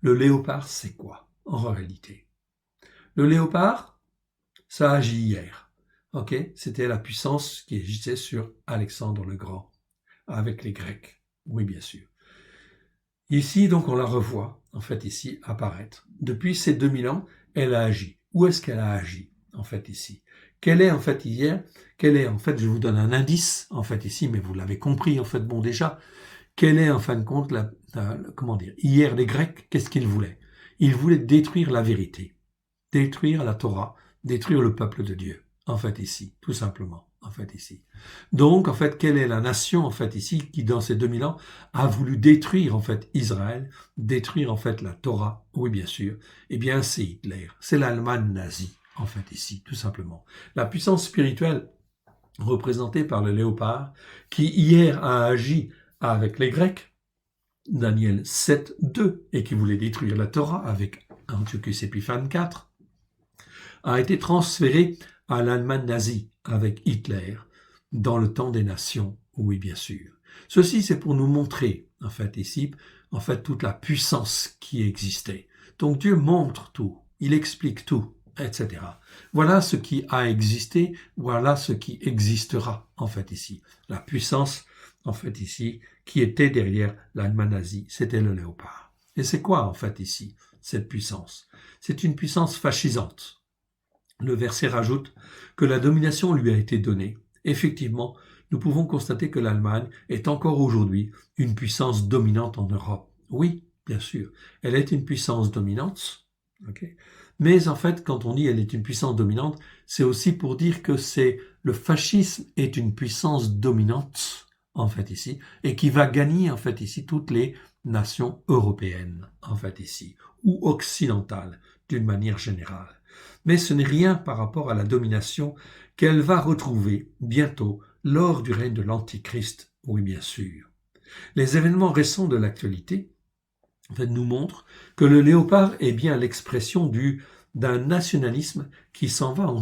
Le léopard, c'est quoi en réalité? Le léopard, ça agit hier. Ok, c'était la puissance qui agissait sur Alexandre le Grand, avec les Grecs. Oui, bien sûr. Ici, donc, on la revoit, en fait, ici, apparaître. Depuis ces 2000 ans, elle a agi. Où est-ce qu'elle a agi, en fait, ici? Quelle est, en fait, hier? Quelle est, en fait, je vous donne un indice, en fait, ici, mais vous l'avez compris, en fait, bon, déjà, quelle est, en fin de compte, comment dire, hier, les Grecs, qu'est-ce qu'ils voulaient? Ils voulaient détruire la vérité, détruire la Torah, détruire le peuple de Dieu, en fait, ici, tout simplement, en fait, ici. Donc, en fait, quelle est la nation, en fait, ici, qui, dans ces 2000 ans, a voulu détruire, en fait, Israël, détruire, en fait, la Torah? Oui, bien sûr. Eh bien, c'est Hitler. C'est l'Allemagne nazie, en fait, ici, tout simplement. La puissance spirituelle représentée par le léopard, qui hier a agi avec les Grecs, Daniel 7, 2, et qui voulait détruire la Torah avec Antiochus Épiphane 4, a été transféré à l'Allemagne nazie avec Hitler dans le temps des nations, oui bien sûr. Ceci c'est pour nous montrer, en fait ici, en fait toute la puissance qui existait. Donc Dieu montre tout, il explique tout, etc. Voilà ce qui a existé, voilà ce qui existera, en fait ici. La puissance, en fait ici, qui était derrière l'Allemagne nazie, c'était le léopard. Et c'est quoi, en fait ici, cette puissance? C'est une puissance fascisante. Le verset rajoute que la domination lui a été donnée. Effectivement, nous pouvons constater que l'Allemagne est encore aujourd'hui une puissance dominante en Europe. Oui, bien sûr, elle est une puissance dominante, okay. Mais en fait, quand on dit elle est une puissance dominante, c'est aussi pour dire que le fascisme est une puissance dominante, en fait ici, et qui va gagner en fait ici toutes les nations européennes, en fait ici, ou occidentales, d'une manière générale. Mais ce n'est rien par rapport à la domination qu'elle va retrouver bientôt lors du règne de l'Antichrist, oui bien sûr. Les événements récents de l'actualité nous montrent que le léopard est bien l'expression d'un nationalisme qui s'en va en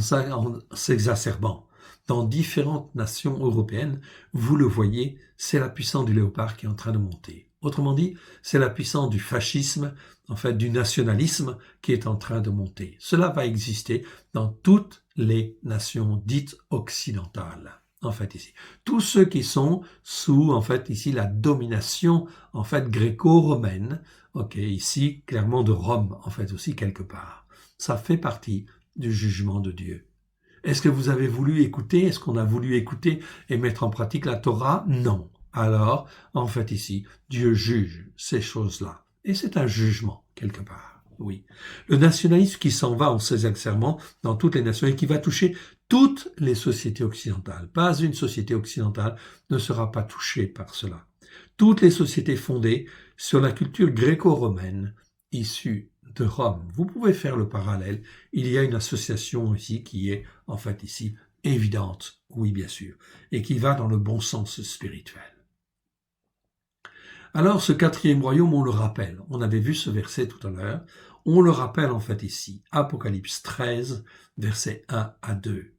s'exacerbant. Dans différentes nations européennes, vous le voyez, c'est la puissance du léopard qui est en train de monter. Autrement dit, c'est la puissance du fascisme, en fait du nationalisme qui est en train de monter. Cela va exister dans toutes les nations dites occidentales. En fait ici, tous ceux qui sont sous en fait ici la domination en fait gréco-romaine, ok, ici clairement de Rome en fait aussi quelque part. Ça fait partie du jugement de Dieu. Est-ce que vous avez voulu écouter? Est-ce qu'on a voulu écouter et mettre en pratique la Torah? Non. Alors, en fait ici, Dieu juge ces choses-là. Et c'est un jugement, quelque part, oui. Le nationalisme qui s'en va en s'exacerbant dans toutes les nations et qui va toucher toutes les sociétés occidentales. Pas une société occidentale ne sera pas touchée par cela. Toutes les sociétés fondées sur la culture gréco-romaine issue de Rome. Vous pouvez faire le parallèle. Il y a une association ici qui est, en fait, ici, évidente, oui, bien sûr, et qui va dans le bon sens spirituel. Alors, ce quatrième royaume, on le rappelle. On avait vu ce verset tout à l'heure. On le rappelle, en fait, ici. Apocalypse 13, versets 1 à 2.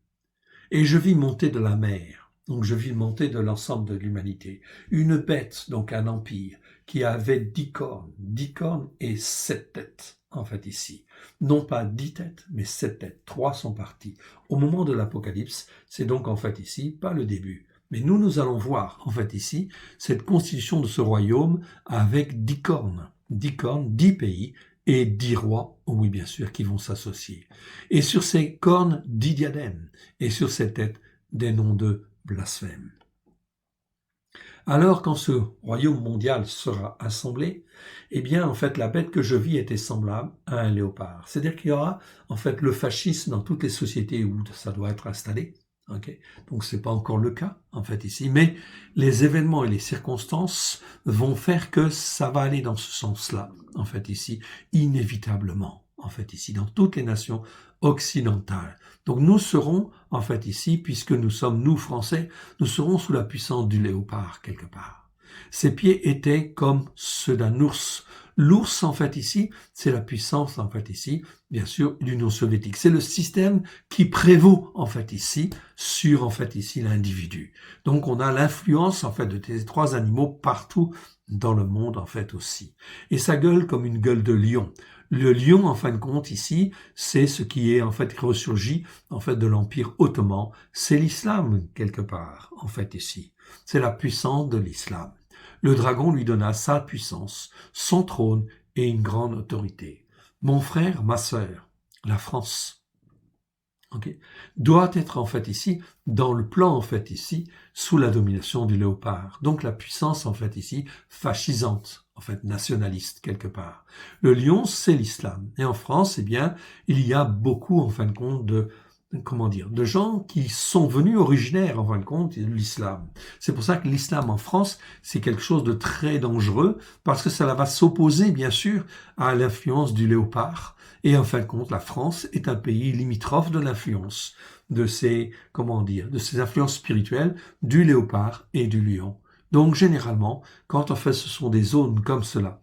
Et je vis monter de la mer. Donc, je vis monter de l'ensemble de l'humanité. Une bête, donc un empire, qui avait 10 cornes et 7 têtes, en fait, ici. Non pas 10 têtes, mais 7 têtes. 3 sont parties. Au moment de l'Apocalypse, c'est donc, en fait, ici, pas le début. Mais nous allons voir, en fait, ici, cette constitution de ce royaume avec 10 cornes. 10 cornes, 10 pays et 10 rois, oui, bien sûr, qui vont s'associer. Et sur ces cornes, 10 diadèmes. Et sur ces têtes, des noms de blasphème. Alors, quand ce royaume mondial sera assemblé, eh bien, en fait, la bête que je vis était semblable à un léopard. C'est-à-dire qu'il y aura, en fait, le fascisme dans toutes les sociétés où ça doit être installé. Okay. Donc, c'est pas encore le cas, en fait, ici. Mais les événements et les circonstances vont faire que ça va aller dans ce sens-là, en fait, ici, inévitablement, en fait ici, dans toutes les nations occidentales. Donc nous serons, en fait ici, puisque nous sommes, nous Français, nous serons sous la puissance du léopard quelque part. Ses pieds étaient comme ceux d'un ours. L'ours, en fait ici, c'est la puissance, en fait ici, bien sûr, l'Union soviétique. C'est le système qui prévaut, en fait ici, sur, en fait ici, l'individu. Donc on a l'influence, en fait, de ces trois animaux partout dans le monde, en fait aussi. Et ça gueule comme une gueule de lion. Le lion, en fin de compte, ici, c'est ce qui est, en fait, ressurgi, en fait, de l'Empire ottoman. C'est l'islam, quelque part, en fait, ici. C'est la puissance de l'islam. Le dragon lui donna sa puissance, son trône et une grande autorité. Mon frère, ma sœur, la France, doit être, en fait, ici, dans le plan, en fait, ici, sous la domination du léopard. Donc, la puissance, en fait, ici, fascisante, en fait, nationaliste, quelque part. Le lion, c'est l'islam. Et en France, eh bien, il y a beaucoup, en fin de compte, de gens qui sont venus originaires, en fin de compte, de l'islam. C'est pour ça que l'islam en France, c'est quelque chose de très dangereux, parce que ça va s'opposer, bien sûr, à l'influence du léopard. Et en fin de compte, la France est un pays limitrophe de l'influence de ces, de ces influences spirituelles du léopard et du lion. Donc, généralement, quand en fait ce sont des zones comme cela,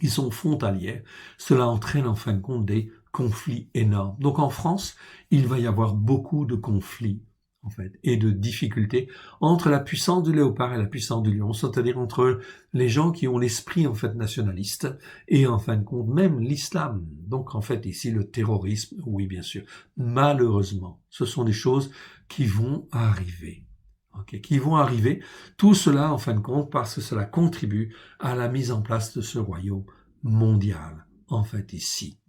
qui sont frontalières, cela entraîne en fin de compte des conflits énormes. Donc en France, il va y avoir beaucoup de conflits, en fait, et de difficultés entre la puissance du léopard et la puissance du lion, c'est-à-dire entre les gens qui ont l'esprit, en fait, nationaliste, et en fin de compte, même l'islam. Donc en fait, ici, le terrorisme, oui, bien sûr. Malheureusement, ce sont des choses qui vont arriver. Qui vont arriver, tout cela en fin de compte parce que cela contribue à la mise en place de ce royaume mondial, en fait ici.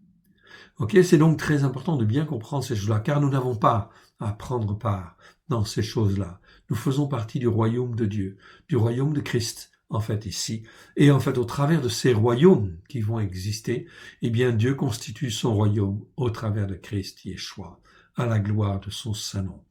C'est donc très important de bien comprendre ces choses-là, car nous n'avons pas à prendre part dans ces choses-là. Nous faisons partie du royaume de Dieu, du royaume de Christ, en fait ici. Et en fait, au travers de ces royaumes qui vont exister, eh bien Dieu constitue son royaume au travers de Christ Yeshua, à la gloire de son saint nom.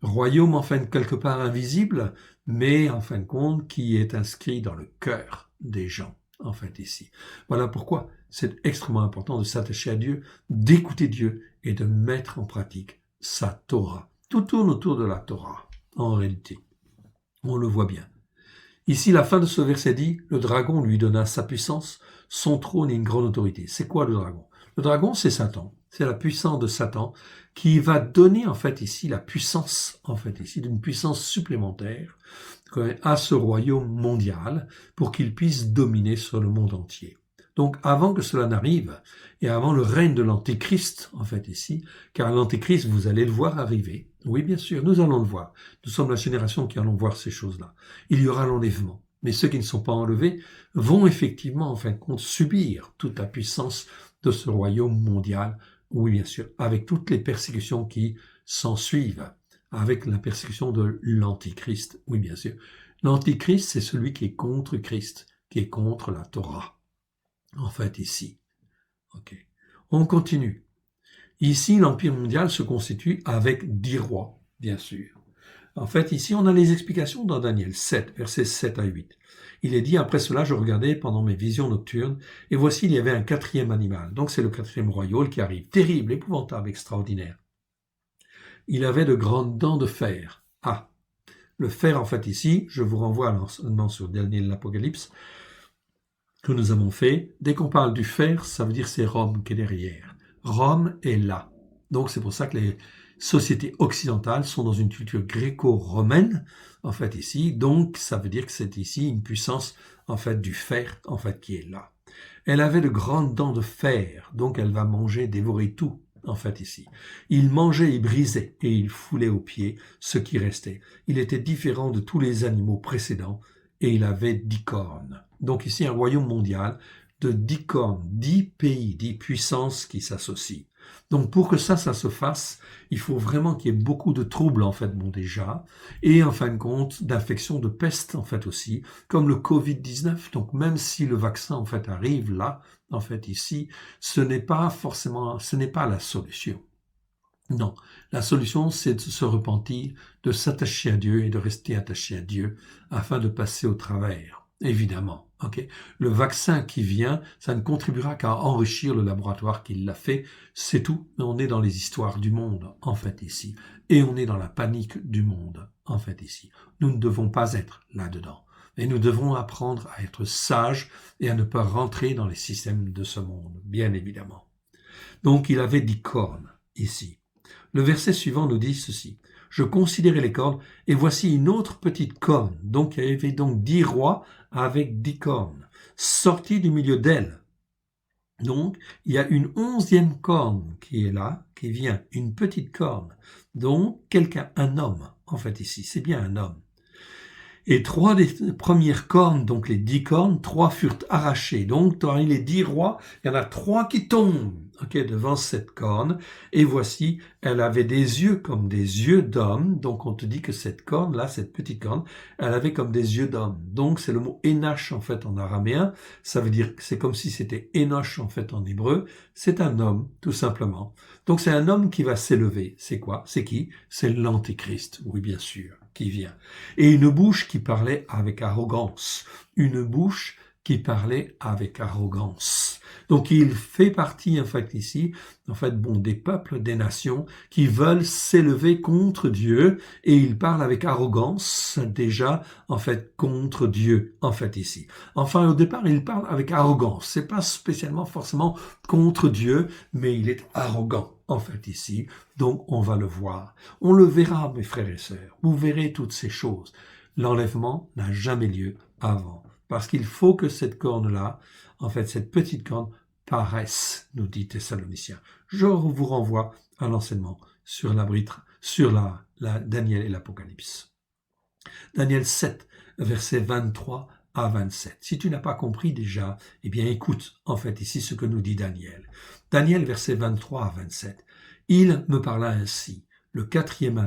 Royaume, en fin de quelque part invisible, mais en fin de compte, qui est inscrit dans le cœur des gens, en fait, ici. Voilà pourquoi c'est extrêmement important de s'attacher à Dieu, d'écouter Dieu et de mettre en pratique sa Torah. Tout tourne autour de la Torah, en réalité. On le voit bien. Ici, la fin de ce verset dit, le dragon lui donna sa puissance, son trône et une grande autorité. C'est quoi le dragon? Le dragon, c'est Satan. C'est la puissance de Satan qui va donner, en fait, ici, la puissance, en fait, ici, d'une puissance supplémentaire à ce royaume mondial pour qu'il puisse dominer sur le monde entier. Donc, avant que cela n'arrive, et avant le règne de l'Antéchrist, en fait, ici, car l'Antéchrist, vous allez le voir arriver. Oui, bien sûr, nous allons le voir. Nous sommes la génération qui allons voir ces choses-là. Il y aura l'enlèvement. Mais ceux qui ne sont pas enlevés vont effectivement, en fin de compte, subir toute la puissance de ce royaume mondial. Oui, bien sûr, avec toutes les persécutions qui s'en suivent, avec la persécution de l'Antichrist. Oui, bien sûr. L'Antichrist, c'est celui qui est contre Christ, qui est contre la Torah. En fait, ici. On continue. Ici, l'Empire mondial se constitue avec 10 rois, bien sûr. En fait, ici, on a les explications dans Daniel 7, versets 7 à 8. Il est dit, après cela, je regardais pendant mes visions nocturnes, et voici, il y avait un 4e animal. Donc, c'est le 4e royaume qui arrive. Terrible, épouvantable, extraordinaire. Il avait de grandes dents de fer. Ah, le fer, en fait, ici, je vous renvoie à l'enseignement sur Daniel l'Apocalypse que nous avons fait. Dès qu'on parle du fer, ça veut dire c'est Rome qui est derrière. Rome est là. Donc, c'est pour ça que les sociétés occidentales sont dans une culture gréco-romaine, en fait, ici. Donc, ça veut dire que c'est ici une puissance, en fait, du fer, en fait, qui est là. Elle avait de grandes dents de fer, donc elle va manger, dévorer tout, en fait, ici. Il mangeait et brisait, et il foulait aux pieds ce qui restait. Il était différent de tous les animaux précédents, et il avait 10 cornes. Donc ici, un royaume mondial de 10 cornes, 10 pays, 10 puissances qui s'associent. Donc pour que ça se fasse, il faut vraiment qu'il y ait beaucoup de troubles, en fait, déjà, et en fin de compte, d'infections de peste, en fait, aussi, comme le Covid-19. Donc même si le vaccin, en fait, arrive là, en fait, ici, ce n'est pas la solution. Non, la solution, c'est de se repentir, de s'attacher à Dieu et de rester attaché à Dieu afin de passer au travers, évidemment. Ok, le vaccin qui vient, ça ne contribuera qu'à enrichir le laboratoire qui l'a fait, c'est tout. Mais on est dans les histoires du monde, en fait, ici. Et on est dans la panique du monde, en fait, ici. Nous ne devons pas être là-dedans. Et nous devons apprendre à être sages et à ne pas rentrer dans les systèmes de ce monde, bien évidemment. Donc, il avait 10 cornes, ici. Le verset suivant nous dit ceci. Je considérais les cornes, et voici une autre petite corne. Donc, il y avait donc 10 rois avec 10 cornes, sortis du milieu d'elles. Donc, il y a une 11e corne qui est là, qui vient, une petite corne. Donc, quelqu'un, un homme, en fait, ici, c'est bien un homme. Et 3 des premières cornes, donc les 10 cornes, 3 furent arrachées. Donc, parmi les 10 rois, il y en a 3 qui tombent, devant cette corne. Et voici, elle avait des yeux comme des yeux d'homme. Donc, on te dit que cette corne-là, cette petite corne, elle avait comme des yeux d'homme. Donc, c'est le mot Enoch, en fait, en araméen. Ça veut dire que c'est comme si c'était Enoch, en fait, en hébreu. C'est un homme, tout simplement. Donc, c'est un homme qui va s'élever. C'est quoi? C'est qui? C'est l'Antéchrist. Oui, bien sûr, qui vient. Et une bouche qui parlait avec arrogance. Une bouche qui parlait avec arrogance. Donc il fait partie, en fait, ici, des peuples, des nations qui veulent s'élever contre Dieu et il parle avec arrogance, déjà, en fait, contre Dieu, en fait, ici. Enfin, au départ, il parle avec arrogance. C'est pas spécialement forcément contre Dieu, mais il est arrogant, en fait, ici. Donc, on va le voir. On le verra, mes frères et sœurs. Vous verrez toutes ces choses. L'enlèvement n'a jamais lieu avant. Parce qu'il faut que cette corne-là, en fait, cette petite corne, paraisse, nous dit Thessaloniciens. Je vous renvoie à l'enseignement sur la Daniel et l'Apocalypse. Daniel 7, versets 23 à 27. Si tu n'as pas compris déjà, eh bien écoute, en fait, ici ce que nous dit Daniel. Daniel, versets 23 à 27. Il me parla ainsi. Le 4e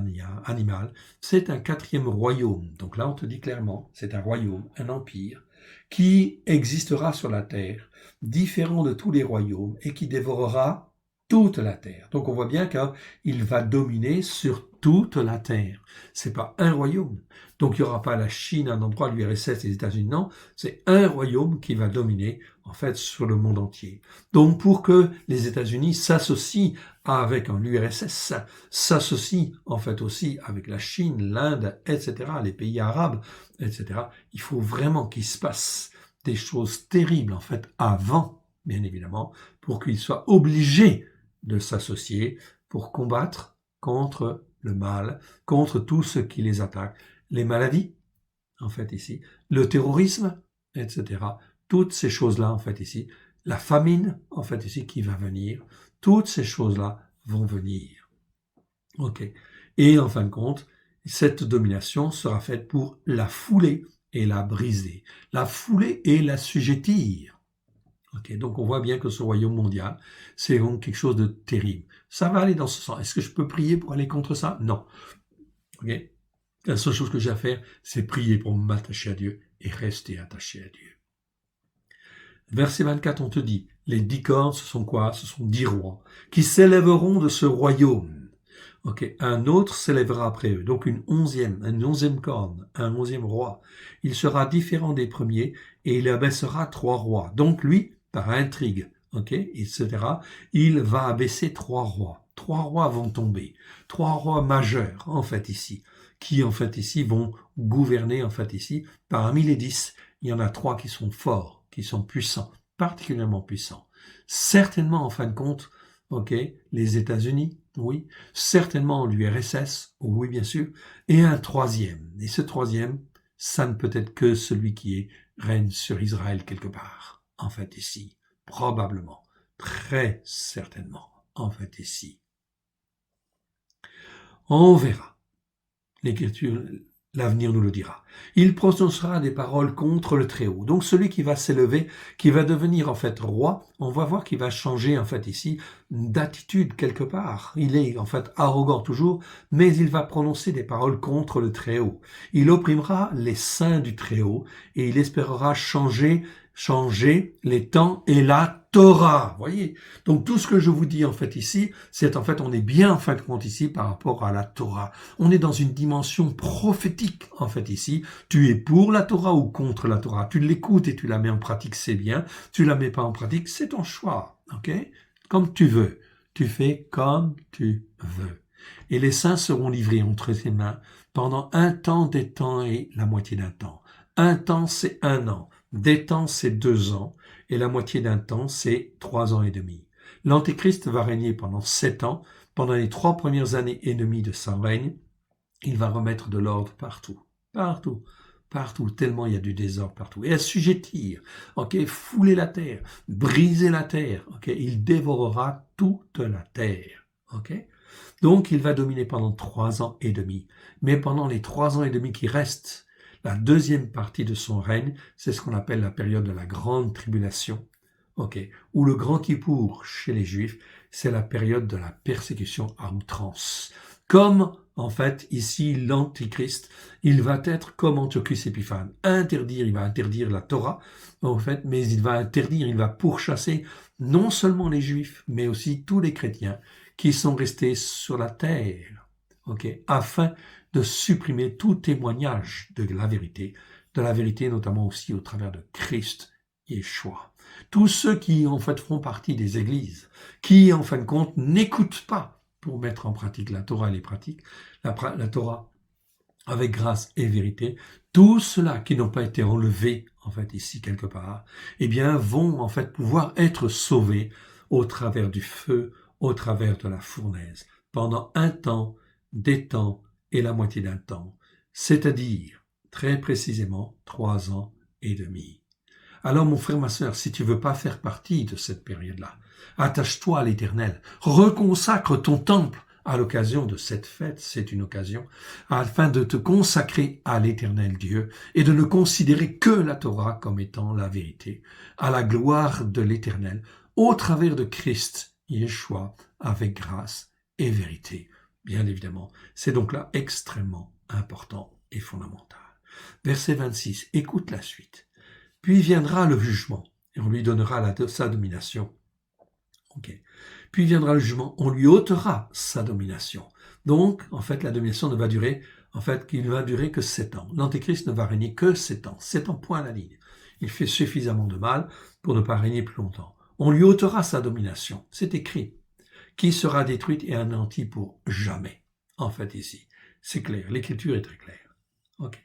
animal, c'est un 4e royaume. Donc là, on te dit clairement, c'est un royaume, un empire, qui existera sur la terre, différent de tous les royaumes, et qui dévorera toute la terre. Donc on voit bien qu'il va dominer sur toute la terre. C'est pas un royaume. Donc il n'y aura pas la Chine, un endroit, l'URSS, les États-Unis, non. C'est un royaume qui va dominer, en fait, sur le monde entier. Donc pour que les États-Unis s'associent avec l'URSS, s'associent, en fait, aussi avec la Chine, l'Inde, etc., les pays arabes, etc., il faut vraiment qu'il se passe des choses terribles, en fait, avant, bien évidemment, pour qu'ils soient obligés de s'associer pour combattre contre le mal, contre tout ce qui les attaque, les maladies, en fait, ici, le terrorisme, etc. Toutes ces choses-là, en fait, ici, la famine, en fait, ici, qui va venir, toutes ces choses-là vont venir. Ok. Et en fin de compte, cette domination sera faite pour la fouler et la briser. La fouler et l'assujettir. Okay, donc on voit bien que ce royaume mondial, c'est donc quelque chose de terrible. Ça va aller dans ce sens. Est-ce que je peux prier pour aller contre ça? Non. Okay. La seule chose que j'ai à faire, c'est prier pour m'attacher à Dieu et rester attaché à Dieu. Verset 24, on te dit, les 10 cornes, ce sont quoi? Ce sont 10 rois qui s'élèveront de ce royaume. Okay. Un autre s'élèvera après eux. Donc une 11e corne, un 11e roi. Il sera différent des premiers et il abaissera 3 rois. Donc lui, par intrigue, etc., il va abaisser 3 rois. 3 rois vont tomber. 3 rois majeurs, en fait, ici, qui, en fait, ici, vont gouverner, en fait, ici. Parmi les 10, il y en a 3 qui sont forts, qui sont puissants, particulièrement puissants. Certainement, en fin de compte, les États-Unis, oui. Certainement l'URSS, oui, bien sûr. Et un 3e. Et ce 3e, ça ne peut être que celui qui règne sur Israël quelque part. En fait, ici, probablement, très certainement, en fait, ici. On verra. L'Écriture, l'avenir nous le dira. Il prononcera des paroles contre le Très-Haut. Donc celui qui va s'élever, qui va devenir en fait roi, on va voir qu'il va changer en fait ici d'attitude quelque part. Il est en fait arrogant toujours, mais il va prononcer des paroles contre le Très-Haut. Il opprimera les saints du Très-Haut et il espérera changer les temps et la Torah. Voyez? Donc tout ce que je vous dis en fait ici, c'est en fait on est bien en fin de compte ici par rapport à la Torah. On est dans une dimension prophétique en fait ici. Tu es pour la Torah ou contre la Torah. Tu l'écoutes et tu la mets en pratique, c'est bien. Tu la mets pas en pratique, c'est ton choix. Ok? Comme tu veux. Tu fais comme tu veux. Et les saints seront livrés entre ses mains pendant un temps, des temps et la moitié d'un temps. Un temps, c'est 1 an. Des temps, c'est 2 ans. Et la moitié d'un temps, c'est 3 ans et demi. L'Antéchrist va régner pendant 7 ans. Pendant les 3 premières années et demie de son règne, il va remettre de l'ordre partout. Partout. Partout, tellement il y a du désordre partout. Et assujettir, ok, fouler la terre, briser la terre, ok, il dévorera toute la terre, ok. Donc il va dominer pendant 3 ans et demi. Mais pendant les 3 ans et demi qui restent, la deuxième partie de son règne, c'est ce qu'on appelle la période de la grande tribulation, ok, ou le grand Kippour chez les Juifs, c'est la période de la persécution à outrance. Comme, en fait, ici, l'Antichrist, il va être comme Antiochus Épiphane. Il va interdire la Torah, en fait, mais il va pourchasser non seulement les Juifs, mais aussi tous les chrétiens qui sont restés sur la terre, ok, afin de supprimer tout témoignage de la vérité notamment aussi au travers de Christ Yeshua. Tous ceux qui, en fait, font partie des églises, qui, en fin de compte, n'écoutent pas pour mettre en pratique la Torah et les pratiques, la Torah avec grâce et vérité, tous ceux-là qui n'ont pas été enlevés, en fait, ici quelque part, eh bien, vont, en fait, pouvoir être sauvés au travers du feu, au travers de la fournaise, pendant un temps, des temps et la moitié d'un temps, c'est-à-dire, très précisément, 3 ans et demi. Alors, mon frère, ma sœur, si tu veux pas faire partie de cette période-là, attache-toi à l'Éternel, reconsacre ton temple à l'occasion de cette fête, c'est une occasion, afin de te consacrer à l'Éternel Dieu et de ne considérer que la Torah comme étant la vérité, à la gloire de l'Éternel, au travers de Christ, Yeshua, avec grâce et vérité. Bien évidemment, c'est donc là extrêmement important et fondamental. Verset 26, écoute la suite. Puis viendra le jugement, et on lui donnera sa domination. Okay. Puis viendra le jugement, on lui ôtera sa domination. Donc, en fait, la domination ne va durer, qu'il ne va durer que 7 ans. L'Antéchrist ne va régner que 7 ans. 7 ans, point à la ligne. Il fait suffisamment de mal pour ne pas régner plus longtemps. On lui ôtera sa domination. C'est écrit. Qui sera détruite et anéantie pour jamais. En fait, ici. C'est clair. L'écriture est très claire. Ok.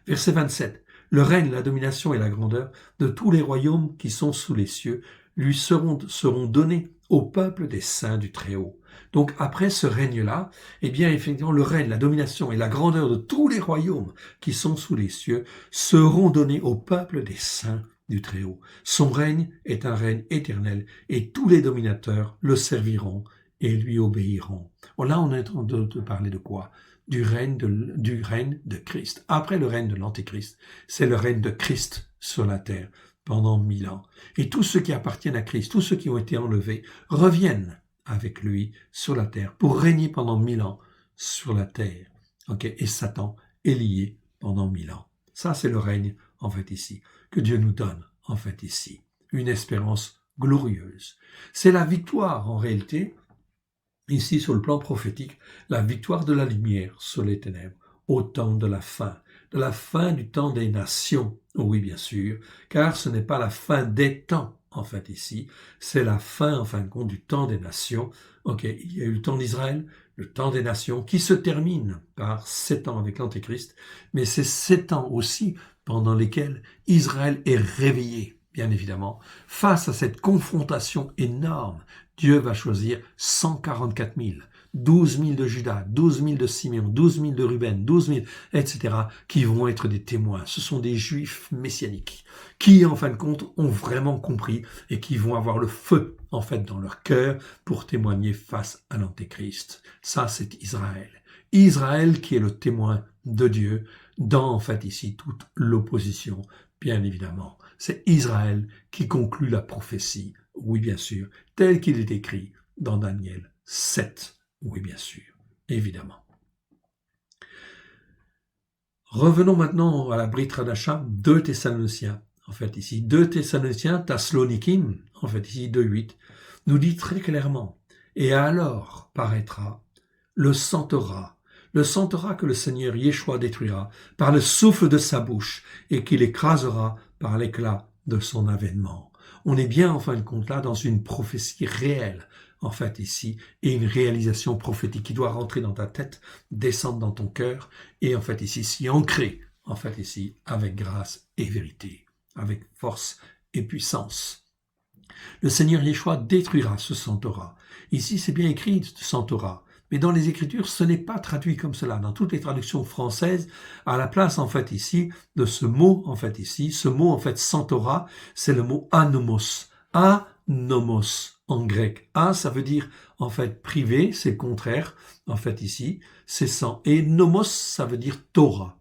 Verset 27. Le règne, la domination et la grandeur de tous les royaumes qui sont sous les cieux lui seront donnés au peuple des saints du Très-Haut. Donc après ce règne-là, eh bien effectivement le règne, la domination et la grandeur de tous les royaumes qui sont sous les cieux seront donnés au peuple des saints du Très-Haut. Son règne est un règne éternel et tous les dominateurs le serviront et lui obéiront. Bon, là, on est en train de parler de quoi? Du règne de Christ. Après le règne de l'Antéchrist, c'est le règne de Christ sur la terre pendant 1000 ans. Et tous ceux qui appartiennent à Christ, tous ceux qui ont été enlevés, reviennent avec lui sur la terre pour régner pendant 1000 ans sur la terre. Okay? Et Satan est lié pendant 1000 ans. Ça, c'est le règne, en fait, ici, que Dieu nous donne, en fait, ici. Une espérance glorieuse. C'est la victoire, en réalité, ici, sur le plan prophétique, la victoire de la lumière sur les ténèbres, au temps de la fin du temps des nations. Oui, bien sûr, car ce n'est pas la fin des temps, en fait, ici, c'est la fin, en fin de compte, du temps des nations. Ok, il y a eu le temps d'Israël, le temps des nations, qui se termine par 7 ans avec l'Antéchrist, mais c'est 7 ans aussi pendant lesquels Israël est réveillé, bien évidemment, face à cette confrontation énorme. Dieu va choisir 144 000, 12 000 de Juda, 12 000 de Siméon, 12 000 de Ruben, 12 000, etc., qui vont être des témoins. Ce sont des juifs messianiques qui, en fin de compte, ont vraiment compris et qui vont avoir le feu, en fait, dans leur cœur pour témoigner face à l'Antéchrist. Ça, c'est Israël. Israël qui est le témoin de Dieu dans, en fait, ici, toute l'opposition, bien évidemment. C'est Israël qui conclut la prophétie. Oui, bien sûr, tel qu'il est écrit dans Daniel 7. Oui, bien sûr, évidemment. Revenons maintenant à la Brit Hadasha, 2 Thessaloniciens. En fait, ici, 2 Thessaloniciens, Taslonikim, en fait, ici, 2:8, nous dit très clairement, « Et alors paraîtra le sang Torah que le Seigneur Yeshua détruira par le souffle de sa bouche et qu'il écrasera par l'éclat de son avènement. » On est bien, en fin de compte, là, dans une prophétie réelle, en fait, ici, et une réalisation prophétique qui doit rentrer dans ta tête, descendre dans ton cœur, et en fait, ici, s'y ancrer, en fait, ici, avec grâce et vérité, avec force et puissance. Le Seigneur Yeshua détruira ce sang Torah. Ici, c'est bien écrit, sang Torah. Mais dans les Écritures, ce n'est pas traduit comme cela. Dans toutes les traductions françaises, à la place, en fait, ici, de ce mot, en fait, ici, ce mot, en fait, sans Torah, c'est le mot anomos. Anomos, en grec. A, ça veut dire, en fait, privé, c'est le contraire, en fait, ici, c'est sans. Et nomos, ça veut dire Torah.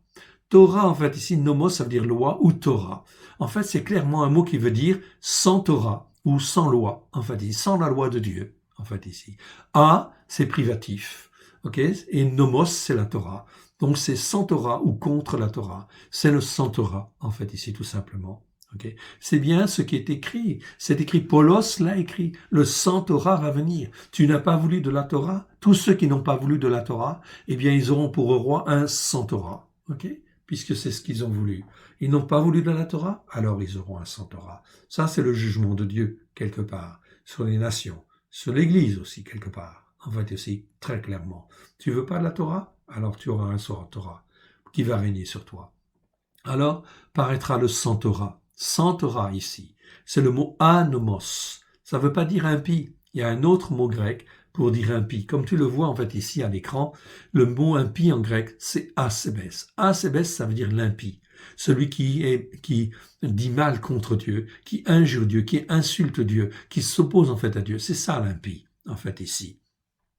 Torah, en fait, ici, nomos, ça veut dire loi ou Torah. En fait, c'est clairement un mot qui veut dire sans Torah ou sans loi, en fait, ici, sans la loi de Dieu. En fait, ici. A, c'est privatif. Ok? Et nomos, c'est la Torah. Donc, c'est sans Torah ou contre la Torah. C'est le sans Torah, en fait, ici, tout simplement. Ok? C'est bien ce qui est écrit. C'est écrit, Paulos l'a écrit. Le sans Torah va venir. Tu n'as pas voulu de la Torah? Tous ceux qui n'ont pas voulu de la Torah, eh bien, ils auront pour roi un sans Torah. Ok? Puisque c'est ce qu'ils ont voulu. Ils n'ont pas voulu de la Torah? Alors ils auront un sans Torah. Ça, c'est le jugement de Dieu, quelque part, sur les nations. Sur l'Église aussi, quelque part, en fait aussi, très clairement. Tu veux pas de la Torah? Alors tu auras un sans Torah qui va régner sur toi. Alors paraîtra le sans Torah. Sans Torah ici, c'est le mot anomos. Ça ne veut pas dire impie. Il y a un autre mot grec pour dire impie. Comme tu le vois en fait ici à l'écran, le mot impie en grec, c'est asebes. Asebes, ça veut dire l'impie. Celui qui dit mal contre Dieu, qui injure Dieu, qui insulte Dieu, qui s'oppose en fait à Dieu. C'est ça l'impie, en fait ici.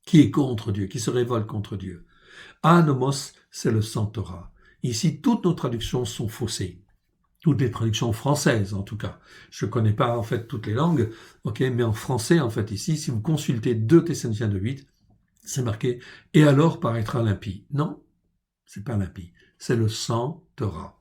Qui est contre Dieu, qui se révolte contre Dieu. Anomos, c'est le sans Torah. Ici, toutes nos traductions sont faussées. Toutes les traductions françaises, en tout cas. Je ne connais pas, en fait, toutes les langues, ok, mais en français, en fait, ici, si vous consultez 2 Thessaloniciens 2:8, c'est marqué « Et alors paraîtra l'impie ». Non, c'est pas l'impie, c'est le sans Torah.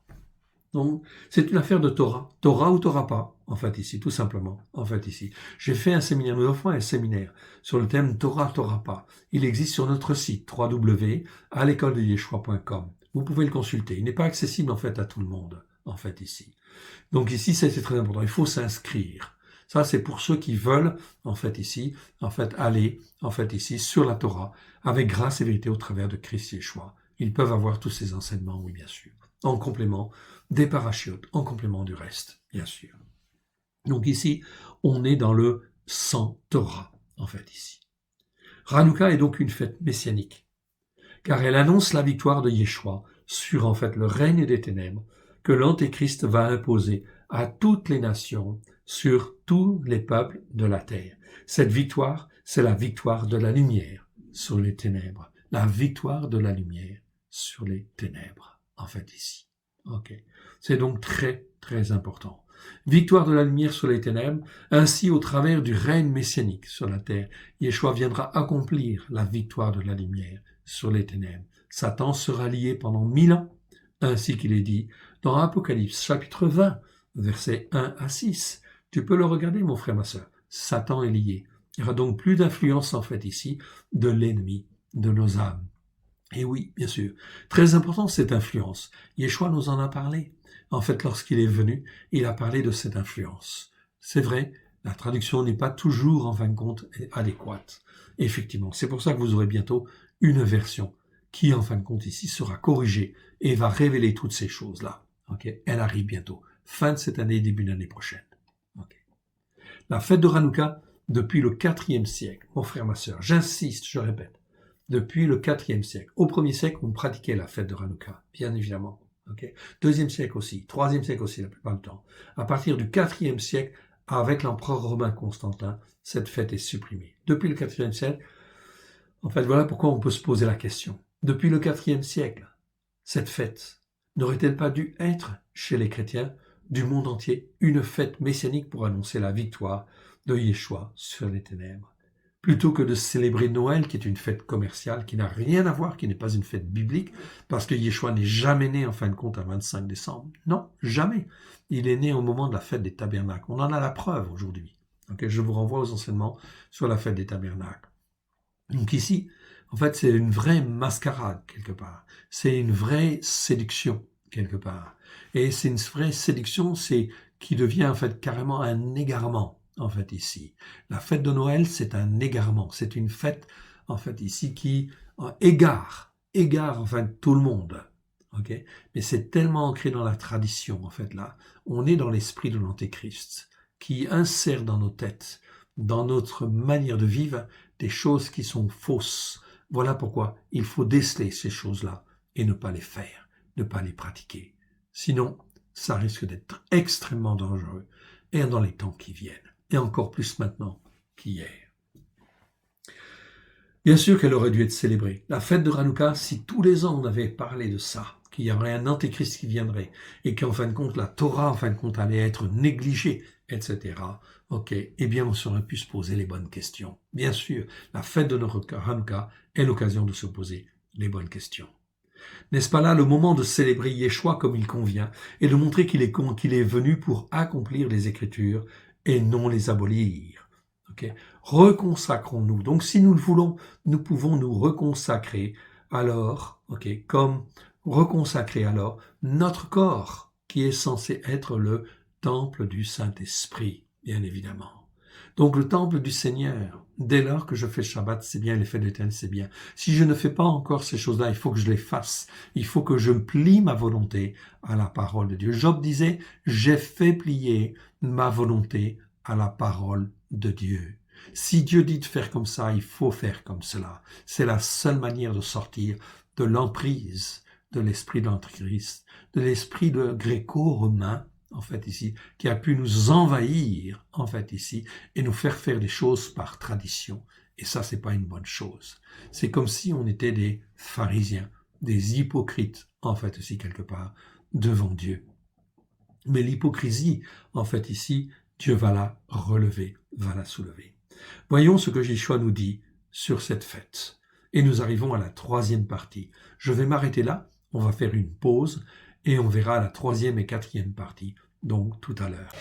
Donc, c'est une affaire de Torah. Torah ou Torah pas, en fait, ici, tout simplement, en fait, ici. J'ai fait un séminaire, nous offrons un séminaire sur le thème Torah, Torah pas. Il existe sur notre site, www.alécoledeyeshua.com. Vous pouvez le consulter. Il n'est pas accessible, en fait, à tout le monde, en fait, ici. Donc, ici, c'est très important. Il faut s'inscrire. Ça, c'est pour ceux qui veulent, en fait, ici, en fait, aller, en fait, ici, sur la Torah, avec grâce et vérité au travers de Christ Yeshua. Ils peuvent avoir tous ces enseignements, oui, bien sûr. En complément des parachutes, en complément du reste, bien sûr. Donc ici, on est dans le sans Torah, en fait, ici. Hanouka est donc une fête messianique, car elle annonce la victoire de Yeshua sur, en fait, le règne des ténèbres que l'Antéchrist va imposer à toutes les nations, sur tous les peuples de la terre. Cette victoire, c'est la victoire de la lumière sur les ténèbres. La victoire de la lumière sur les ténèbres, en fait, ici. Ok. C'est donc très, très important. Victoire de la lumière sur les ténèbres, ainsi au travers du règne messianique sur la terre, Yeshua viendra accomplir la victoire de la lumière sur les ténèbres. Satan sera lié pendant 1000 ans, ainsi qu'il est dit dans Apocalypse chapitre 20, versets 1 à 6. Tu peux le regarder, mon frère, ma sœur. Satan est lié. Il n'y aura donc plus d'influence, en fait, ici, de l'ennemi de nos âmes. Et oui, bien sûr. Très important, cette influence. Yeshua nous en a parlé. En fait, lorsqu'il est venu, il a parlé de cette influence. C'est vrai, la traduction n'est pas toujours, en fin de compte, adéquate. Effectivement, c'est pour ça que vous aurez bientôt une version qui, en fin de compte, ici, sera corrigée et va révéler toutes ces choses-là. Okay. Elle arrive bientôt. Fin de cette année, début de l'année prochaine. Okay. La fête de Hanouka, depuis le IVe siècle. Mon frère, ma sœur, j'insiste, je répète. Depuis le IVe siècle. Au 1er siècle, on pratiquait la fête de Hanouka, bien évidemment. Okay. 2e siècle aussi, 3e siècle aussi, la plupart du temps. À partir du 4e siècle, avec l'empereur romain Constantin, cette fête est supprimée. Depuis le 4e siècle, en fait, voilà pourquoi on peut se poser la question. Depuis le 4e siècle, cette fête n'aurait-elle pas dû être, chez les chrétiens du monde entier, une fête messianique pour annoncer la victoire de Yeshua sur les ténèbres? plutôt que de célébrer Noël, qui est une fête commerciale, qui n'a rien à voir, qui n'est pas une fête biblique, parce que Yeshua n'est jamais né, en fin de compte, à 25 décembre. Non, jamais. Il est né au moment de la fête des tabernacles. On en a la preuve aujourd'hui. Okay, je vous renvoie aux enseignements sur la fête des tabernacles. Donc ici, en fait, c'est une vraie mascarade, quelque part. C'est une vraie séduction, quelque part. Et c'est une vraie séduction, c'est qui devient, en fait, carrément un égarement, en fait, ici. La fête de Noël, c'est un égarement. C'est une fête, en fait, ici, qui égare, en fait, tout le monde. Okay? Mais c'est tellement ancré dans la tradition, en fait, là. On est dans l'esprit de l'Antéchrist, qui insère dans nos têtes, dans notre manière de vivre, des choses qui sont fausses. Voilà pourquoi il faut déceler ces choses-là et ne pas les faire, ne pas les pratiquer. Sinon, ça risque d'être extrêmement dangereux, et dans les temps qui viennent, et encore plus maintenant qu'hier. Bien sûr qu'elle aurait dû être célébrée. La fête de Hanouka, si tous les ans on avait parlé de ça, qu'il y aurait un antéchrist qui viendrait, et qu'en fin de compte, la Torah, en fin de compte, allait être négligée, etc., ok, eh bien, on aurait pu se poser les bonnes questions. Bien sûr, la fête de Hanouka est l'occasion de se poser les bonnes questions. N'est-ce pas là le moment de célébrer Yeshua comme il convient, et de montrer qu'il est venu pour accomplir les Écritures et non les abolir? Okay. Reconsacrons-nous. Donc, si nous le voulons, nous pouvons nous reconsacrer alors, comme reconsacrer alors notre corps, qui est censé être le temple du Saint-Esprit, bien évidemment. Donc, le temple du Seigneur, dès lors que je fais Shabbat, c'est bien, les fêtes d'Éternel, c'est bien. Si je ne fais pas encore ces choses-là, il faut que je les fasse. Il faut que je plie ma volonté à la parole de Dieu. Job disait, j'ai fait plier ma volonté à la parole de Dieu. Si Dieu dit de faire comme ça, il faut faire comme cela. C'est la seule manière de sortir de l'emprise de l'esprit de l'Antéchrist, de l'esprit de gréco-romain, en fait ici, qui a pu nous envahir, en fait ici, et nous faire faire des choses par tradition. Et ça, c'est pas une bonne chose. C'est comme si on était des pharisiens, des hypocrites, en fait ici, quelque part, devant Dieu. Mais l'hypocrisie, en fait ici, Dieu va la relever, va la soulever. Voyons ce que Yeshua nous dit sur cette fête. Et nous arrivons à la troisième partie. Je vais m'arrêter là, on va faire une pause et on verra la troisième et quatrième partie, donc tout à l'heure.